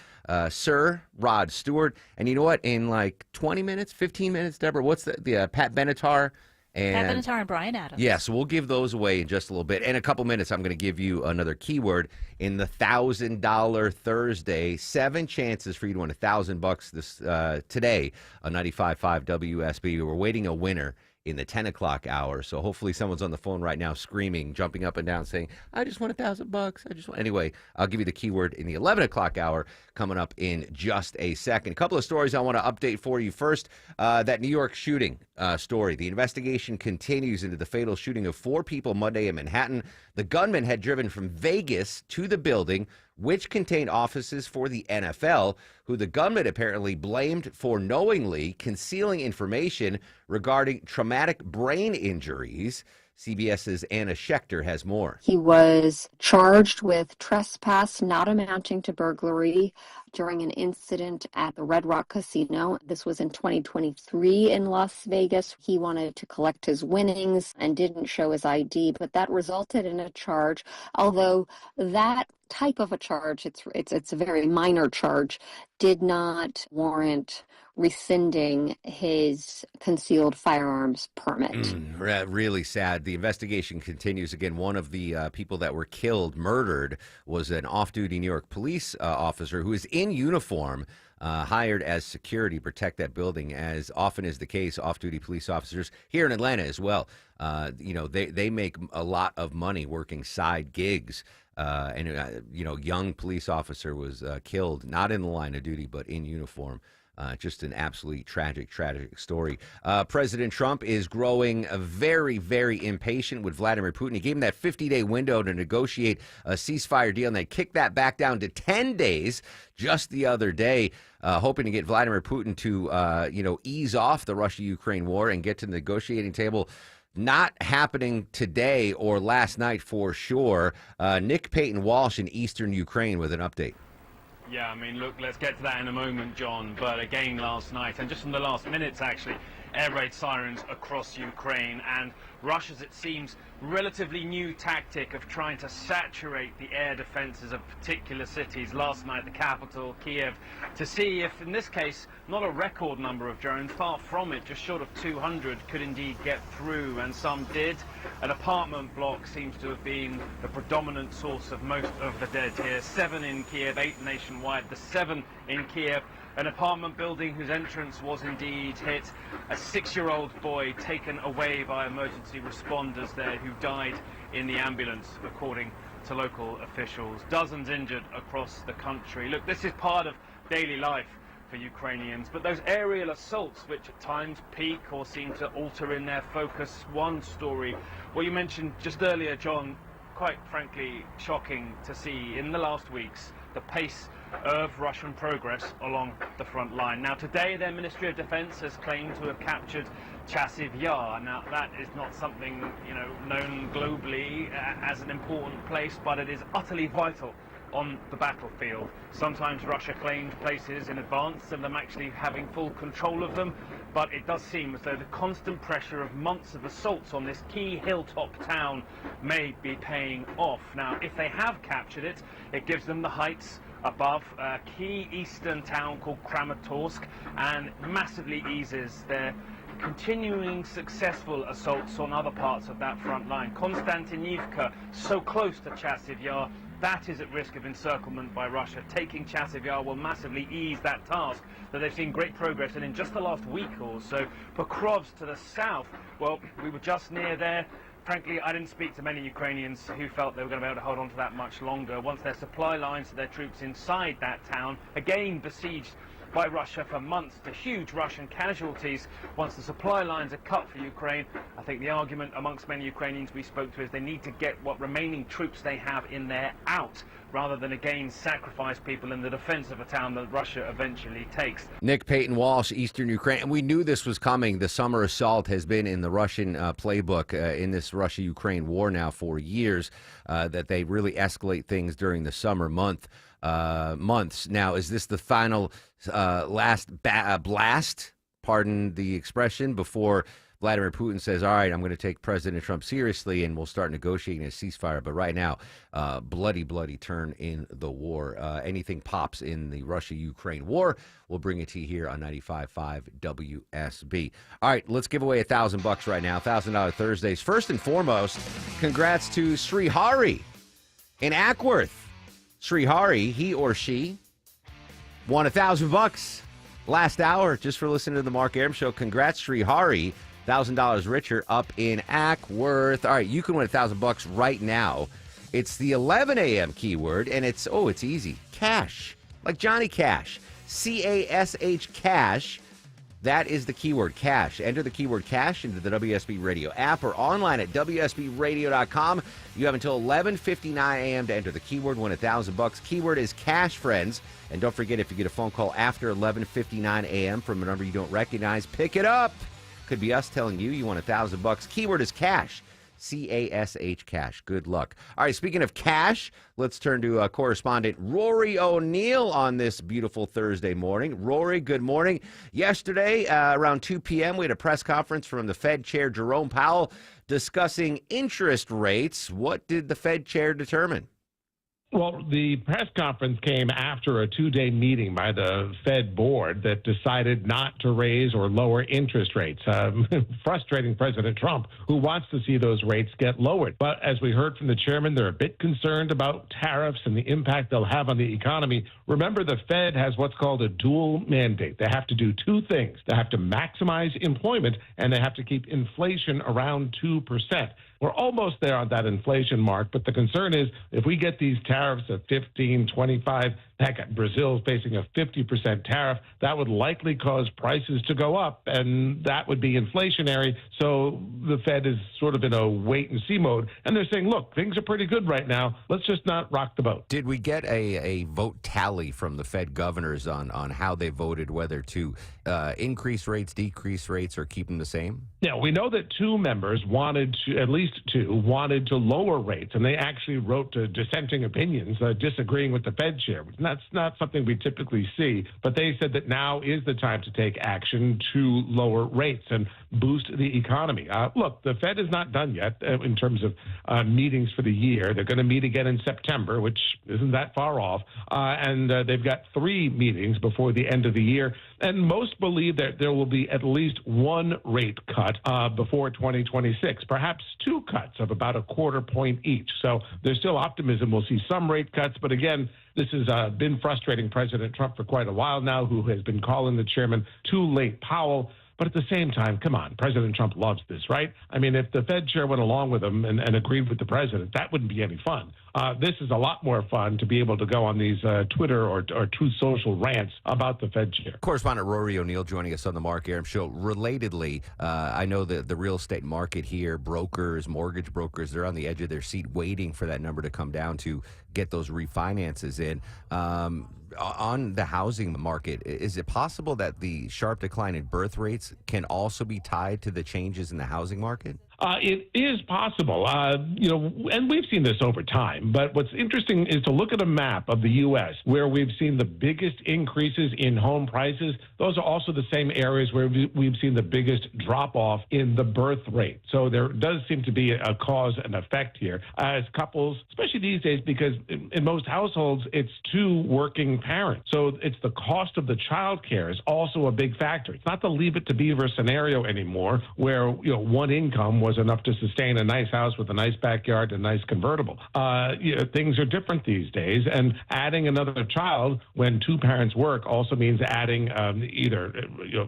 Sir Rod Stewart. And you know what? In like 20 minutes, 15 minutes, Deborah, what's the Pat Benatar? Pat Benatar and Brian Adams. Yeah, so we'll give those away in just a little bit. In a couple minutes, I'm going to give you another keyword in the $1,000 Thursday. 7 chances for you to win $1,000 this today on 95.5 WSB. We're waiting a winner in the 10 o'clock hour. So hopefully someone's on the phone right now screaming, jumping up and down, saying, I just won $1,000. I just want. Anyway, I'll give you the keyword in the 11 o'clock hour coming up in just a second. A couple of stories I want to update for you. First, that New York shooting story. The investigation continues into the fatal shooting of 4 people Monday in Manhattan. The gunman had driven from Vegas to the building, which contained offices for the NFL, who the gunman apparently blamed for knowingly concealing information regarding traumatic brain injuries. CBS's Anna Schechter has more. He was charged with trespass not amounting to burglary, during an incident at the Red Rock Casino. This was in 2023 in Las Vegas. He wanted to collect his winnings and didn't show his ID, but that resulted in a charge. Although that type of a charge, it's a very minor charge, did not warrant rescinding his concealed firearms permit. Really sad. The investigation continues. Again, one of the people that were killed, murdered, was an off-duty New York police officer who is in uniform, hired as security to protect that building. As often is the case, off-duty police officers here in Atlanta as well, they make a lot of money working side gigs. Young police officer was killed, not in the line of duty, but in uniform. Just an absolutely tragic story. President Trump is growing very, very impatient with Vladimir Putin. He gave him that 50-day window to negotiate a ceasefire deal, and they kicked that back down to 10 days just the other day, hoping to get Vladimir Putin to, ease off the Russia-Ukraine war and get to the negotiating table. Not happening today or last night for sure. Nick Payton-Walsh in eastern Ukraine with an update. Yeah, I mean, look, let's get to that in a moment, John. But again, last night, and just from the last minutes, actually, air raid sirens across Ukraine, and Russia's, it seems, relatively new tactic of trying to saturate the air defenses of particular cities. Last night, the capital, Kiev, to see if, in this case, not a record number of drones, far from it, just short of 200, could indeed get through, and some did. An apartment block seems to have been the predominant source of most of the dead here. 7 in Kiev, 8 nationwide. The 7 in Kiev, an apartment building whose entrance was indeed hit. A 6-year-old boy taken away by emergency responders there, who died in the ambulance, according to local officials. Dozens injured across the country. Look, this is part of daily life for Ukrainians, but those aerial assaults, which at times peak or seem to alter in their focus one story. Well, you mentioned just earlier, John, quite frankly shocking to see in the last weeks the pace of Russian progress along the front line. Now, today their Ministry of Defense has claimed to have captured Chasiv Yar. Now, that is not something, known globally as an important place, but it is utterly vital on the battlefield. Sometimes Russia claims places in advance of them actually having full control of them, but it does seem as though the constant pressure of months of assaults on this key hilltop town may be paying off. Now, if they have captured it, it gives them the heights above a key eastern town called Kramatorsk, and massively eases their continuing successful assaults on other parts of that front line. Konstantinivka, so close to Chasiv Yar, that is at risk of encirclement by Russia. Taking Chasiv Yar will massively ease that task that they've seen great progress in just the last week or so. Pokrovsk to the south, well, we were just near there. Frankly, I didn't speak to many Ukrainians who felt they were going to be able to hold on to that much longer. Once their supply lines to their troops inside that town, again besieged by Russia for months, to huge Russian casualties. Once the supply lines are cut for Ukraine, I think the argument amongst many Ukrainians we spoke to is they need to get what remaining troops they have in there out, rather than again sacrifice people in the defense of a town that Russia eventually takes. Nick Payton-Walsh, Eastern Ukraine. And we knew this was coming. The summer assault has been in the Russian playbook in this Russia-Ukraine war now for years, that they really escalate things during the summer months. Now, is this the final last blast, pardon the expression, before Vladimir Putin says, all right, I'm going to take President Trump seriously and we'll start negotiating a ceasefire? But right now, bloody turn in the war. Anything pops in the Russia-Ukraine war, we'll bring it to you here on 95.5 WSB. All right, let's give away $1,000 right now, $1,000 Thursdays. First and foremost, congrats to Srihari in Ackworth. Srihari, he or she, won $1,000 last hour just for listening to the Mark Arum Show. Congrats, Srihari. $1,000 richer up in Ackworth. All right, you can win $1,000 right now. It's the 11 a.m. keyword, and it's easy. Cash, like Johnny Cash. C-A-S-H, cash. That is the keyword, cash. Enter the keyword cash into the WSB Radio app or online at WSBradio.com. You have until 11:59 a.m. to enter the keyword, win $1,000. Keyword is cash, friends. And don't forget, if you get a phone call after 11:59 a.m. from a number you don't recognize, pick it up. Could be us telling you won $1,000. Keyword is cash. CASH, cash. Good luck. All right, speaking of cash, let's turn to correspondent Rory O'Neill on this beautiful Thursday morning. Rory, good morning. Yesterday, around 2 p.m., we had a press conference from the Fed Chair Jerome Powell discussing interest rates. What did the Fed Chair determine? Well, the press conference came after a two-day meeting by the Fed board that decided not to raise or lower interest rates, frustrating President Trump, who wants to see those rates get lowered. But as we heard from the chairman, they're a bit concerned about tariffs and the impact they'll have on the economy. Remember, the Fed has what's called a dual mandate. They have to do two things. They have to maximize employment, and they have to keep inflation around 2%. We're almost there on that inflation mark, but the concern is if we get these tariffs at 15, 25, heck, Brazil's facing a 50% tariff, that would likely cause prices to go up, and that would be inflationary. So the Fed is sort of in a wait-and-see mode, and they're saying, look, things are pretty good right now. Let's just not rock the boat. Did we get a vote tally from the Fed governors on how they voted, whether to increase rates, decrease rates, or keep them the same? Yeah, we know that two members wanted to, at least two, wanted to lower rates, and they actually wrote dissenting opinions disagreeing with the Fed chair. That's not something we typically see, but they said that now is the time to take action to lower rates and boost the economy. Look, the Fed is not done yet in terms of meetings for the year. They're going to meet again in September, which isn't that far off, and they've got 3 meetings before the end of the year. And most believe that there will be at least one rate cut before 2026, perhaps 2 cuts of about a quarter point each. So there's still optimism we'll see some rate cuts. But again, this has been frustrating President Trump for quite a while now, who has been calling the chairman too late Powell. But at the same time, come on, President Trump loves this, right? I mean, if the Fed chair went along with him and agreed with the president, that wouldn't be any fun. This is a lot more fun to be able to go on these Twitter or Truth Social rants about the Fed chair. Correspondent Rory O'Neill joining us on the Mark Arum Show. Relatedly, I know that the real estate market here, brokers, mortgage brokers, they're on the edge of their seat waiting for that number to come down to get those refinances in. On the housing market, is it possible that the sharp decline in birth rates can also be tied to the changes in the housing market? It is possible, and we've seen this over time. But what's interesting is to look at a map of the U.S. where we've seen the biggest increases in home prices. Those are also the same areas where we've seen the biggest drop-off in the birth rate. So there does seem to be a cause and effect here as couples, especially these days, because in most households, it's 2 working parents. So it's the cost of the child care is also a big factor. It's not the Leave It to Beaver scenario anymore where one income was enough to sustain a nice house with a nice backyard and a nice convertible. Things are different these days, and adding another child when 2 parents work also means adding either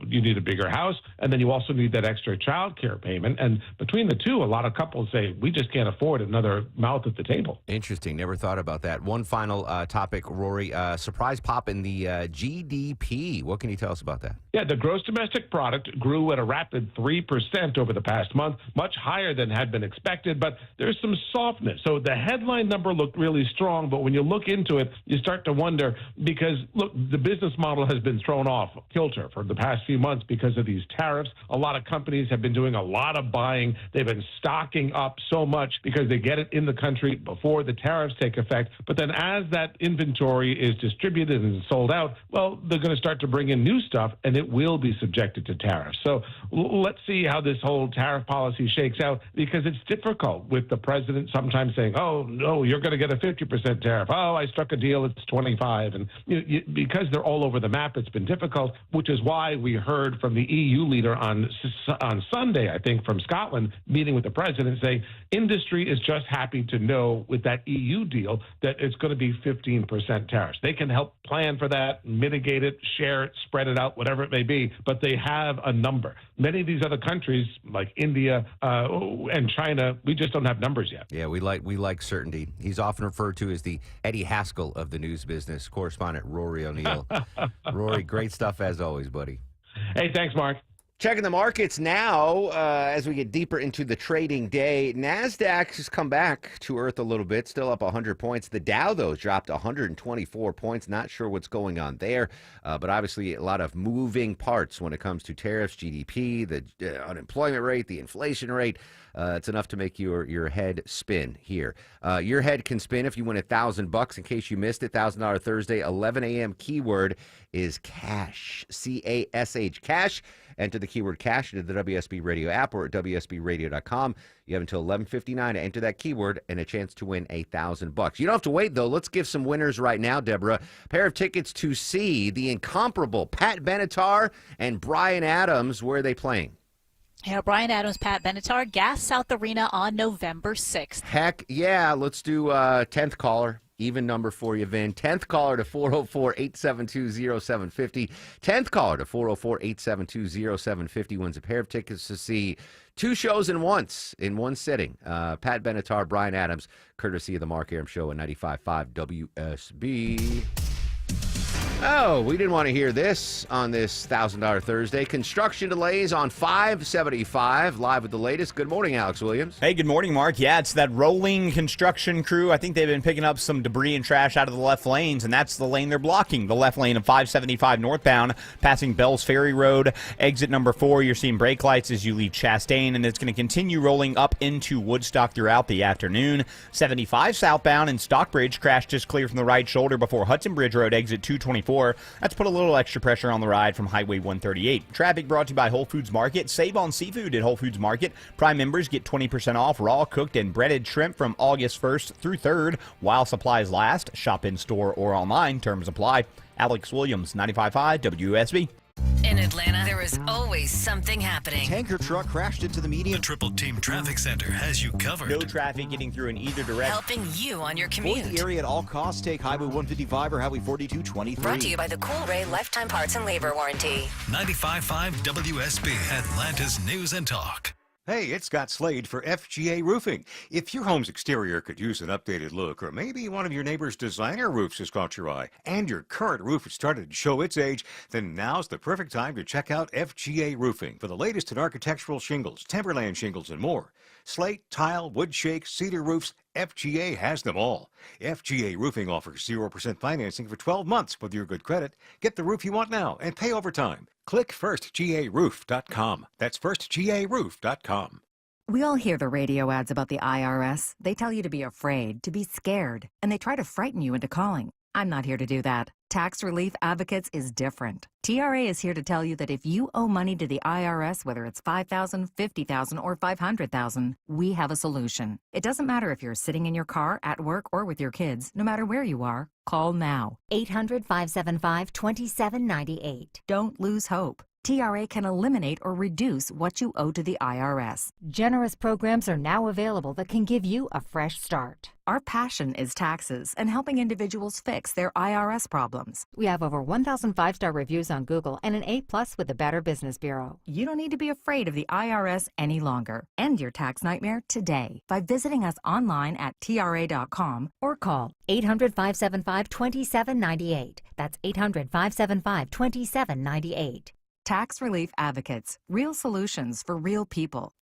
you need a bigger house, and then you also need that extra child care payment. And between the two, a lot of couples say, we just can't afford another mouth at the table. Interesting. Never thought about that. One final topic, Rory. Surprise pop in the GDP. What can you tell us about that? Yeah, the gross domestic product grew at a rapid 3% over the past month, much higher than had been expected, but there's some softness. So the headline number looked really strong, but when you look into it, you start to wonder because, look, the business model has been thrown off kilter for the past few months because of these tariffs. A lot of companies have been doing a lot of buying. They've been stocking up so much because they get it in the country before the tariffs take effect. But then as that inventory is distributed and sold out, well, they're going to start to bring in new stuff, and it will be subjected to tariffs. So let's see how this whole tariff policy shakes out, because it's difficult with the president sometimes saying, oh, no, you're going to get a 50% tariff. Oh, I struck a deal, it's 25. And because they're all over the map, it's been difficult, which is why we heard from the EU leader on Sunday, I think, from Scotland, meeting with the president, saying industry is just happy to know with that EU deal that it's going to be 15% tariffs. They can help plan for that, mitigate it, share it, spread it out, whatever it may be, but they have a number. Many of these other countries, like India and China, we just don't have numbers yet. Yeah, we like certainty. He's often referred to as the Eddie Haskell of the news business. Correspondent Rory O'Neill. Rory, great stuff as always, buddy. Hey, thanks, Mark. Checking the markets now as we get deeper into the trading day. NASDAQ has come back to earth a little bit, still up 100 points. The Dow, though, dropped 124 points. Not sure what's going on there, but obviously a lot of moving parts when it comes to tariffs, GDP, the unemployment rate, the inflation rate. It's enough to make your head spin here. Your head can spin if you win $1,000. In case you missed it, $1,000 Thursday, 11 a.m. Keyword is cash, C-A-S-H, cash. Enter the keyword cash into the WSB Radio app or at WSBradio.com. You have until 11:59 to enter that keyword and a chance to win $1,000. You don't have to wait, though. Let's give some winners right now, Deborah. A pair of tickets to see the incomparable Pat Benatar and Bryan Adams. Where are they playing? Yeah, Bryan Adams, Pat Benatar, Gas South Arena on November 6th. Heck yeah. Let's do 10th caller. Even number for you, Vin. 10th caller to 404-872-0750. 10th caller to 404-872-0750 wins a pair of tickets to see two shows in one sitting. Pat Benatar, Bryan Adams, courtesy of the Mark Arum Show at 95.5 WSB. Oh, we didn't want to hear this on this $1,000 Thursday. Construction delays on 575. Live with the latest. Good morning, Alex Williams. Hey, good morning, Mark. Yeah, it's that rolling construction crew. I think they've been picking up some debris and trash out of the left lanes, and that's the lane they're blocking, the left lane of 575 northbound, passing Bells Ferry Road. Exit number 4, you're seeing brake lights as you leave Chastain, and it's going to continue rolling up into Woodstock throughout the afternoon. 75 southbound in Stockbridge, crash just clear from the right shoulder before Hudson Bridge Road, exit 224. That's put a little extra pressure on the ride from Highway 138. Traffic brought to you by Whole Foods Market. Save on seafood at Whole Foods Market. Prime members get 20% off raw, cooked, and breaded shrimp from August 1st through 3rd while supplies last. Shop in store or online. Terms apply. Alex Williams, 95.5 WSB. In Atlanta, there is always something happening. Tanker truck crashed into the median. The Triple Team Traffic Center has you covered. No traffic getting through in either direction. Helping you on your commute. Avoid the area at all costs. Take Highway 155 or Highway 4223. Brought to you by the Cool Ray Lifetime Parts and Labor Warranty. 95.5 WSB, Atlanta's News and Talk. Hey, it's Scott Slade for FGA Roofing. If your home's exterior could use an updated look, or maybe one of your neighbor's designer roofs has caught your eye, and your current roof has started to show its age, then now's the perfect time to check out FGA Roofing for the latest in architectural shingles, timberland shingles, and more. Slate, tile, wood shake, cedar roofs, FGA has them all. FGA Roofing offers 0% financing for 12 months with your good credit. Get the roof you want now and pay over time. Click firstgaroof.com. That's firstgaroof.com. We all hear the radio ads about the IRS. They tell you to be afraid, to be scared, and they try to frighten you into calling. I'm not here to do that. Tax Relief Advocates is different. TRA is here to tell you that if you owe money to the IRS, whether it's $5,000, $50,000, or $500,000, we have a solution. It doesn't matter if you're sitting in your car, at work, or with your kids. No matter where you are, call now. 800-575-2798. Don't lose hope. TRA can eliminate or reduce what you owe to the IRS. Generous programs are now available that can give you a fresh start. Our passion is taxes and helping individuals fix their IRS problems. We have over 1,000 5-star reviews on Google and an A+ with the Better Business Bureau. You don't need to be afraid of the IRS any longer. End your tax nightmare today by visiting us online at TRA.com or call 800-575-2798. That's 800-575-2798. Tax Relief Advocates. Real solutions for real people.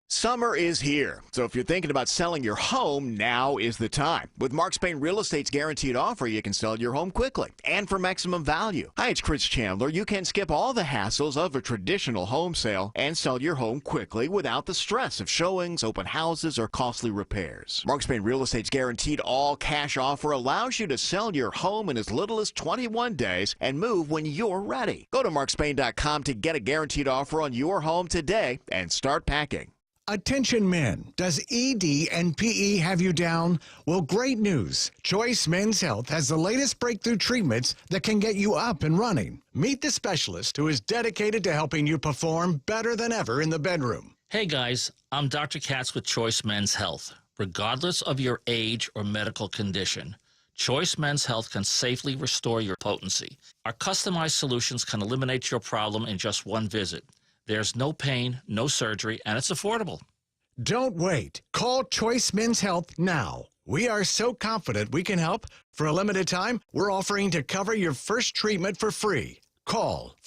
Summer is here, so if you're thinking about selling your home, now is the time. With Mark Spain Real Estate's guaranteed offer, you can sell your home quickly and for maximum value. Hi, it's Chris Chandler. You can skip all the hassles of a traditional home sale and sell your home quickly without the stress of showings, open houses, or costly repairs. Mark Spain Real Estate's guaranteed all-cash offer allows you to sell your home in as little as 21 days and move when you're ready. Go to markspain.com to get a guaranteed offer on your home today and start packing. Attention men, does ED and PE have you down? Well, great news. Choice Men's Health has the latest breakthrough treatments that can get you up and running. Meet the specialist who is dedicated to helping you perform better than ever in the bedroom. Hey guys, I'm Dr. Katz with Choice Men's Health. Regardless of your age or medical condition, Choice Men's Health can safely restore your potency. Our customized solutions can eliminate your problem in just one visit. There's no pain, no surgery, and it's affordable. Don't wait. Call Choice Men's Health now. We are so confident we can help. For a limited time, we're offering to cover your first treatment for free. Call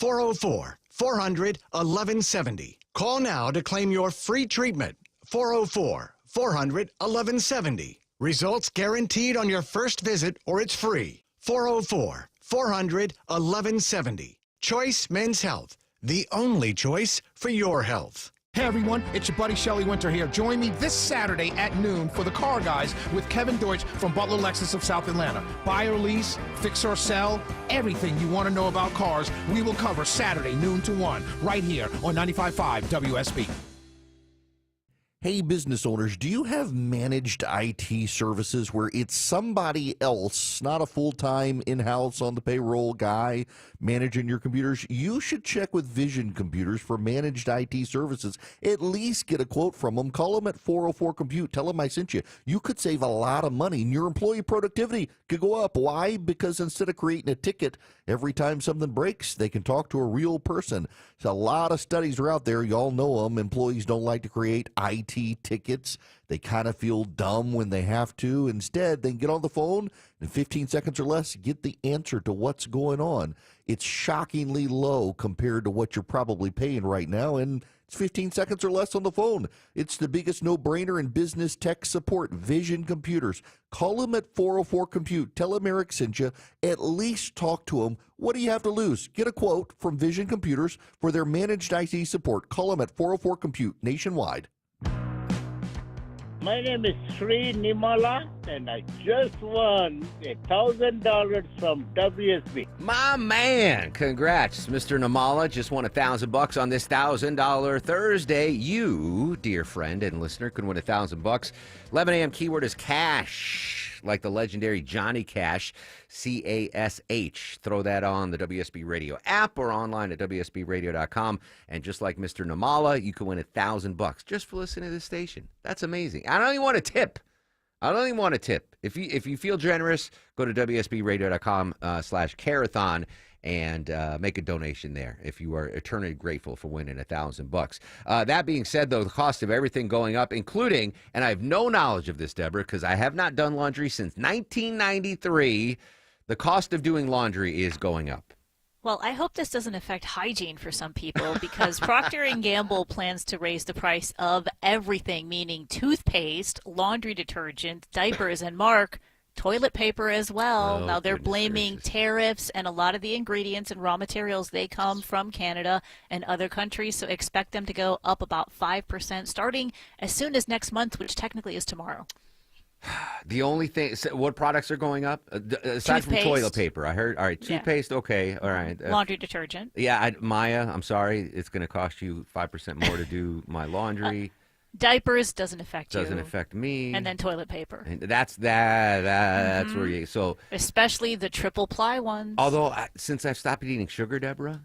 400-1170. Call now to claim your free treatment. 404-400-1170. Results guaranteed on your first visit or it's free. 404-400-1170. Choice Men's Health, the only choice for your health. Hey everyone, it's your buddy Shelly Winter here. Join me this Saturday at noon for the Car Guys with Kevin Deutsch from Butler Lexus of South Atlanta. Buy or lease, fix or sell, everything you want to know about cars, we will cover Saturday noon to 1 right here on 95.5 WSB. Hey, business owners, do you have managed IT services where it's somebody else, not a full-time in-house on the payroll guy managing your computers? You should check with Vision Computers for managed IT services. At least get a quote from them. Call them at 404-COMPUTE. Tell them I sent you. You could save a lot of money, and your employee productivity could go up. Why? Because instead of creating a ticket every time something breaks, they can talk to a real person. So a lot of studies are out there. Y'all know them. Employees don't like to create IT tickets. They kind of feel dumb when they have to. Instead, they can get on the phone in 15 seconds or less, get the answer to what's going on. It's shockingly low compared to what you're probably paying right now, and it's 15 seconds or less on the phone. It's the biggest no-brainer in business tech support. Vision Computers. Call them at 404-COMPUTE. Tell them Eric sent you. At least talk to them. What do you have to lose? Get a quote from Vision Computers for their managed IT support. Call them at 404-COMPUTE nationwide. My name is Sri Nimala, and I just won $1,000 from WSB. My man, congrats, Mr. Namala. Just won $1,000 on this $1,000 Thursday. You, dear friend and listener, could win $1,000. 11 a.m. keyword is cash, like the legendary Johnny Cash, C-A-S-H. Throw that on the WSB Radio app or online at WSBradio.com. And just like Mr. Namala, you can win $1,000 just for listening to this station. That's amazing. I don't even want to tip. If you feel generous, go to WSBradio.com/Carathon and make a donation there if you are eternally grateful for winning $1,000. That being said, though, the cost of everything going up, including, and I have no knowledge of this, Deborah, because I have not done laundry since 1993, the cost of doing laundry is going up. Well, I hope this doesn't affect hygiene for some people because Procter & Gamble plans to raise the price of everything, meaning toothpaste, laundry detergent, diapers, and Mark, toilet paper as well. Oh, now, they're blaming tariffs, and a lot of the ingredients and raw materials, they come from Canada and other countries, so expect them to go up about 5% starting as soon as next month, which technically is tomorrow. The only thing, what products are going up? Aside from toilet paper, I heard. All right, toothpaste, okay, all right. Laundry detergent. Yeah, Maya, I'm sorry. It's going to cost you 5% more to do my laundry. Diapers doesn't affect you. Doesn't affect me. And then toilet paper. And that's where you, so. Especially the triple ply ones. Although, since I've stopped eating sugar, Deborah,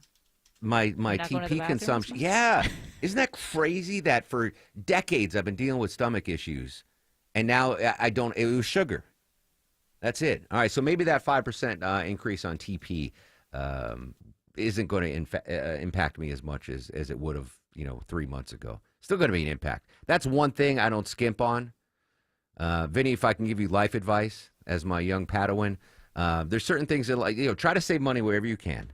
my TP consumption. Yeah. Isn't that crazy that for decades I've been dealing with stomach issues? And now I don't, it was sugar. That's it. All right, so maybe that 5% increase on TP isn't going to impact me as much as it would have, 3 months ago. Still going to be an impact. That's one thing I don't skimp on. Vinny, if I can give you life advice as my young Padawan, there's certain things that, try to save money wherever you can.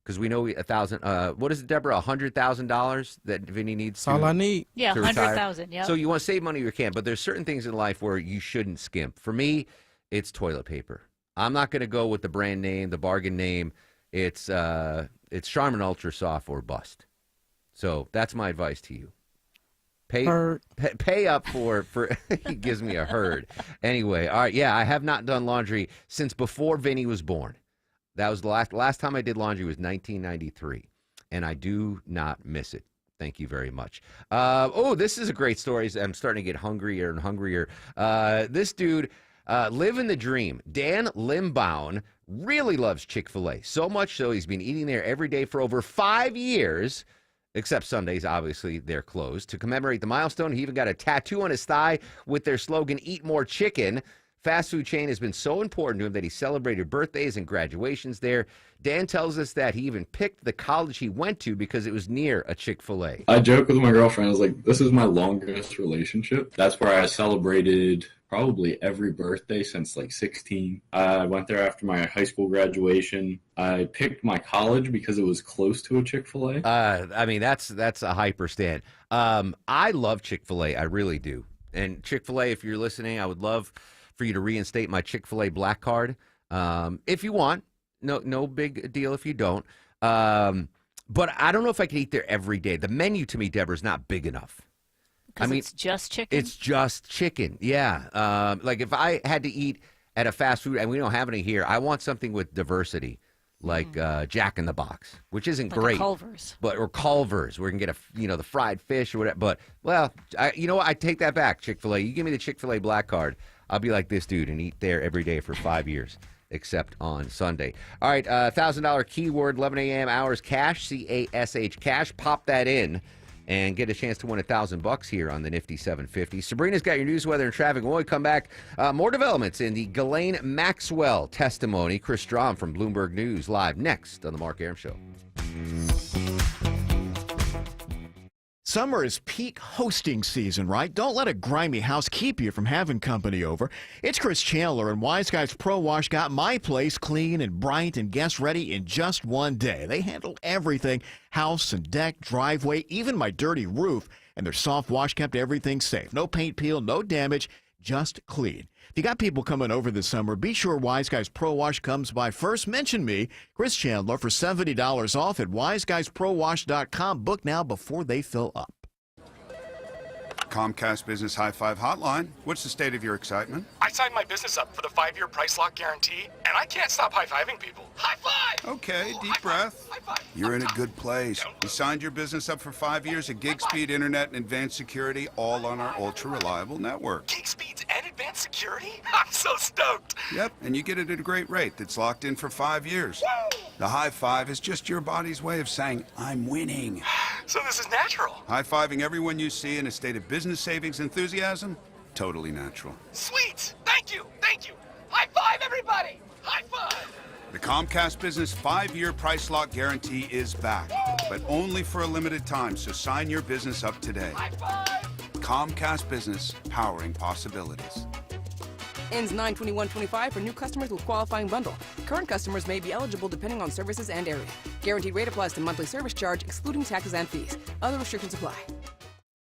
Because we know what is it, Deborah? $100,000 that Vinny needs. All I need. Yeah, 100,000. Yeah. So you want to save money you can, but there's certain things in life where you shouldn't skimp. For me, it's toilet paper. I'm not going to go with the brand name, the bargain name. It's Charmin Ultra Soft or bust. So that's my advice to you. Pay up for he gives me a herd. Anyway, all right, yeah, I have not done laundry since before Vinny was born. That was the last time I did laundry was 1993, and I do not miss it. Thank you very much. This is a great story. I'm starting to get hungrier and hungrier. This dude, living the dream. Dan Limbaum really loves Chick-fil-A, so much so he's been eating there every day for over 5 years, except Sundays, obviously, they're closed. To commemorate the milestone, he even got a tattoo on his thigh with their slogan, "Eat More Chicken." Fast food chain has been so important to him that he celebrated birthdays and graduations there. Dan tells us that he even picked the college he went to because it was near a Chick-fil-A. I joke with my girlfriend. I was like, this is my longest relationship. That's where I celebrated probably every birthday since like 16. I went there after my high school graduation. I picked my college because it was close to a Chick-fil-A. I mean, that's a hyper stand. I love Chick-fil-A. I really do. And Chick-fil-A, if you're listening, I would love for you to reinstate my Chick-fil-A Black Card. If you want. No big deal if you don't. But I don't know if I could eat there every day. The menu to me, Deborah, is not big enough. Because it's just chicken? It's just chicken, yeah. Like if I had to eat at a fast food, and we don't have any here, I want something with diversity, like Jack in the Box, which isn't Like a great. Culver's. Or Culver's, where we can get the fried fish or whatever. But, well, you know what? I take that back, Chick-fil-A. You give me the Chick-fil-A Black Card, I'll be like this dude and eat there every day for 5 years. Except on Sunday. All right, $1,000 keyword, 11 a.m. hours cash, CASH cash. Pop that in and get a chance to win $1,000 here on the Nifty 750. Sabrina's got your news, weather, and traffic. When we come back, more developments in the Ghislaine Maxwell testimony. Chris Strom from Bloomberg News live next on the Mark Arum Show. Summer is peak hosting season, right? Don't let a grimy house keep you from having company over. It's Chris Chandler, and Wise Guys Pro Wash got my place clean and bright and guest ready in just one day. They handle everything, house and deck, driveway, even my dirty roof, and their soft wash kept everything safe. No paint peel, no damage, just clean. If you got people coming over this summer, be sure Wise Guys Pro Wash comes by first. Mention me, Chris Chandler, for $70 off at wiseguysprowash.com. Book now before they fill up. Comcast Business High Five Hotline. What's the state of your excitement? I signed my business up for the 5-year price lock guarantee, and I can't stop high-fiving people. High five! Okay, deep breath. You're in a good place. You signed your business up for 5 years of gig speed internet and advanced security, all on our ultra-reliable network. Gig speeds and advanced security? I'm so stoked! Yep, and you get it at a great rate that's locked in for 5 years. Woo! The high five is just your body's way of saying, I'm winning. So this is natural. High-fiving everyone you see in a state of business savings enthusiasm? Totally natural. Sweet! Thank you! Thank you! High five, everybody! High five! The Comcast Business 5-year price lock guarantee is back, but only for a limited time, so sign your business up today. High five! Comcast Business, powering possibilities. Ends 9/21/25 for new customers with qualifying bundle. Current customers may be eligible depending on services and area. Guaranteed rate applies to monthly service charge, excluding taxes and fees. Other restrictions apply.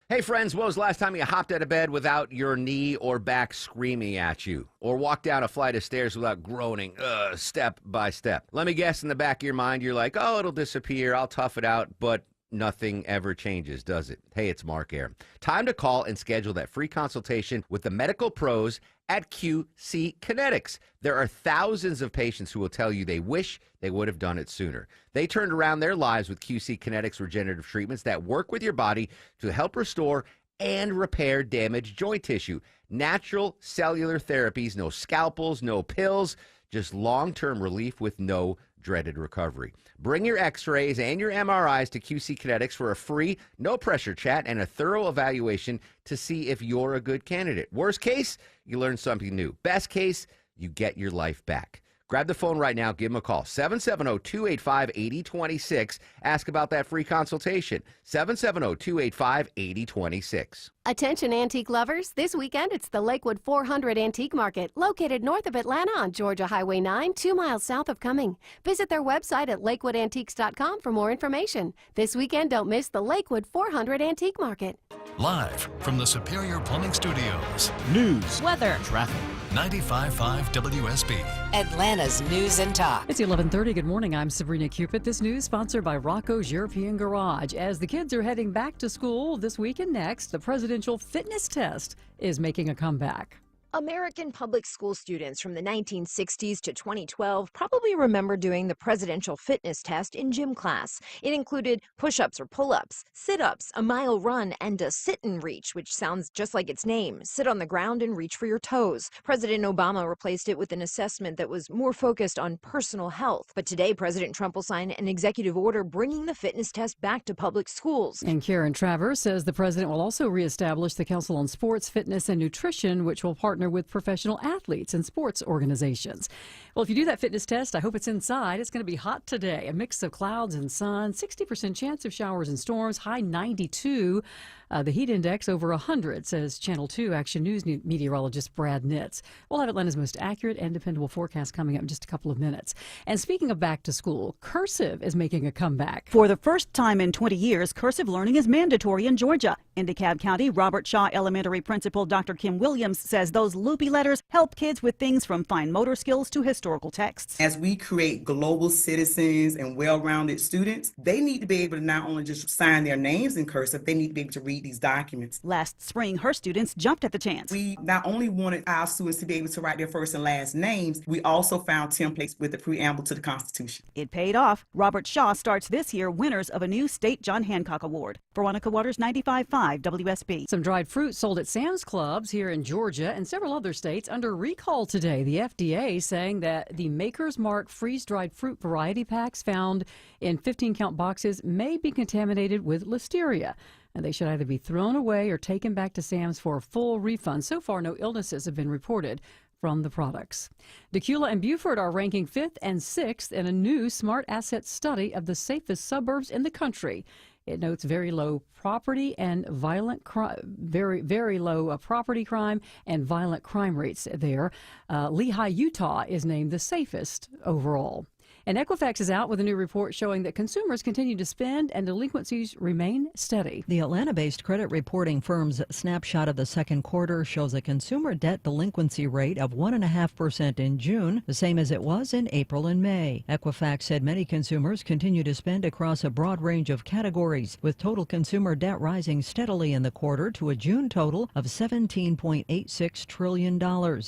Hey, friends, when was the last time you hopped out of bed without your knee or back screaming at you? Or walked down a flight of stairs without groaning, step by step? Let me guess, in the back of your mind, you're like, oh, it'll disappear, I'll tough it out, but nothing ever changes, does it? Hey, it's Mark Arum. Time to call and schedule that free consultation with the medical pros at QC Kinetics. There are thousands of patients who will tell you they wish they would have done it sooner. They turned around their lives with QC Kinetics regenerative treatments that work with your body to help restore and repair damaged joint tissue. Natural cellular therapies, no scalpels, no pills, just long-term relief with no dreaded recovery. Bring your x-rays and your MRIs to QC Kinetics for a free, no-pressure chat and a thorough evaluation to see if you're a good candidate. Worst case, you learn something new. Best case, you get your life back. Grab the phone right now. Give them a call. 770-285-8026. Ask about that free consultation. 770-285-8026. Attention antique lovers. This weekend, it's the Lakewood 400 Antique Market, located north of Atlanta on Georgia Highway 9, 2 miles south of Cumming. Visit their website at lakewoodantiques.com for more information. This weekend, don't miss the Lakewood 400 Antique Market. Live from the Superior Plumbing Studios. News, weather, traffic. 95.5 WSB. Atlanta's News and Talk. It's 11:30. Good morning. I'm Sabrina Cupid. This news sponsored by Rocco's European Garage. As the kids are heading back to school this week and next, the presidential fitness test is making a comeback. American public school students from the 1960s to 2012 probably remember doing the presidential fitness test in gym class. It included push-ups or pull-ups, sit-ups, a mile run, and a sit and reach, which sounds just like its name. Sit on the ground and reach for your toes. President Obama replaced it with an assessment that was more focused on personal health. But today, President Trump will sign an executive order bringing the fitness test back to public schools. And Karen Travers says the president will also reestablish the Council on Sports, Fitness, and Nutrition, which will partner with professional athletes and sports organizations. Well, if you do that fitness test, I hope it's inside. It's going to be hot today. A mix of clouds and sun, 60% chance of showers and storms, high 92. The heat index over 100, says Channel 2 Action News meteorologist Brad Nitz. We'll have Atlanta's most accurate and dependable forecast coming up in just a couple of minutes. And speaking of back to school, Cursive is making a comeback. For the first time in 20 years, cursive learning is mandatory in Georgia. In DeKalb County, Robert Shaw Elementary Principal Dr. Kim Williams says those loopy letters help kids with things from fine motor skills to historical texts. As we create global citizens and well-rounded students, they need to be able to not only just sign their names in cursive, they need to be able to read these documents. Last spring, her students jumped at the chance. We not only wanted our students to be able to write their first and last names, we also found templates with the preamble to the Constitution. It paid off. Robert Shaw starts this year winners of a new state John Hancock Award. Veronica Waters, 95.5 WSB. Some dried fruit sold at Sam's Clubs here in Georgia and several other states under recall today. The FDA saying that the Maker's Mark freeze-dried fruit variety packs found in 15-count boxes may be contaminated with listeria, and they should either be thrown away or taken back to Sam's for a full refund. So far, no illnesses have been reported from the products. Decula and Beaufort are ranking 5th and 6th in a new smart asset study of the safest suburbs in the country. It notes very low property and violent crime, very low property crime and violent crime rates there. Lehigh, Utah is named the safest overall. And Equifax is out with a new report showing that consumers continue to spend and delinquencies remain steady. The Atlanta-based credit reporting firm's snapshot of the second quarter shows a consumer debt delinquency rate of 1.5% in June, the same as it was in April and May. Equifax said many consumers continue to spend across a broad range of categories, with total consumer debt rising steadily in the quarter to a June total of $17.86 trillion.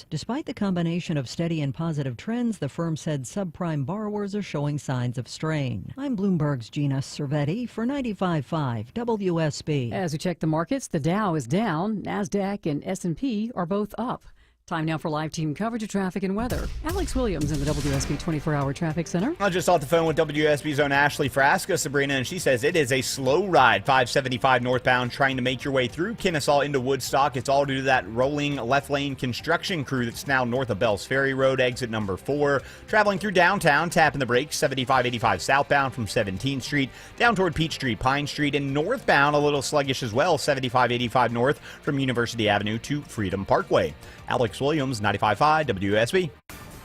Despite the combination of steady and positive trends, the firm said subprime borrowers are showing signs of strain. I'm Bloomberg's Gina Cervetti for 95.5 WSB. As we check the markets, the Dow is down. NASDAQ and S&P are both up. Time now for live team coverage of traffic and weather. Alex Williams in the WSB 24-hour traffic center. I just off the phone with WSB's own Ashley Frasca, Sabrina, and she says it is a slow ride, 575 northbound, trying to make your way through Kennesaw into Woodstock. It's all due to that rolling left lane construction crew that's now north of Bells Ferry Road, exit number 4. Traveling through downtown, tapping the brakes, 7585 southbound from 17th Street, down toward Peach Street, Pine Street, and northbound a little sluggish as well, 7585 north from University Avenue to Freedom Parkway. Alex Williams, 95.5 WSB.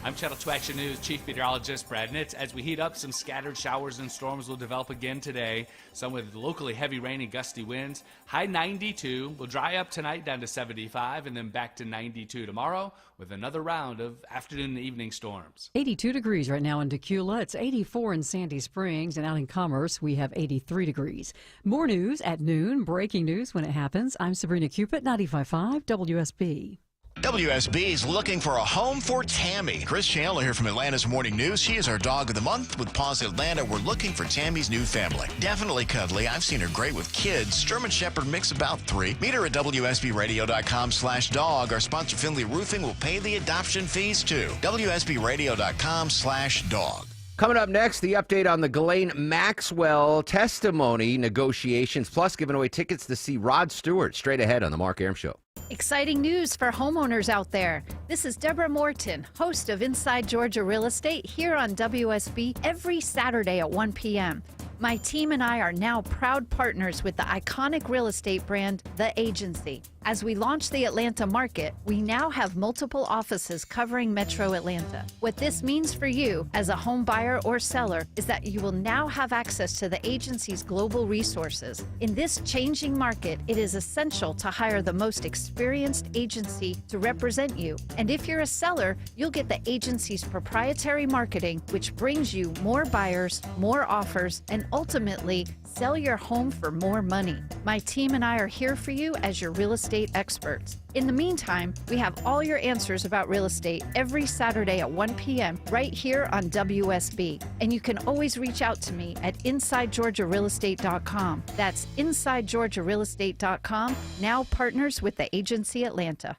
I'm Channel 2 Action News Chief Meteorologist Brad Nitz. As we heat up, some scattered showers and storms will develop again today, some with locally heavy rain and gusty winds. High 92, will dry up tonight down to 75, and then back to 92 tomorrow with another round of afternoon and evening storms. 82 degrees right now in Decula. It's 84 in Sandy Springs, and out in Commerce, we have 83 degrees. More news at noon, breaking news when it happens. I'm Sabrina Cupid, 95.5 WSB. WSB is looking for a home for Tammy. Chris Chandler here from Atlanta's Morning News. She is our dog of the month. With Paws Atlanta, we're looking for Tammy's new family. Definitely cuddly. I've seen her great with kids. German Shepherd mix about 3. Meet her at WSBradio.com/dog. Our sponsor, Finley Roofing, will pay the adoption fees too. WSBradio.com/dog. Coming up next, the update on the Ghislaine Maxwell testimony negotiations, plus giving away tickets to see Rod Stewart straight ahead on The Mark Arum Show. Exciting news for homeowners out there. This is Deborah Morton, host of Inside Georgia Real Estate, here on WSB every Saturday at 1 p.m. My team and I are now proud partners with the iconic real estate brand, The Agency. As we launch the Atlanta market, we now have multiple offices covering Metro Atlanta. What this means for you as a home buyer or seller is that you will now have access to the agency's global resources. In this changing market, it is essential to hire the most experienced agency to represent you. And if you're a seller, you'll get the agency's proprietary marketing, which brings you more buyers, more offers, and ultimately sell your home for more money. My team and I are here for you as your real estate experts. In the meantime, we have all your answers about real estate every Saturday at 1 p.m. right here on WSB. And you can always reach out to me at InsideGeorgiaRealEstate.com. That's InsideGeorgiaRealEstate.com, now partners with the Agency Atlanta.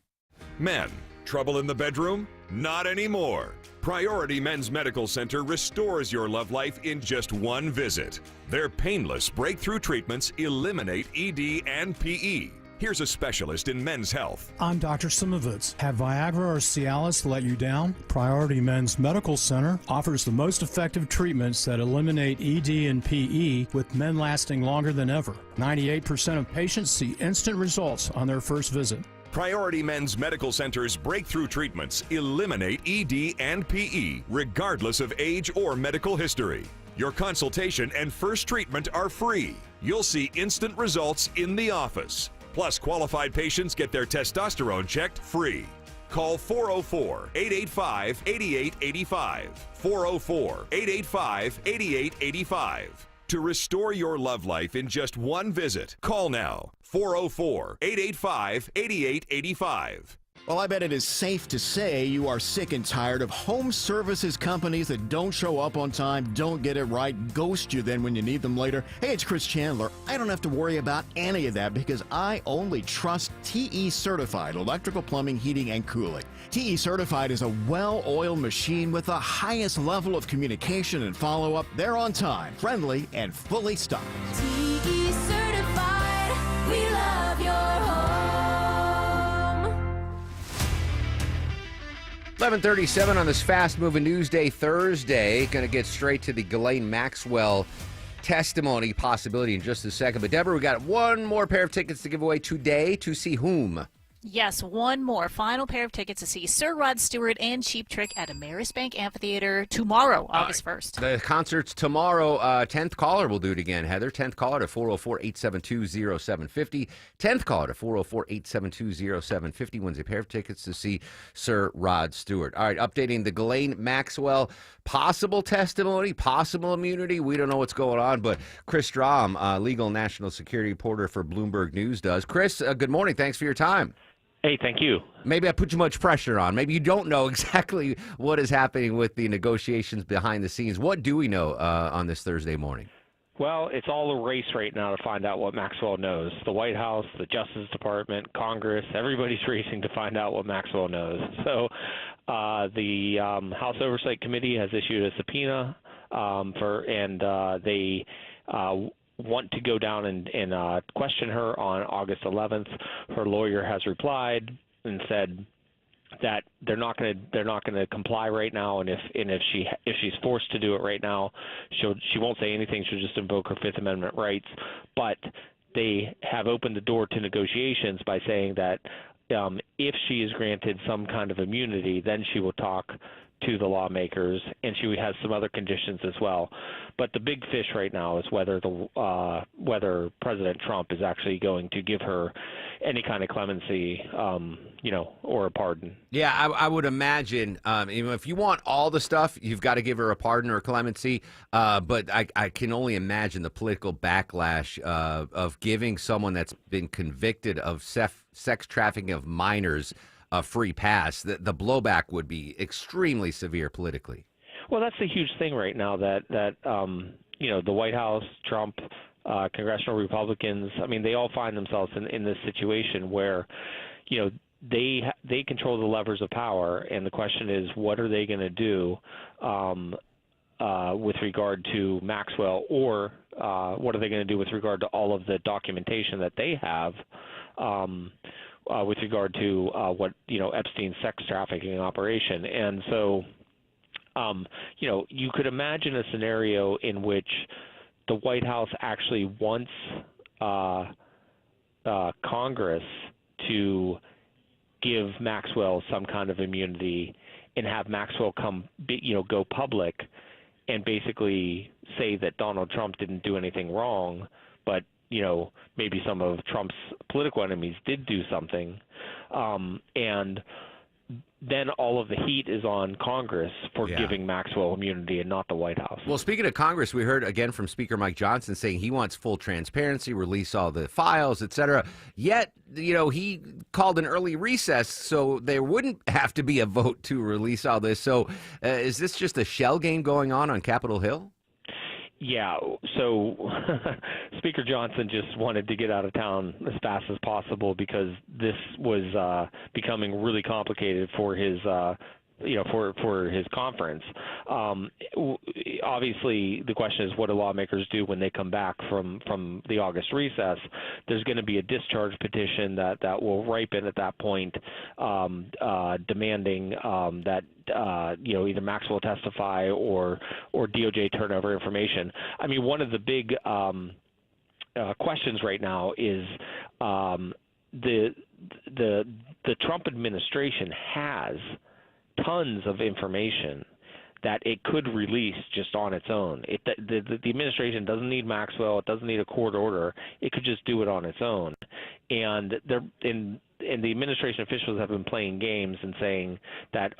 Men, trouble in the bedroom? Not anymore. Priority Men's Medical Center restores your love life in just one visit. Their painless breakthrough treatments eliminate ED and PE. Here's a specialist in men's health. I'm Dr. Simovitz. Have Viagra or Cialis let you down? Priority Men's Medical Center offers the most effective treatments that eliminate ED and PE, with men lasting longer than ever. 98% of patients see instant results on their first visit. Priority Men's Medical Center's breakthrough treatments eliminate ED and PE, regardless of age or medical history. Your consultation and first treatment are free. You'll see instant results in the office. Plus, qualified patients get their testosterone checked free. Call 404-885-8885. 404-885-8885. To restore your love life in just one visit, call now. 404-885-8885. Well, I bet it is safe to say you are sick and tired of home services companies that don't show up on time, don't get it right, ghost you then when you need them later. Hey, it's Chris Chandler. I don't have to worry about any of that because I only trust TE Certified Electrical Plumbing, Heating, and Cooling. TE Certified is a well-oiled machine with the highest level of communication and follow-up. They're on time, friendly, and fully stocked. TE Certified, we love your home. 11:37 on this fast-moving news day Thursday. Going to get straight to the Ghislaine Maxwell testimony possibility in just a second. But, Deborah, we got one more pair of tickets to give away today. To see whom? Yes, one more final pair of tickets to see Sir Rod Stewart and Cheap Trick at Amerisbank Amphitheater tomorrow, August 1st. The concert's tomorrow. 10th caller will do it again, Heather. 10th caller to 404-872-0750. 10th caller to 404-872-0750 wins a pair of tickets to see Sir Rod Stewart. All right, updating the Ghislaine Maxwell possible testimony, possible immunity. We don't know what's going on, but Chris Strom, legal national security reporter for Bloomberg News, does. Chris, good morning. Thanks for your time. Hey, thank you. Maybe I put too much pressure on. Maybe you don't know exactly what is happening with the negotiations behind the scenes. What do we know on this Thursday morning? Well, it's all a race right now to find out what Maxwell knows. The White House, the Justice Department, Congress, everybody's racing to find out what Maxwell knows. So the House Oversight Committee has issued a subpoena they want to go down and question her on August 11th. Her lawyer has replied and said that they're not going to comply right now, and if she's forced to do it right now, she won't say anything. She'll just invoke her Fifth Amendment rights. But they have opened the door to negotiations by saying that if she is granted some kind of immunity, then she will talk to the lawmakers, and she has some other conditions as well. But the big fish right now is whether President Trump is actually going to give her any kind of clemency, or a pardon. Yeah, I would imagine, if you want all the stuff, you've got to give her a pardon or a clemency. But I can only imagine the political backlash of giving someone that's been convicted of sex trafficking of minors a free pass. The blowback would be extremely severe politically. Well, that's the huge thing right now that the White House, Trump, congressional Republicans, they all find themselves in this situation where, they control the levers of power, and the question is, what are they going to do with regard to Maxwell, or what are they going to do with regard to all of the documentation that they have with regard to Epstein's sex trafficking operation. And so, you could imagine a scenario in which the White House actually wants Congress to give Maxwell some kind of immunity and have Maxwell go public and basically say that Donald Trump didn't do anything wrong, but maybe some of Trump's political enemies did do something, and then all of the heat is on Congress for giving Maxwell immunity and not the White House. Well, speaking of Congress, we heard again from Speaker Mike Johnson saying he wants full transparency, release all the files, etc. Yet, he called an early recess, so there wouldn't have to be a vote to release all this. So is this just a shell game going on Capitol Hill? Yeah, so Speaker Johnson just wanted to get out of town as fast as possible because this was becoming really complicated for his for his conference. Obviously, the question is, what do lawmakers do when they come back from the August recess? There's going to be a discharge petition that will ripen at that point, demanding that either Maxwell testify or DOJ turn over information. I mean, one of the big questions right now is the Trump administration has tons of information that it could release just on its own. The administration doesn't need Maxwell. It doesn't need a court order. It could just do it on its own. And the administration officials have been playing games and saying that,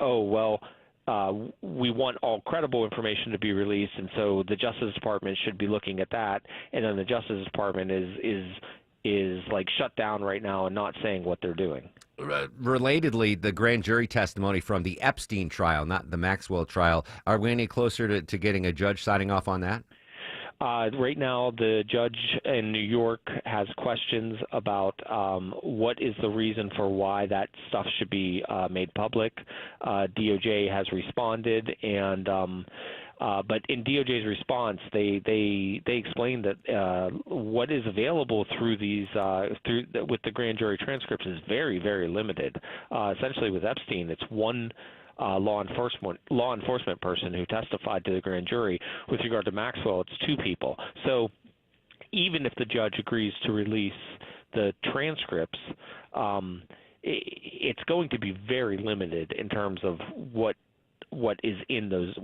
we want all credible information to be released, and so the Justice Department should be looking at that. And then the Justice Department is like shut down right now and not saying what they're doing. Relatedly, the grand jury testimony from the Epstein trial, not the Maxwell trial, are we any closer to getting a judge signing off on that? Right now, the judge in New York has questions about what is the reason for why that stuff should be made public. DOJ has responded, and but in DOJ's response, they explained that what is available through with the grand jury transcripts is very, very limited. Essentially, with Epstein, it's one law enforcement person who testified to the grand jury. With regard to Maxwell, it's two people. So even if the judge agrees to release the transcripts, it's going to be very limited in terms of what is in those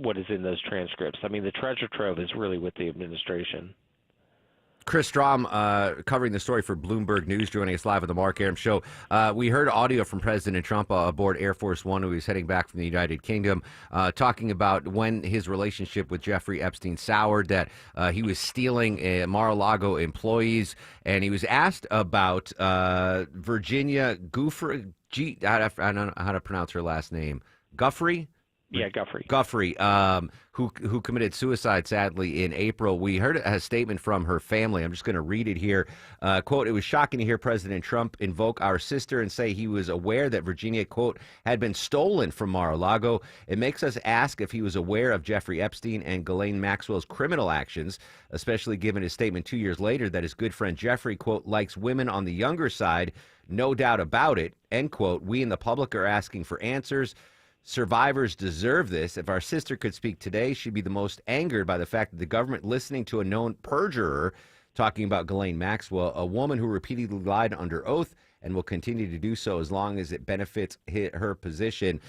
transcripts. I mean, the treasure trove is really with the administration. Chris Strom covering the story for Bloomberg News, joining us live on the Mark Arum Show. We heard audio from President Trump aboard Air Force One, who was heading back from the United Kingdom, talking about when his relationship with Jeffrey Epstein soured, that he was stealing Mar-a-Lago employees, and he was asked about Virginia Giuffre. I don't know how to pronounce her last name. Guffey? Yeah, Guffey. Guffey, who committed suicide, sadly, in April. We heard a statement from her family. I'm just going to read it here. Quote, "It was shocking to hear President Trump invoke our sister and say he was aware that Virginia, quote, had been stolen from Mar-a-Lago. It makes us ask if he was aware of Jeffrey Epstein and Ghislaine Maxwell's criminal actions, especially given his statement 2 years later that his good friend Jeffrey, quote, likes women on the younger side. No doubt about it," end quote. "We in the public are asking for answers. Survivors deserve this. If our sister could speak today, she'd be the most angered by the fact that the government listening to a known perjurer talking about Ghislaine Maxwell, a woman who repeatedly lied under oath and will continue to do so as long as it benefits her position."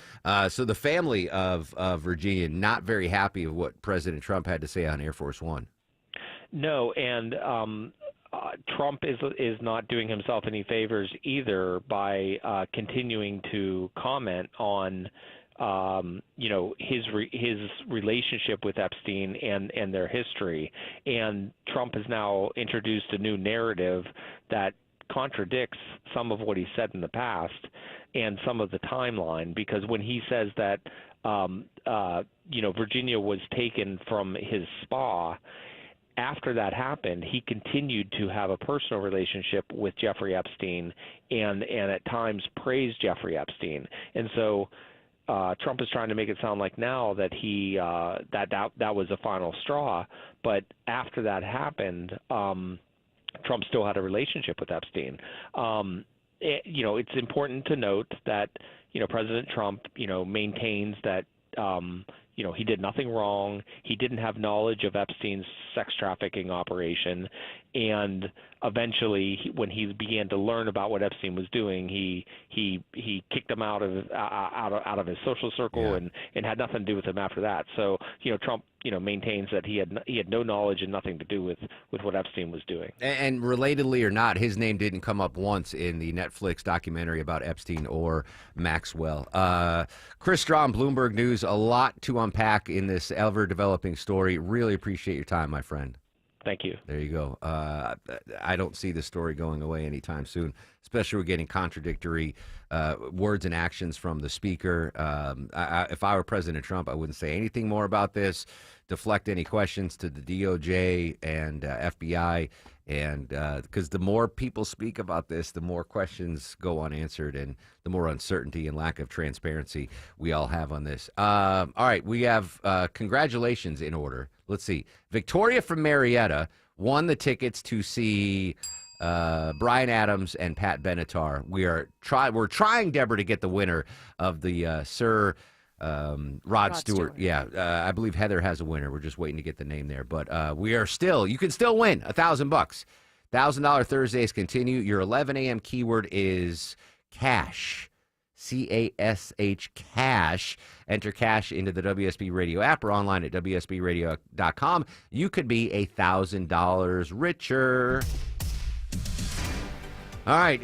So the family of Virginia not very happy with what President Trump had to say on Air Force One. No, and Trump is not doing himself any favors either by continuing to comment on his relationship with Epstein and their history. And Trump has now introduced a new narrative that contradicts some of what he said in the past and some of the timeline, because when he says that Virginia was taken from his spa, after that happened, he continued to have a personal relationship with Jeffrey Epstein and at times praised Jeffrey Epstein. And so Trump is trying to make it sound like now that that was a final straw, but after that happened, Trump still had a relationship with Epstein. It's important to note that President Trump maintains that he did nothing wrong. He didn't have knowledge of Epstein's sex trafficking operation, and eventually, when he began to learn about what Epstein was doing, he kicked him out of his social circle and had nothing to do with him after that. So Trump maintains that he had no knowledge and nothing to do with what Epstein was doing. And relatedly or not, his name didn't come up once in the Netflix documentary about Epstein or Maxwell. Chris Strom, Bloomberg News, a lot to unpack in this ever-developing story. Really appreciate your time, my friend. Thank you. There you go. I don't see this story going away anytime soon, especially we're getting contradictory words and actions from the speaker. If I were President Trump, I wouldn't say anything more about this, deflect any questions to the DOJ and FBI, And because the more people speak about this, the more questions go unanswered and the more uncertainty and lack of transparency we all have on this. All right, we have congratulations in order. Let's see. Victoria from Marietta won the tickets to see Bryan Adams and Pat Benatar. We're trying, Deborah, to get the winner of the Sir Rod Stewart. Yeah, I believe Heather has a winner. We're just waiting to get the name there. But you can still win $1,000. $1,000 Thursdays continue. Your 11 a.m. keyword is cash. CASH, cash. Enter cash into the WSB Radio app or online at WSBradio.com. You could be $1,000 richer. All right.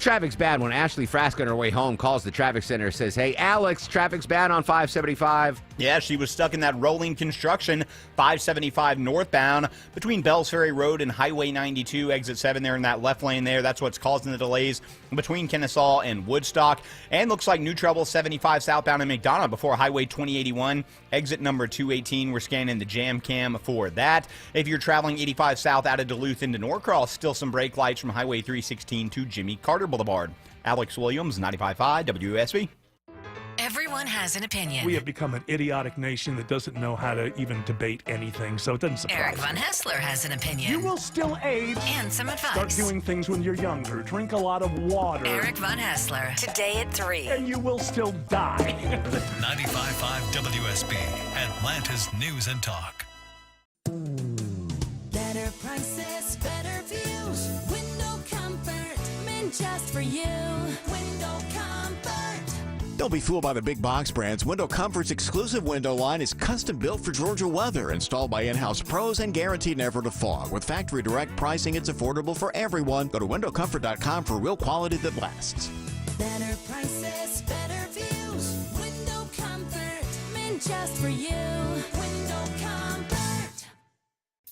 Traffic's bad when Ashley Frasca on her way home calls the traffic center and says, hey, Alex, traffic's bad on 575. Yeah, she was stuck in that rolling construction, 575 northbound between Bells Ferry Road and Highway 92, exit 7 there in that left lane there. That's what's causing the delays between Kennesaw and Woodstock. And looks like new trouble 75 southbound in McDonough before Highway 2081, exit number 218. We're scanning the jam cam for that. If you're traveling 85 south out of Duluth into Norcross, still some brake lights from Highway 316 to Jimmy Carter Boulevard. Alex Williams, 95.5 WSB. Everyone has an opinion. We have become an idiotic nation that doesn't know how to even debate anything, so it doesn't surprise Eric me. Von Hessler has an opinion. You will still age. And some advice. Start doing things when you're younger. Drink a lot of water. Eric Von Hessler, today at 3. And you will still die. 95.5 WSB, Atlanta's News and Talk. Better prices, better views. Window comfort, meant just for you. Window comfort. Don't be fooled by the big box brands. Window Comfort's exclusive window line is custom built for Georgia weather, installed by in-house pros and guaranteed never to fog. With factory direct pricing, it's affordable for everyone. Go to windowcomfort.com for real quality that lasts. Better prices, better views. Window comfort, meant just for you. Window comfort.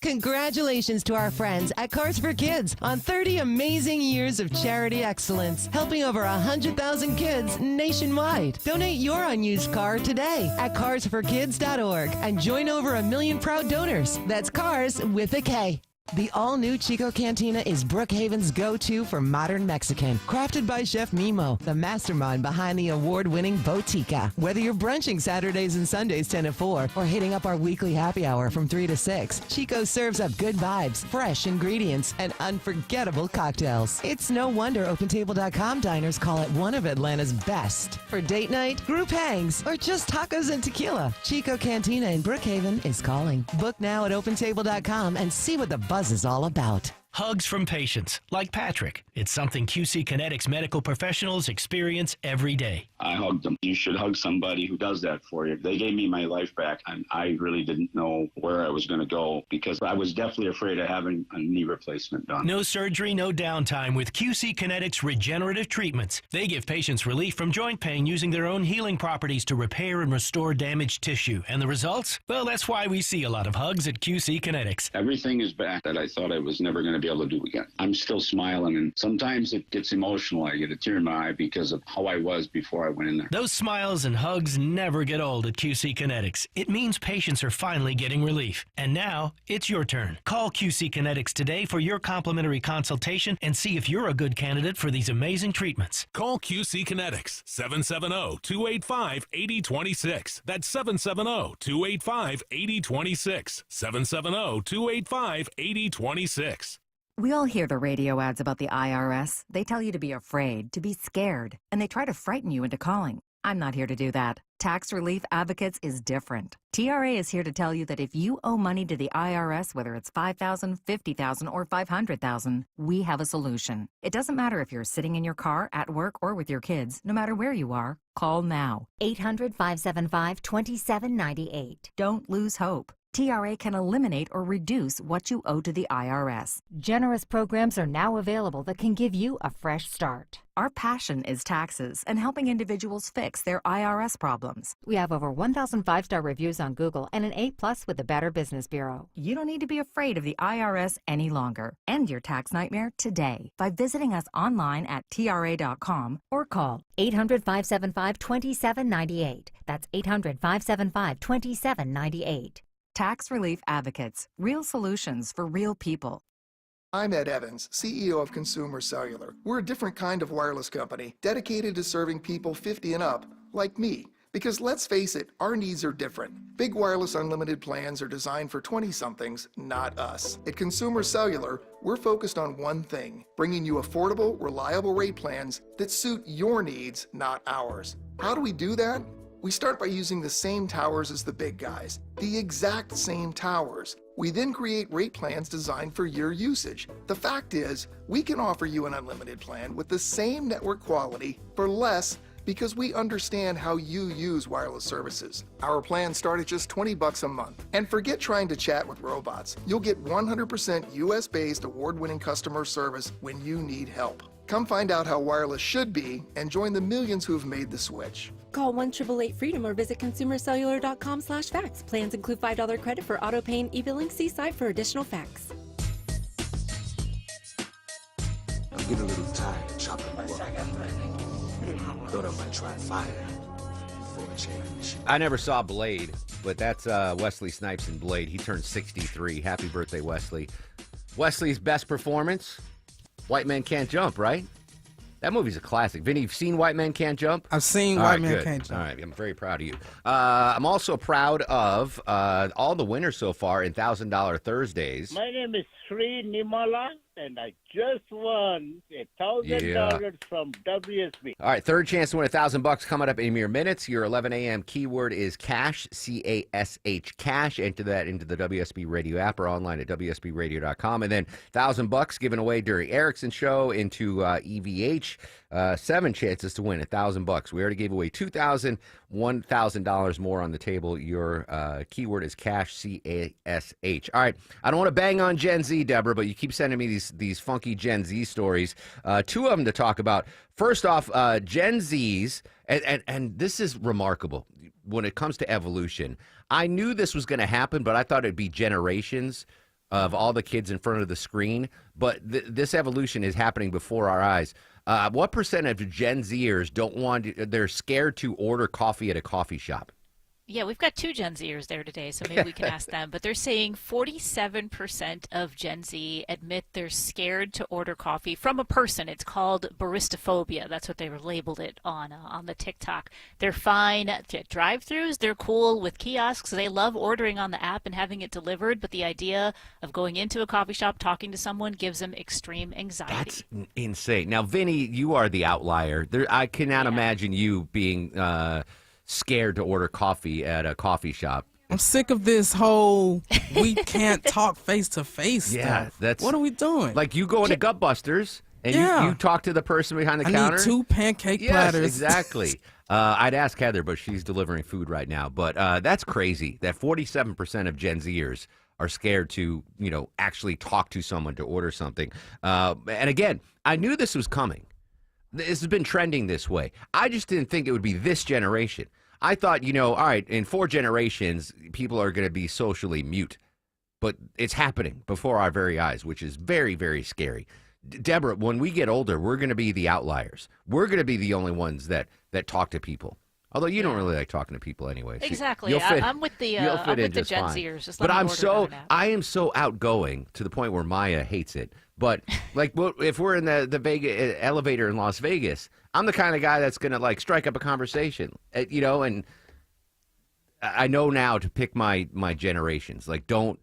Congratulations to our friends at Cars for Kids on 30 amazing years of charity excellence, helping over 100,000 kids nationwide. Donate your unused car today at carsforkids.org and join over 1 million proud donors. That's Cars with a K. The all-new Chico Cantina is Brookhaven's go-to for modern Mexican. Crafted by Chef Mimo, the mastermind behind the award-winning Botica. Whether you're brunching Saturdays and Sundays 10 to 4 or hitting up our weekly happy hour from 3 to 6, Chico serves up good vibes, fresh ingredients, and unforgettable cocktails. It's no wonder OpenTable.com diners call it one of Atlanta's best. For date night, group hangs, or just tacos and tequila, Chico Cantina in Brookhaven is calling. Book now at OpenTable.com and see what the buzz is all about. Hugs from patients, like Patrick. It's something QC Kinetics medical professionals experience every day. I hugged them. You should hug somebody who does that for you. They gave me my life back, and I really didn't know where I was going to go because I was definitely afraid of having a knee replacement done. No surgery, no downtime with QC Kinetics regenerative treatments. They give patients relief from joint pain using their own healing properties to repair and restore damaged tissue. And the results? Well, that's why we see a lot of hugs at QC Kinetics. Everything is back that I thought I was never going to be able to do again. I'm still smiling, and sometimes it gets emotional. I get a tear in my eye because of how I was before I went in there. Those smiles and hugs never get old at QC Kinetics. It means patients are finally getting relief. And now, it's your turn. Call QC Kinetics today for your complimentary consultation and see if you're a good candidate for these amazing treatments. Call QC Kinetics, 770-285-8026. That's 770-285-8026. 770-285-8026. We all hear the radio ads about the IRS. They tell you to be afraid, to be scared, and they try to frighten you into calling. I'm not here to do that. Tax Relief Advocates is different. TRA is here to tell you that if you owe money to the IRS, whether it's $5,000, $50,000, or $500,000, we have a solution. It doesn't matter if you're sitting in your car, at work, or with your kids. No matter where you are, call now. 800-575-2798. Don't lose hope. TRA can eliminate or reduce what you owe to the IRS. Generous programs are now available that can give you a fresh start. Our passion is taxes and helping individuals fix their IRS problems. We have over 1,000 5-star reviews on Google and an A+ with the Better Business Bureau. You don't need to be afraid of the IRS any longer. End your tax nightmare today by visiting us online at TRA.com or call 800-575-2798. That's 800-575-2798. Tax Relief Advocates. Real solutions for real people. I'm Ed Evans, CEO of Consumer Cellular. We're a different kind of wireless company dedicated to serving people 50 and up, like me. Because let's face it, our needs are different. Big wireless unlimited plans are designed for 20-somethings, not us. At Consumer Cellular, we're focused on one thing, bringing you affordable, reliable rate plans that suit your needs, not ours. How do we do that? We start by using the same towers as the big guys, the exact same towers. We then create rate plans designed for your usage. The fact is, we can offer you an unlimited plan with the same network quality for less because we understand how you use wireless services. Our plans start at just $20 a month. And forget trying to chat with robots. You'll get 100% US-based award-winning customer service when you need help. Come find out how wireless should be and join the millions who have made the switch. Call 1-888-FREEDOM or visit consumercellular.com/facts. Plans include $5 credit for auto pay and e-billing. See site for additional facts. I'm getting a little tired of chopping the wood. Thought I might try fire for a change. I never saw Blade, but that's Wesley Snipes in Blade. He turned 63. Happy birthday, Wesley. Wesley's best performance, White Men Can't Jump, right? That movie's a classic. Vinny, you've seen White Men Can't Jump? I've seen White Men Can't Jump. All right, I'm very proud of you. I'm also proud of all the winners so far in $1,000 Thursdays. My name is Sri Nimala, and I just won $1,000 from WSB. All right, third chance to win $1,000 coming up in mere minutes. Your 11 a.m. keyword is cash, C-A-S-H, cash. Enter that into the WSB Radio app or online at WSBradio.com. And then $1,000 given away during Erickson's show into EVH. 7 chances to win $1,000. We already gave away $2,000, $1,000 more on the table. Your keyword is cash, C-A-S-H. All right, I don't want to bang on Gen Z, Deborah, but you keep sending me these funky Gen Z stories. 2 of them to talk about. First off, Gen Zs, and this is remarkable when it comes to evolution. I knew this was going to happen, but I thought it'd be generations of all the kids in front of the screen. But this evolution is happening before our eyes. What percent of Gen Zers they're scared to order coffee at a coffee shop? Yeah, we've got 2 Gen Zers there today, so maybe we can ask them. But they're saying 47% of Gen Z admit they're scared to order coffee from a person. It's called baristaphobia. That's what they labeled it on the TikTok. They're fine at drive-thrus. They're cool with kiosks. They love ordering on the app and having it delivered. But the idea of going into a coffee shop, talking to someone, gives them extreme anxiety. That's insane. Now, Vinny, you are the outlier. I cannot imagine you being scared to order coffee at a coffee shop. I'm sick of this whole we can't talk face to face stuff. That's what are we doing? Like you go into Gutbusters and you talk to the person behind the counter. I need 2 pancake platters. Yes, exactly. I'd ask Heather, but she's delivering food right now. But that's crazy that 47% of Gen Zers are scared to, actually talk to someone to order something. And again, I knew this was coming. This has been trending this way. I just didn't think it would be this generation. I thought, all right, in 4 generations, people are going to be socially mute. But it's happening before our very eyes, which is very, very scary. Deborah, when we get older, we're going to be the outliers. We're going to be the only ones that talk to people. Although you don't really like talking to people anyway. Exactly. I'm with the Gen Zers. Just but I am so outgoing to the point where Maya hates it. But like, if we're in the Vegas elevator in Las Vegas, I'm the kind of guy that's going to strike up a conversation, and I know now to pick my generations. Like, don't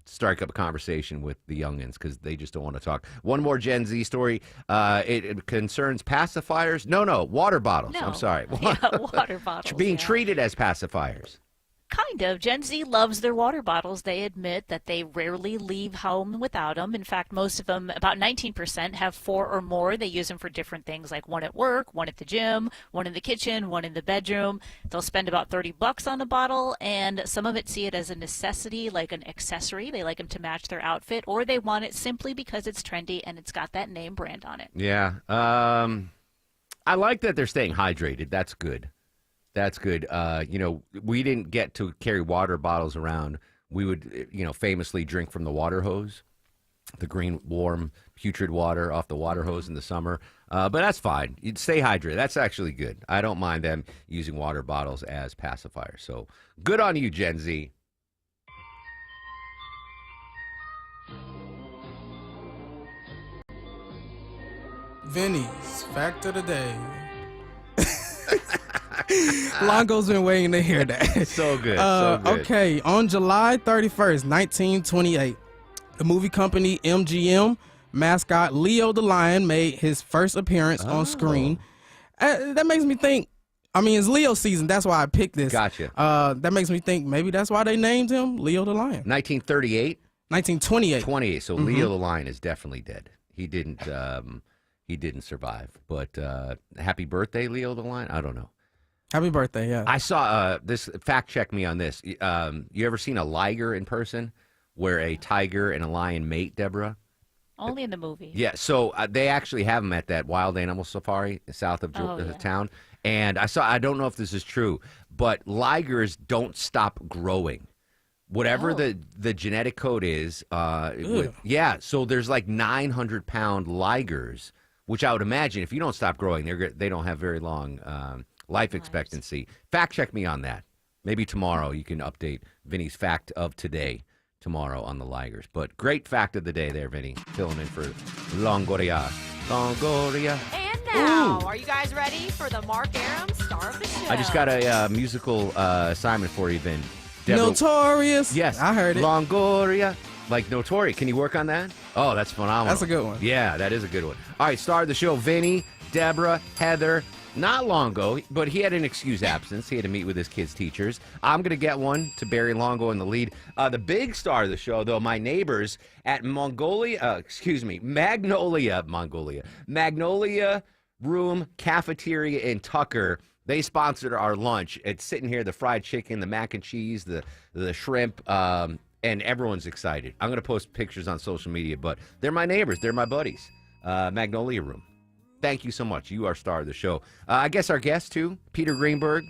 strike up a conversation with the youngins because they just don't want to talk. One more Gen Z story. It concerns pacifiers. No, water bottles. No. I'm sorry. Water bottles. Being treated as pacifiers. Kind of. Gen Z loves their water bottles. They admit that they rarely leave home without them. In fact, most of them, about 19%, have 4 or more. They use them for different things, like one at work, one at the gym, one in the kitchen, one in the bedroom. They'll spend about $30 on a bottle, and some of it see it as a necessity, like an accessory. They like them to match their outfit, or they want it simply because it's trendy and it's got that name brand on it. Yeah. I like that they're staying hydrated. That's good. That's good. We didn't get to carry water bottles around. We would, famously drink from the water hose, the green, warm, putrid water off the water hose in the summer. But that's fine. You'd stay hydrated. That's actually good. I don't mind them using water bottles as pacifiers. So good on you, Gen Z. Vinny's fact of the day. Longo's been waiting to hear that. So good. So good. Okay, on July 31st, 1928, the movie company MGM mascot Leo the Lion made his first appearance on screen. That makes me think, I mean, it's Leo season. That's why I picked this. Gotcha. That makes me think maybe that's why they named him Leo the Lion. 1938? 1928. 28. So Leo the Lion is definitely dead. He didn't survive. But happy birthday, Leo the Lion? I don't know. Happy birthday, yeah. I saw this. Fact check me on this. You ever seen a liger in person, where a tiger and a lion mate, Deborah? Only in the movie. Yeah. So they actually have them at that wild animal safari south of town. And I don't know if this is true, but ligers don't stop growing. Whatever the genetic code is, so there's like 900-pound ligers, which I would imagine if you don't stop growing, they don't have very long life expectancy. Fact check me on that. Maybe tomorrow you can update Vinny's fact of today tomorrow on the ligers. But great fact of the day there, Vinny, filling in for Longoria. Longoria. And now, are you guys ready for the Mark Aram star of the show? I just got a musical assignment for you, Vin. Deborah, Notorious. yes, I heard it. Longoria. Like Notorious. Can you work on that? Oh, that's phenomenal. That's a good one. Yeah, that is a good one. All right, star of the show, Vinny, Deborah, Heather. Not Longo, but he had an excused absence. He had to meet with his kids' teachers. I'm going to get one to bury Longo in the lead. The big star of the show, though, my neighbors at Magnolia Room Cafeteria in Tucker. They sponsored our lunch. It's sitting here, the fried chicken, the mac and cheese, the shrimp, and everyone's excited. I'm going to post pictures on social media, but they're my neighbors. They're my buddies. Magnolia Room. Thank you so much. You are star of the show. I guess our guests, too, Peter Greenberg,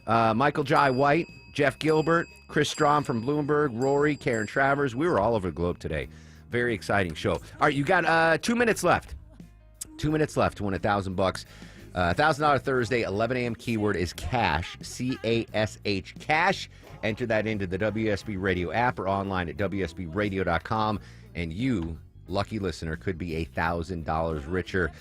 Michael Jai White, Jeff Gilbert, Chris Strom from Bloomberg, Rory, Karen Travers. We were all over the globe today. Very exciting show. All right, you got 2 minutes left. 2 minutes left to win $1,000. $1,000 Thursday, 11 a.m. keyword is cash, C-A-S-H, cash. Enter that into the WSB Radio app or online at WSBradio.com, and you, lucky listener, could be $1,000 richer.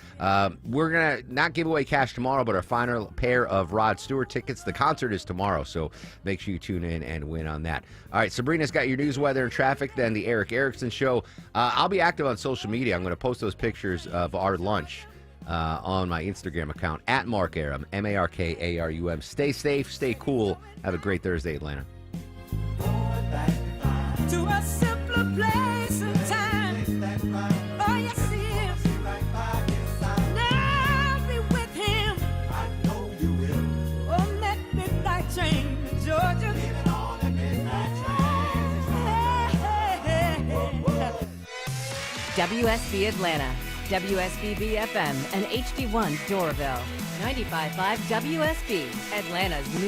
We're going to not give away cash tomorrow, but our final pair of Rod Stewart tickets. The concert is tomorrow, so make sure you tune in and win on that. All right, Sabrina's got your news, weather, and traffic, then the Eric Erickson Show. I'll be active on social media. I'm going to post those pictures of our lunch on my Instagram account, at Mark Arum, M-A-R-K-A-R-U-M. Stay safe, stay cool. Have a great Thursday, Atlanta. To a simpler place and time. Oh, yes, he is. Now be with him. I know you will. On that midnight train to Georgia. Even on that midnight train. WSB Atlanta, WSBB FM, and HD1 Doraville. 95.5 WSB, Atlanta's news.